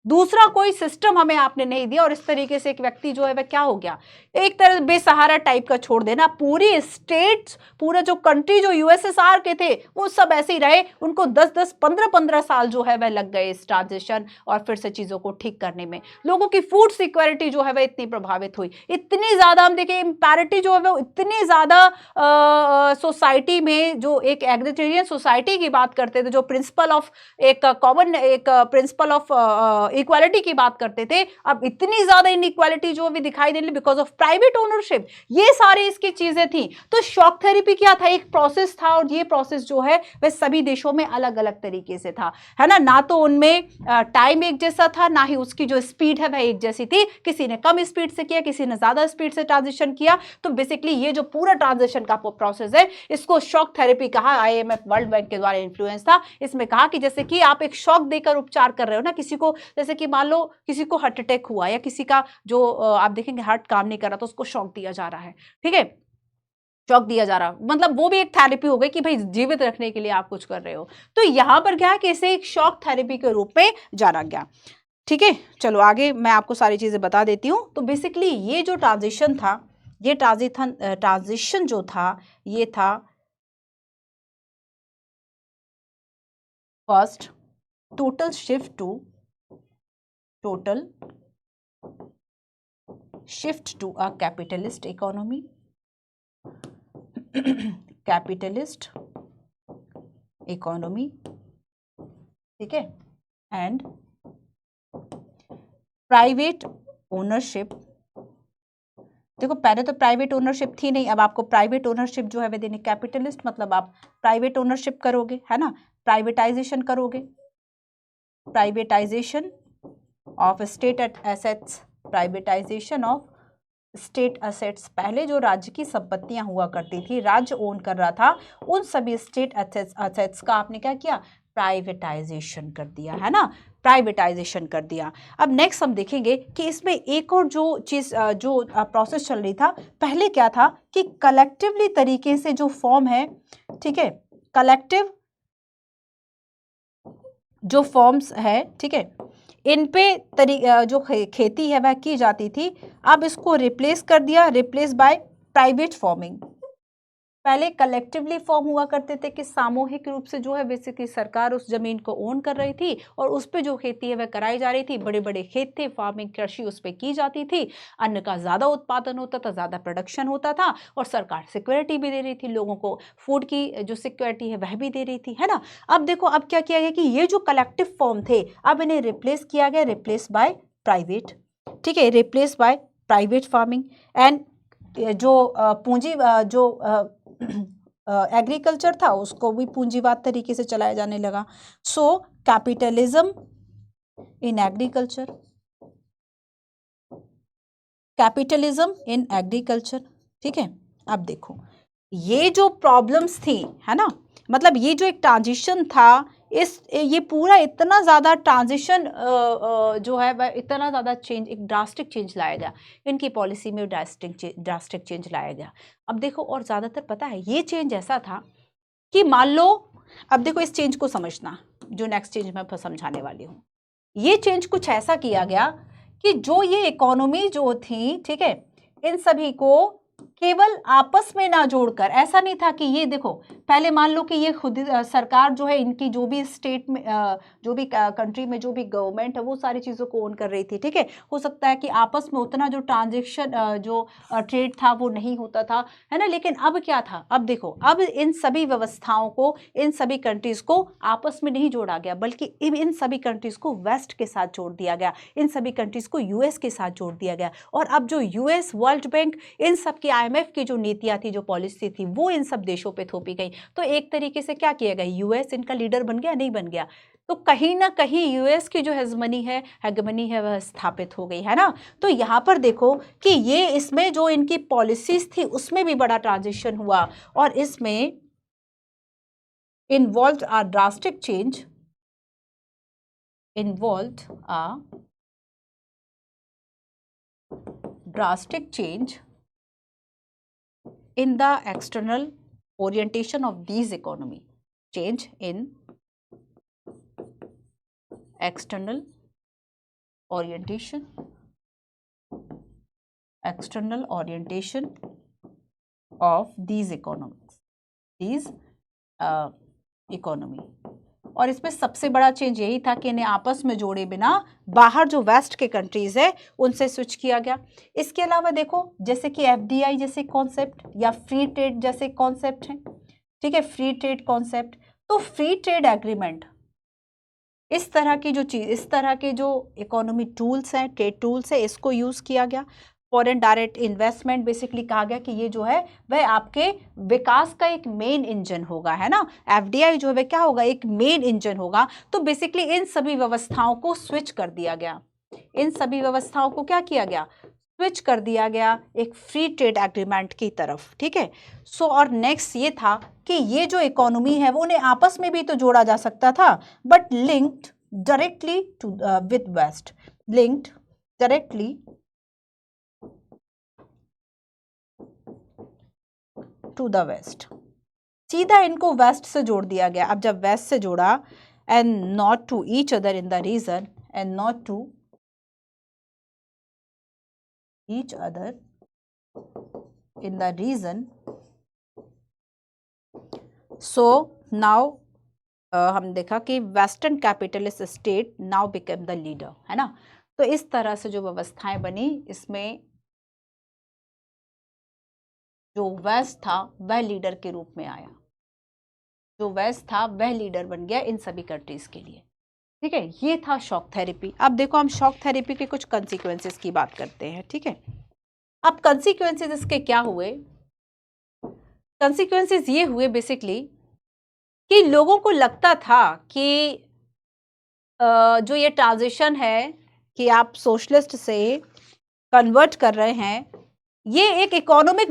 दूसरा कोई सिस्टम हमें आपने नहीं दिया। और इस तरीके से एक व्यक्ति जो है वह क्या हो गया, एक तरह बेसहारा टाइप का छोड़ देना। पूरी स्टेट्स, पूरा जो कंट्री जो यूएसएसआर के थे वो सब ऐसे ही रहे, उनको 10-10 15-15 साल जो है वह लग गए इस ट्रांजिशन और फिर से चीजों को ठीक करने में। लोगों की फूड सिक्योरिटी जो है वह इतनी प्रभावित हुई, इतनी ज्यादा हम देखें इम्पैरिटी जो है वो इतनी ज्यादा सोसाइटी में, जो एक एग्रीटेरियन सोसाइटी की बात करते थे, जो प्रिंसिपल ऑफ एक कॉमन एक प्रिंसिपल ऑफ इक्वालिटी की बात करते थे, अब इतनी ज्यादा इनइक्वालिटी जो भी दिखाई देने बिकॉज ऑफ प्राइवेट ओनरशिप, ये सारी इसकी चीजें थी। तो शॉक थेरेपी क्या था, एक प्रोसेस था, और ये प्रोसेस जो है वह सभी देशों में अलग अलग तरीके से था, है ना तो उनमें टाइम एक जैसा था, ना ही उसकी जो स्पीड है वह एक जैसी थी, किसी ने कम स्पीड से किया, किसी ने ज्यादा स्पीड से ट्रांजिशन किया। तो बेसिकली ये जो पूरा ट्रांजिशन का प्रोसेस है इसको शॉक थेरेपी कहा, आईएमएफ वर्ल्ड बैंक के द्वारा इन्फ्लुएंस था। इसमें कहा कि जैसे कि आप एक शॉक देकर उपचार कर रहे हो ना किसी को, जैसे कि मान लो किसी को हार्ट अटैक हुआ या किसी का जो आप देखेंगे हार्ट काम नहीं कर रहा तो उसको शॉक दिया जा रहा है, ठीक है, शॉक दिया जा रहा, मतलब वो भी एक थेरेपी हो गई कि भाई जीवित रखने के लिए आप कुछ कर रहे हो। तो यहां पर क्या है कि इसे एक शॉक थेरेपी के रूप में जाना गया, ठीक है। चलो आगे मैं आपको सारी चीजें बता देती हूं। तो बेसिकली ये जो ट्रांजिशन था, ये ट्रांजिशन जो था ये था first total shift to a capitalist economy capitalist economy, ठीक है, एंड प्राइवेट ओनरशिप। देखो पहले तो प्राइवेट ओनरशिप थी नहीं, अब आपको प्राइवेट ओनरशिप जो है वे देनी, कैपिटलिस्ट मतलब आप प्राइवेट ओनरशिप करोगे, है ना, प्राइवेटाइजेशन करोगे, privatisation of state assets, privatisation of state assets. पहले जो राज्य की संपत्तियां हुआ करती थी, राज्य ओन कर रहा था, उन सभी स्टेट एसेट्स का आपने क्या किया, प्राइवेटाइजेशन कर दिया, है ना, प्राइवेटाइजेशन कर दिया। अब नेक्स्ट हम देखेंगे कि इसमें एक और जो चीज जो प्रोसेस चल रही था, पहले क्या था कि कलेक्टिवली तरीके से जो फॉर्म है, ठीक है, कलेक्टिव जो फॉर्म्स है, ठीक है, इन पे जो खेती है वह की जाती थी, अब इसको रिप्लेस कर दिया, रिप्लेस बाय प्राइवेट फार्मिंग। पहले कलेक्टिवली फॉर्म हुआ करते थे कि सामूहिक रूप से जो है बेसिकली सरकार उस जमीन को ओन कर रही थी और उस पे जो खेती है वह कराई जा रही थी, बड़े बड़े खेत थे, फार्मिंग कृषि उस पे की जाती थी, अन्न का ज्यादा उत्पादन होता था, ज्यादा प्रोडक्शन होता था, और सरकार सिक्योरिटी भी दे रही थी लोगों को, फूड की जो सिक्योरिटी है वह भी दे रही थी, है ना। अब देखो अब क्या किया गया कि ये जो कलेक्टिव फॉर्म थे अब इन्हें रिप्लेस किया गया, रिप्लेस बाय प्राइवेट, ठीक है, replace by private farming. And जो पूंजी जो एग्रीकल्चर था उसको भी पूंजीवाद तरीके से चलाया जाने लगा। So capitalism in agriculture, capitalism in agriculture, ठीक है। अब देखो ये जो प्रॉब्लम्स थी, है ना, मतलब ये जो एक ट्रांजिशन था, ये पूरा इतना ज़्यादा ट्रांजिशन जो है वह इतना ज़्यादा चेंज, एक ड्रास्टिक चेंज लाया गया इनकी पॉलिसी में, ड्रास्टिक चेंज लाया गया। अब देखो, और ज़्यादातर पता है ये चेंज ऐसा था कि मान लो, अब देखो इस चेंज को समझना, जो नेक्स्ट चेंज मैं समझाने वाली हूँ, ये चेंज कुछ ऐसा किया गया कि जो ये इकोनॉमी जो थी, ठीक है, इन सभी को केवल आपस में ना जोड़कर, ऐसा नहीं था कि ये देखो पहले मान लो कि ये खुद सरकार जो है इनकी जो भी स्टेट में जो भी कंट्री में जो भी गवर्नमेंट है वो सारी चीज़ों को ओन कर रही थी, ठीक है। हो सकता है कि आपस में उतना जो ट्रांजेक्शन जो ट्रेड था वो नहीं होता था, है ना। लेकिन अब क्या था, अब देखो, अब इन सभी व्यवस्थाओं को, इन सभी कंट्रीज को आपस में नहीं जोड़ा गया, बल्कि इन सभी कंट्रीज को वेस्ट के साथ जोड़ दिया गया, इन सभी कंट्रीज को यूएस के साथ जोड़ दिया गया। और अब जो यूएस, वर्ल्ड बैंक, इन सब की, आईएमएफ की जो नीतियां थी, जो पॉलिसी थी, वो इन सब देशों पे थोपी गई। तो एक तरीके से क्या किया गया, यूएस इनका लीडर बन गया, नहीं बन गया, तो कहीं ना कहीं यूएस की जो हेगमनी है वह स्थापित हो गई, है ना। तो यहां पर देखो कि ये इसमें जो इनकी पॉलिसीज थी उसमें भी बड़ा ट्रांजिशन हुआ, और इसमें involved a drastic change, involved a drastic change in the external orientation of these economy, change in external orientation, external orientation of these economies, these economy. और इसमें सबसे बड़ा चेंज यही था कि इन्हें आपस में जोड़े बिना बाहर जो वेस्ट के कंट्रीज है उनसे स्विच किया गया। इसके अलावा देखो जैसे कि एफडीआई जैसे कॉन्सेप्ट या फ्री ट्रेड जैसे कॉन्सेप्ट हैं, ठीक है, फ्री ट्रेड कॉन्सेप्ट। तो फ्री ट्रेड एग्रीमेंट, इस तरह की जो चीज, इस तरह के जो इकोनॉमी टूल्स हैं, ट्रेड टूल्स है, इसको यूज किया गया। फॉरेन डायरेक्ट इन्वेस्टमेंट बेसिकली कहा गया कि ये जो है वह आपके विकास का एक मेन इंजन होगा, है ना। एफडीआई जो है वह क्या होगा, एक मेन इंजन होगा। तो बेसिकली इन सभी व्यवस्थाओं को स्विच कर दिया गया, इन सभी व्यवस्थाओं को क्या किया गया, स्विच कर दिया गया एक फ्री ट्रेड एग्रीमेंट की तरफ, ठीक है। सो और नेक्स्ट ये था कि ये जो इकोनॉमी है वो उन्हें आपस में भी तो जोड़ा जा सकता था, but linked directly to with West, linked directly to the West, सीधा इनको वेस्ट से जोड़ दिया गया। अब जब वेस्ट से जोड़ा, and not to each other in the region, and not to each other in the region, so now हम देखा कि western capitalist state now become the leader, है ना। तो इस तरह से जो व्यवस्थाएं बनी, इसमें जो वेस्ट था वह लीडर के रूप में आया, जो वेस्ट था वह लीडर बन गया इन सभी कंट्रीज के लिए, ठीक है। ये था शॉक थेरेपी। अब देखो हम शॉक थेरेपी के कुछ कंसिक्वेंसेस की बात करते हैं, ठीक है। अब कंसिक्वेंसेस इसके क्या हुए, कंसिक्वेंसेस ये हुए बेसिकली कि लोगों को लगता था कि जो ये ट्रांजिशन है कि आप सोशलिस्ट से कन्वर्ट कर रहे हैं, ये एक इकोनॉमिक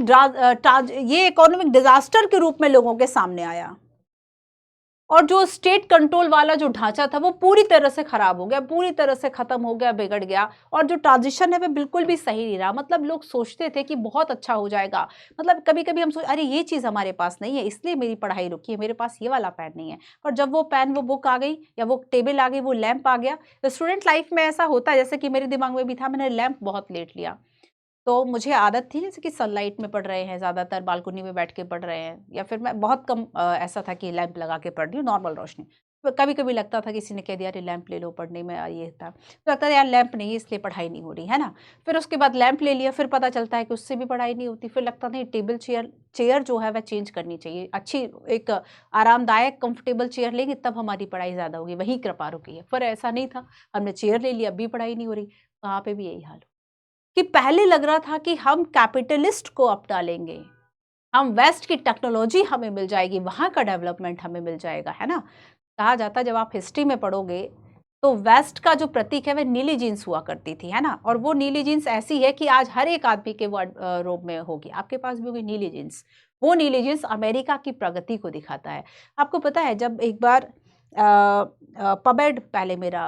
डिजास्टर के रूप में लोगों के सामने आया, और जो स्टेट कंट्रोल वाला जो ढांचा था वो पूरी तरह से खराब हो गया, पूरी तरह से खत्म हो गया, बिगड़ गया। और जो ट्रांजिशन है वो बिल्कुल भी सही नहीं रहा। मतलब लोग सोचते थे कि बहुत अच्छा हो जाएगा, मतलब कभी कभी हम सोच, अरे ये चीज हमारे पास नहीं है इसलिए मेरी पढ़ाई रुकी है, मेरे पास ये वाला पेन नहीं है। और जब वो पेन, वो बुक आ गई, या वो टेबल आ गई, वो लैंप आ गया। तो स्टूडेंट लाइफ में ऐसा होता है, जैसे कि मेरे दिमाग में भी था, मैंने लैंप बहुत लेट लिया। तो मुझे आदत थी जैसे कि सनलाइट में पढ़ रहे हैं, ज़्यादातर बालकनी में बैठ के पढ़ रहे हैं, या फिर मैं बहुत कम ऐसा था कि लैंप लगा के पढ़ रही हूँ, नॉर्मल रोशनी। तो कभी कभी लगता था किसी ने कह दिया अरे लैंप ले लो पढ़ने में, ये था, तो लगता था यार लैंप नहीं है इसलिए पढ़ाई नहीं हो रही, है ना। फिर उसके बाद लैंप ले लिया, फिर पता चलता है कि उससे भी पढ़ाई नहीं होती। फिर लगता था टेबल चेयर जो है वह चेंज करनी चाहिए, अच्छी एक आरामदायक कंफर्टेबल चेयर लेंगे तब हमारी पढ़ाई ज़्यादा होगी, वही कृपा रुकी है। फिर ऐसा नहीं था, हमने चेयर ले लिया, अब भी पढ़ाई नहीं हो रही। वहाँ पे भी यही हाल कि पहले लग रहा था कि हम कैपिटलिस्ट को अपना लेंगे, हम वेस्ट की टेक्नोलॉजी हमें मिल जाएगी, वहां का डेवलपमेंट हमें मिल जाएगा, है ना। कहा जाता, जब आप हिस्ट्री में पढ़ोगे तो वेस्ट का जो प्रतीक है वह नीली जीन्स हुआ करती थी, है ना। और वो नीली जीन्स ऐसी है कि आज हर एक आदमी के वार्डरोब में होगी, आपके पास भी होगी नीली जीन्स। वो नीली जीन्स अमेरिका की प्रगति को दिखाता है। आपको पता है जब एक बार पबेड पहले मेरा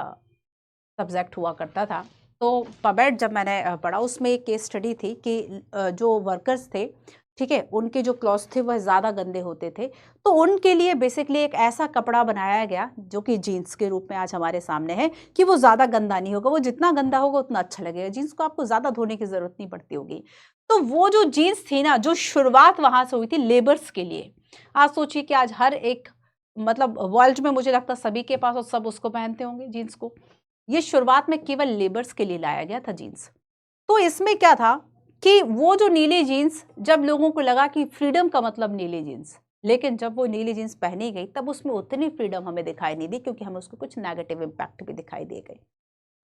सब्जेक्ट हुआ करता था, तो पबेड जब मैंने पढ़ा उसमें एक केस स्टडी थी कि जो वर्कर्स थे, ठीक है, उनके जो क्लॉथ्स थे वह ज़्यादा गंदे होते थे, तो उनके लिए बेसिकली एक ऐसा कपड़ा बनाया गया जो कि जीन्स के रूप में आज हमारे सामने है कि वो ज़्यादा गंदा नहीं होगा, वो जितना गंदा होगा उतना अच्छा लगेगा, जीन्स को आपको ज़्यादा धोने की ज़रूरत नहीं पड़ती होगी। तो वो जो जीन्स थी ना, जो शुरुआत वहाँ से हुई थी लेबर्स के लिए। आज सोचिए कि आज हर एक, मतलब वर्ल्ड में मुझे लगता है सभी के पास, और सब उसको पहनते होंगे जीन्स को। ये शुरुआत में केवल लेबर्स के लिए लाया गया था जीन्स। तो इसमें क्या था कि वो जो नीली जीन्स, जब लोगों को लगा कि फ्रीडम का मतलब नीली जीन्स, लेकिन जब वो नीली जीन्स पहनी गई तब उसमें उतनी फ्रीडम हमें दिखाई नहीं दी, क्योंकि हमें उसको कुछ नेगेटिव इम्पैक्ट भी दिखाई दे गए।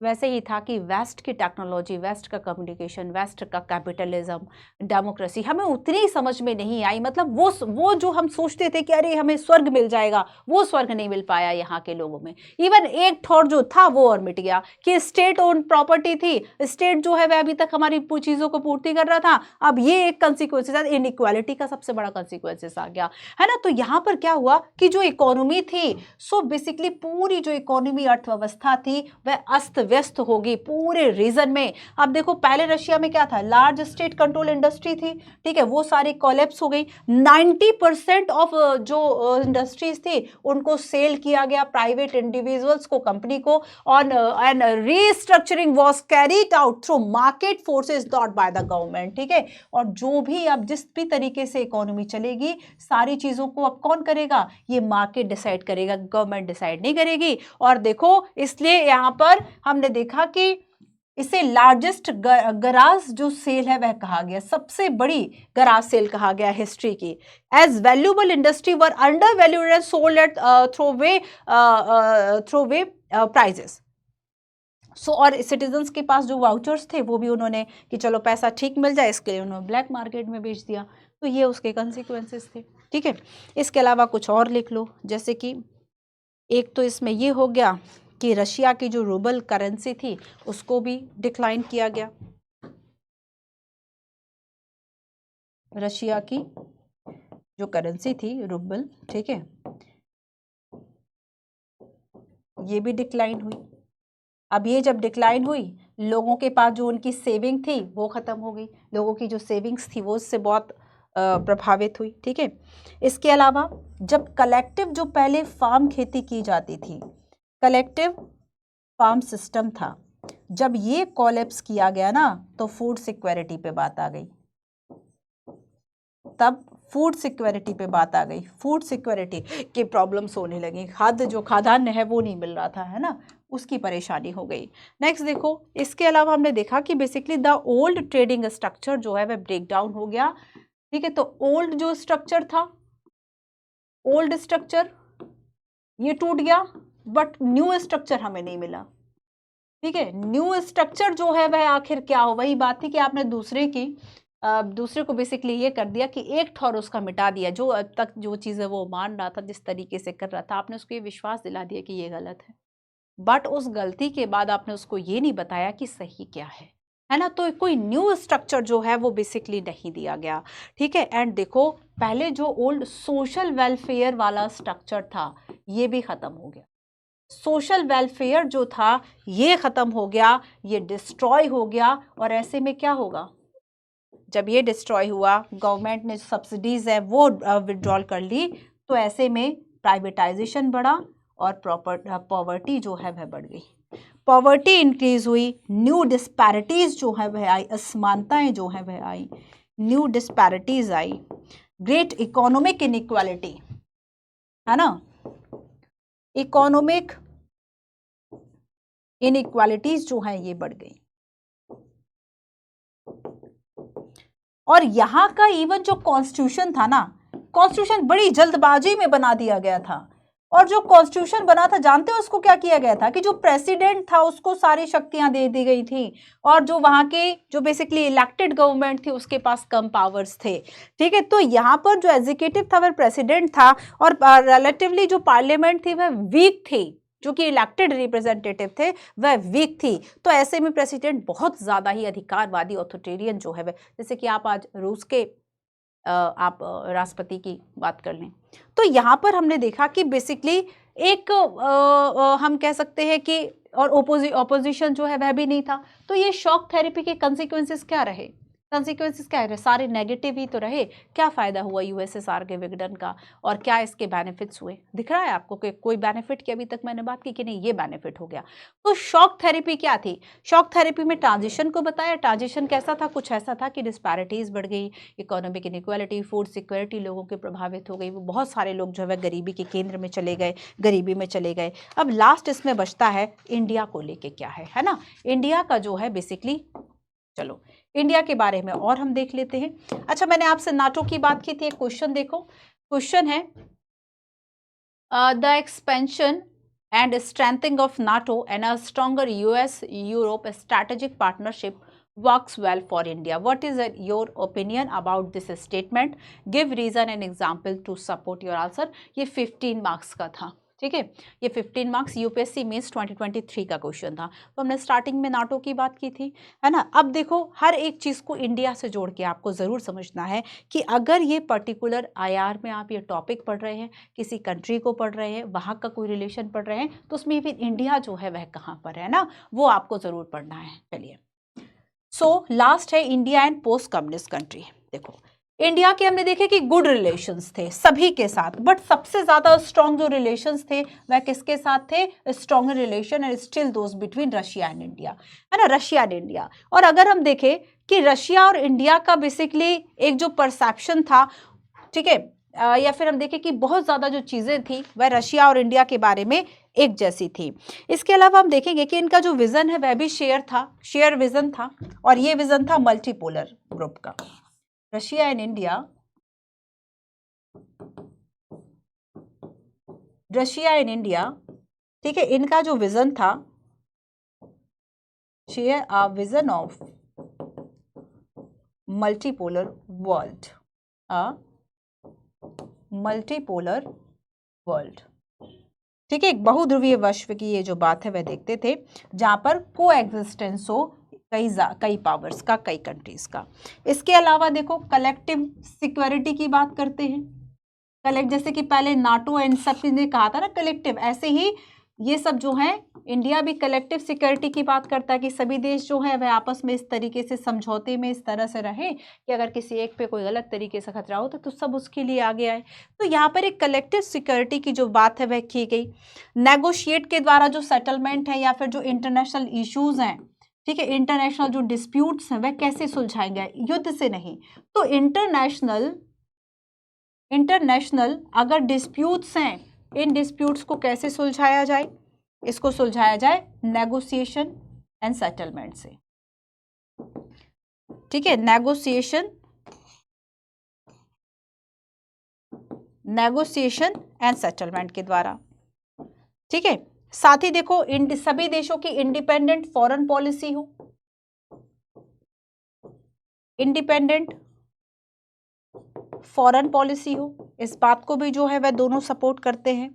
वैसे ही था कि वेस्ट की टेक्नोलॉजी, वेस्ट का कम्युनिकेशन, वेस्ट का कैपिटलिज्म, डेमोक्रेसी हमें उतनी समझ में नहीं आई। मतलब वो जो हम सोचते थे कि अरे हमें स्वर्ग मिल जाएगा, वो स्वर्ग नहीं मिल पाया यहाँ के लोगों में। इवन एक थॉट जो था वो और मिट गया कि स्टेट ओन प्रॉपर्टी थी, स्टेट जो है वह अभी तक हमारी चीज़ों को पूर्ति कर रहा था, अब ये एक कंसिक्वेंसेस, इनइक्वालिटी का सबसे बड़ा कंसिक्वेंसेस आ गया, है ना। तो यहाँ पर क्या हुआ कि जो इकोनॉमी थी, सो बेसिकली पूरी जो इकोनॉमी, अर्थव्यवस्था थी, वह अस्त व्यस्त होगी पूरे रीजन में। अब देखो पहले रशिया में क्या था, लार्ज स्टेट कंट्रोल इंडस्ट्री थी, ठीक है, वो सारी कोलैप्स हो गई। 90% ऑफ जो इंडस्ट्रीज थी उनको सेल किया गया प्राइवेट इंडिविजुअल्स को, कंपनी को, और and restructuring was carried out through market forces not by the government, ठीक है। और जो भी अब जिस भी तरीके से इकोनॉमी चलेगी, सारी चीजों को अब कौन करेगा, ये मार्केट डिसाइड करेगा, गवर्नमेंट डिसाइड नहीं करेगी। और देखो इसलिए यहां पर हमने देखा कि इसे लार्जेस्ट गराज जो सेल है वह कहा गया, सबसे बड़ी गराज सेल कहा गया हिस्ट्री की। As valuable industry were undervalued and sold at throwaway prices. So और सिटीजन्स के पास जो वाउचर्स थे वो भी उन्होंने कि चलो पैसा ठीक मिल जाए, इसके लिए उन्होंने ब्लैक मार्केट में बेच दिया। तो ये उसके कंसिक्वेंसेस थे, ठीक है। इसके अलावा कुछ और लिख लो, जैसे कि एक तो इसमें ये हो गया कि रशिया की जो रूबल करेंसी थी उसको भी डिक्लाइन किया गया। रशिया की जो करेंसी थी रूबल, ठीक है, ये भी डिक्लाइन हुई। अब ये जब डिक्लाइन हुई, लोगों के पास जो उनकी सेविंग थी वो खत्म हो गई, लोगों की जो सेविंग्स थी वो उससे बहुत प्रभावित हुई, ठीक है। इसके अलावा जब कलेक्टिव जो पहले फार्म खेती की जाती थी, कलेक्टिव फार्म सिस्टम था, जब ये कोलैप्स किया गया ना, तो फूड सिक्योरिटी पे बात आ गई। तब फूड सिक्योरिटी पे बात आ गई, फूड सिक्योरिटी की प्रॉब्लम्स होने लगी, खाद्य जो खाद्यान्न है वो नहीं मिल रहा था, है ना, उसकी परेशानी हो गई। नेक्स्ट देखो, इसके अलावा हमने देखा कि basically the old trading structure जो है वह ब्रेक डाउन हो गया, ठीक है। तो ओल्ड जो स्ट्रक्चर था, ओल्ड स्ट्रक्चर ये टूट गया, बट न्यू स्ट्रक्चर हमें नहीं मिला, ठीक है। न्यू स्ट्रक्चर जो है वह आखिर क्या हो, वही बात थी कि आपने दूसरे को बेसिकली ये कर दिया कि एक ठौर उसका मिटा दिया, जो अब तक जो चीज़ है वो मान रहा था, जिस तरीके से कर रहा था, आपने उसको ये विश्वास दिला दिया कि ये गलत है, बट उस गलती के बाद आपने उसको ये नहीं बताया कि सही क्या है ना। तो कोई न्यू स्ट्रक्चर जो है वो बेसिकली नहीं दिया गया, ठीक है। एंड देखो पहले जो ओल्ड सोशल वेलफेयर वाला स्ट्रक्चर था ये भी खत्म हो गया, सोशल वेलफेयर जो था ये खत्म हो गया, ये डिस्ट्रॉय हो गया। और ऐसे में क्या होगा, जब ये डिस्ट्रॉय हुआ, गवर्नमेंट ने सब्सिडीज है वो विड्रॉल कर ली, तो ऐसे में प्राइवेटाइजेशन बढ़ा और पॉवर्टी जो है वह बढ़ गई, पॉवर्टी इंक्रीज हुई, न्यू डिस्पैरिटीज जो है वह आई, असमानताएं जो है वह आई, न्यू डिस्पैरिटीज आई, ग्रेट इकोनॉमिक इनइक्वालिटी, है ना, इकोनॉमिक इनइक्वालिटीज जो है ये बढ़ गई। और यहाँ का इवन जो कॉन्स्टिट्यूशन था ना, कॉन्स्टिट्यूशन बड़ी जल्दबाजी में बना दिया गया था। और जो कॉन्स्टिट्यूशन बना था, जानते हो उसको क्या किया गया था, कि जो प्रेसिडेंट था उसको सारी शक्तियां दे दी गई थी, और जो वहां के जो बेसिकली इलेक्टेड गवर्नमेंट थी उसके पास कम पावर्स थे, ठीक है। तो यहाँ पर जो एग्जीक्यूटिव था वह प्रेसिडेंट था, और रिलेटिवली जो पार्लियामेंट थी वह वीक थी, जो कि इलेक्टेड रिप्रेजेंटेटिव थे वह वीक थी। तो ऐसे में प्रेसिडेंट बहुत ज्यादा ही अधिकारवादी ऑथोरिटेरियन जो है वह, जैसे कि आप आज रूस के आप राष्ट्रपति की बात कर लें, तो यहाँ पर हमने देखा कि बेसिकली एक हम कह सकते हैं कि और ऑपोजिशन जो है वह भी नहीं था। तो ये शॉक थेरेपी के कंसिक्वेंसेस क्या रहे? कंसिक्वेंसेस क्या रहे? सारे नेगेटिव ही तो रहे। क्या फायदा हुआ यूएसएसआर के विघटन का और क्या इसके बेनिफिट्स हुए? दिख रहा है आपको कि कोई बेनिफिट की अभी तक मैंने बात की कि नहीं, ये बेनिफिट हो गया। तो शॉक थेरेपी क्या थी? शॉक थेरेपी में ट्रांजिशन को बताया। ट्रांजिशन कैसा था? कुछ ऐसा था कि डिस्पैरिटीज बढ़ गई, इकोनॉमिक इनइक्वालिटी, फूड सिक्योरिटी लोगों की प्रभावित हो गई, वो बहुत सारे लोग जो है गरीबी के केंद्र में चले गए, गरीबी में चले गए। अब लास्ट इसमें बचता है इंडिया को लेके क्या है ना। इंडिया का जो है बेसिकली, चलो इंडिया के बारे में और हम देख लेते हैं। अच्छा, मैंने आपसे नाटो की बात की थी, एक क्वेश्चन देखो। क्वेश्चन है the expansion and strengthening of NATO and a stronger US Europe strategic partnership works well for India. What is your opinion about this statement? Give reason and example to support your answer. ये 15 मार्क्स का था, ठीक है। ये 15 मार्क्स यूपीएससी मींस 2023 का क्वेश्चन था। तो हमने स्टार्टिंग में नाटो की बात की थी, है ना। अब देखो हर एक चीज़ को इंडिया से जोड़ के आपको ज़रूर समझना है कि अगर ये पर्टिकुलर आईआर में आप ये टॉपिक पढ़ रहे हैं, किसी कंट्री को पढ़ रहे हैं, वहाँ का कोई रिलेशन पढ़ रहे हैं, तो उसमें भी इंडिया जो है वह कहाँ पर है ना, वो आपको ज़रूर पढ़ना है। चलिए, सो लास्ट है India and post communist country. देखो इंडिया के हमने देखे कि गुड रिलेशंस थे सभी के साथ, बट सबसे ज्यादा स्ट्रॉन्ग जो रिलेशंस थे वह किसके साथ थे? Strong relation and still those between Russia and India, है ना, रशिया एंड इंडिया। और अगर हम देखें कि रशिया और इंडिया का बेसिकली एक जो परसेप्शन था, ठीक है, या फिर हम देखें कि बहुत ज्यादा जो चीजें थी वह रशिया और इंडिया के बारे में एक जैसी थी। इसके अलावा हम देखेंगे कि इनका जो विजन है वह भी शेयर था, शेयर विजन था, और ये विजन था मल्टीपोलर ग्रुप का। Russia and India, Russia and India, ठीक है, इनका जो विजन था, share a vision of multipolar world, multipolar world, ठीक है, एक बहुध्रुवीय विश्व की ये जो बात है वह देखते थे, जहां पर को एग्जिस्टेंस हो कई पावर्स का, कई कंट्रीज का। इसके अलावा देखो कलेक्टिव सिक्योरिटी की बात करते हैं। कलेक्ट, जैसे कि पहले नाटो एंड सब ने कहा था ना कलेक्टिव, ऐसे ही ये सब जो है इंडिया भी कलेक्टिव सिक्योरिटी की बात करता है कि सभी देश जो है वह आपस में इस तरीके से समझौते में इस तरह से रहे कि अगर किसी एक पे कोई गलत तरीके से खतरा हो तो सब उसके लिए आगे आए। तो यहाँ पर एक कलेक्टिव सिक्योरिटी की जो बात है वह की गई। नेगोशिएट के द्वारा जो सेटलमेंट है या फिर जो इंटरनेशनल इश्यूज हैं, ठीक है, इंटरनेशनल जो डिस्प्यूट्स हैं वह कैसे सुलझाएंगे? युद्ध से नहीं। तो इंटरनेशनल अगर डिस्प्यूट्स हैं, इन डिस्प्यूट्स को कैसे सुलझाया जाए? इसको सुलझाया जाए नेगोशिएशन एंड सेटलमेंट से, ठीक है, नेगोशिएशन एंड सेटलमेंट के द्वारा, ठीक है। साथ ही देखो सभी देशों की इंडिपेंडेंट फॉरेन पॉलिसी हो, इंडिपेंडेंट फॉरेन पॉलिसी हो, इस बात को भी जो है वह दोनों सपोर्ट करते हैं।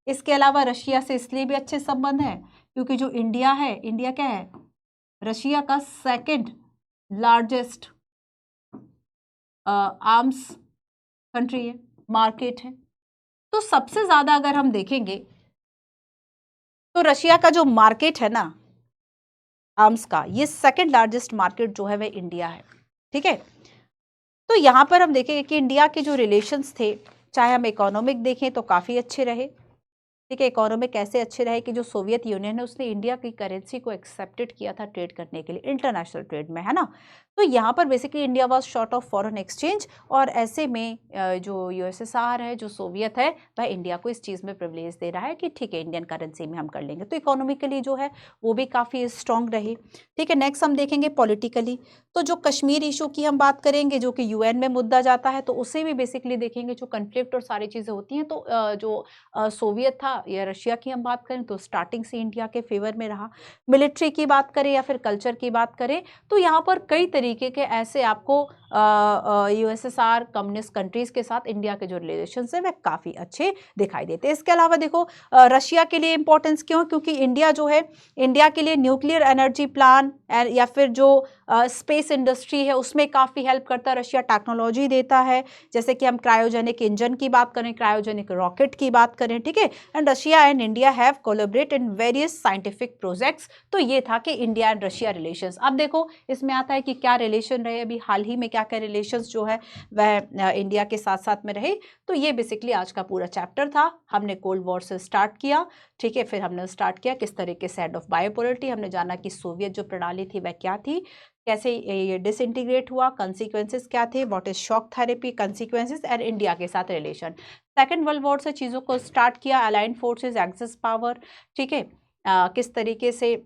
इसके अलावा रशिया से इसलिए भी अच्छे संबंध हैं क्योंकि जो इंडिया है, इंडिया क्या है? रशिया का सेकंड लार्जेस्ट आर्म्स कंट्री है, मार्केट है। तो सबसे ज्यादा अगर हम देखेंगे तो रशिया का जो मार्केट है ना आर्म्स का, ये सेकंड लार्जेस्ट मार्केट जो है वह इंडिया है, ठीक है। तो यहाँ पर हम देखेंगे कि इंडिया के जो रिलेशंस थे, चाहे हम इकोनॉमिक देखें तो काफ़ी अच्छे रहे, ठीक है। इकोनॉमिक कैसे अच्छे रहे कि जो सोवियत यूनियन है उसने इंडिया की करेंसी को एक्सेप्टेड किया था ट्रेड करने के लिए, इंटरनेशनल ट्रेड में, है ना। तो यहाँ पर basically India was short of foreign exchange, और ऐसे में जो यूएसएसआर है, जो सोवियत है, वह इंडिया को इस चीज़ में प्रिविलेज दे रहा है कि ठीक है इंडियन करेंसी में हम कर लेंगे। तो इकोनॉमिकली जो है वो भी काफ़ी स्ट्रॉन्ग रही, ठीक है। नेक्स्ट हम देखेंगे पॉलिटिकली, तो जो कश्मीर इशू की हम बात करेंगे जो कि यूएन में मुद्दा जाता है, तो उसे भी बेसिकली देखेंगे, जो कन्फ्लिक्ट और सारी चीज़ें होती हैं। तो जो सोवियत था, या रशिया की हम बात करें तो स्टार्टिंग से इंडिया के फेवर में रहा। मिलिट्री की बात करें या फिर कल्चर की बात करें तो यहाँ पर कई तरीके के ऐसे आपको यूएसएसआर कम्युनिस्ट कंट्रीज के साथ इंडिया के जो रिलेशन है वह काफ़ी अच्छे दिखाई देते हैं। इसके अलावा देखो रशिया के लिए इंपॉर्टेंस क्यों, क्योंकि इंडिया जो है, इंडिया के लिए न्यूक्लियर एनर्जी प्लान या फिर जो स्पेस इंडस्ट्री है उसमें काफ़ी हेल्प करता है। रशिया टेक्नोलॉजी देता है, जैसे कि हम क्रायोजेनिक इंजन की बात करें, क्रायोजेनिक रॉकेट की बात करें, ठीक है। And Russia and India have collaborate in various scientific projects. तो ये था कि इंडिया एंड रशिया रिलेशंस। अब देखो इसमें आता है कि क्या रिलेशन रहे, अभी हाल ही में क्या क्या रिलेशंस जो है वह इंडिया के साथ साथ में रहे। तो ये बेसिकली आज का पूरा चैप्टर था। हमने कोल्ड वॉर से स्टार्ट किया, ठीक है, फिर हमने स्टार्ट किया किस तरीके से एंड ऑफ बायोपोलरिटी, हमने जाना कि सोवियत जो प्रणाली थी वह क्या थी, कैसे ये डिसइंटीग्रेट हुआ, कंसीक्वेंसेस क्या थे, what is shock therapy, consequences and India के साथ रिलेशन। सेकेंड वर्ल्ड वॉर से चीज़ों को स्टार्ट किया, अलाइंड फोर्सेस, एक्सिस पावर, ठीक है, किस तरीके से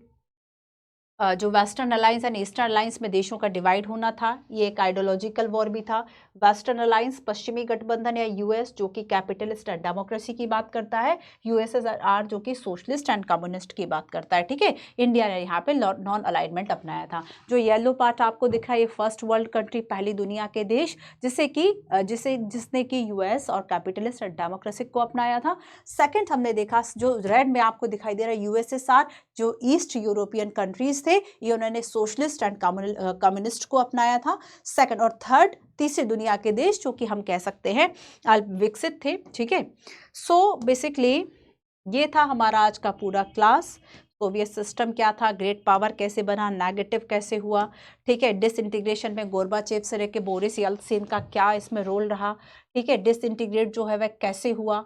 जो western alliance and eastern alliance में देशों का डिवाइड होना था, ये एक आइडियोलॉजिकल वॉर भी था। वेस्टर्न अलायंस पश्चिमी गठबंधन या यूएस जो कि कैपिटलिस्ट एंड डेमोक्रेसी की बात करता है, यूएसएसआर जो कि सोशलिस्ट एंड कम्युनिस्ट की बात करता है, ठीक है। इंडिया ने यहाँ पे नॉन अलाइनमेंट अपनाया था। जो येलो पार्ट आपको दिख रहा है ये फर्स्ट वर्ल्ड कंट्री, पहली दुनिया के देश जिसने कि यूएस और कैपिटलिस्ट एंड डेमोक्रेसी को अपनाया था। सेकेंड हमने देखा जो रेड में आपको दिखाई दे रहा है यूएसएसआर, जो ईस्ट यूरोपियन कंट्रीज थे ये उन्होंने सोशलिस्ट एंड कम्युनिस्ट को अपनाया था। सेकंड और थर्ड तीसरी दुनिया के देश जो कि हम कह सकते हैं विकसित थे, ठीक है। सो बेसिकली ये था हमारा आज का पूरा क्लास। सोवियत सिस्टम क्या था, ग्रेट पावर कैसे बना, नेगेटिव कैसे हुआ, ठीक है। डिसइंटीग्रेशन में गोर्बाचेव से लेकर बोरिस येल्त्सिन का क्या इसमें रोल रहा, ठीक है। डिसइंटीग्रेट जो है वह कैसे हुआ,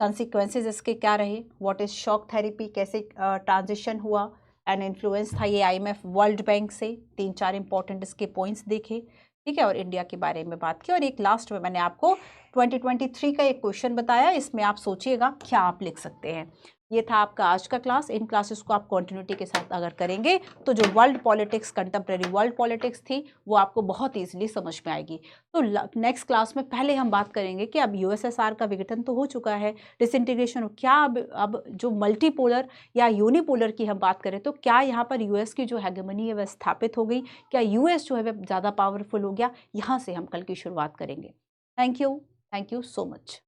कंसिक्वेंसेस इसके क्या रहे, व्हाट इज शॉक थेरेपी, कैसे ट्रांजिशन हुआ एंड इन्फ्लुएंस था ये आईएमएफ वर्ल्ड बैंक से। 3-4 इंपॉर्टेंट इसके पॉइंट्स देखे, ठीक है, और इंडिया के बारे में बात की। और एक लास्ट में मैंने आपको 2023 का एक क्वेश्चन बताया, इसमें आप सोचिएगा क्या आप लिख सकते हैं। ये था आपका आज का क्लास। इन क्लासेस को आप कंटिन्यूटी के साथ अगर करेंगे तो जो world politics, contemporary world politics थी वो आपको बहुत ईजिली समझ में आएगी। तो नेक्स्ट क्लास में पहले हम बात करेंगे कि अब यूएसएसआर का विघटन तो हो चुका है, डिसइंटीग्रेशन, क्या अब जो मल्टीपोलर या यूनिपोलर की हम बात करें तो क्या यहाँ पर यूएस की जो हेगेमनी है वह स्थापित हो गई, क्या यूएस जो है वह ज़्यादा पावरफुल हो गया, यहाँ से हम कल की शुरुआत करेंगे। Thank you so much.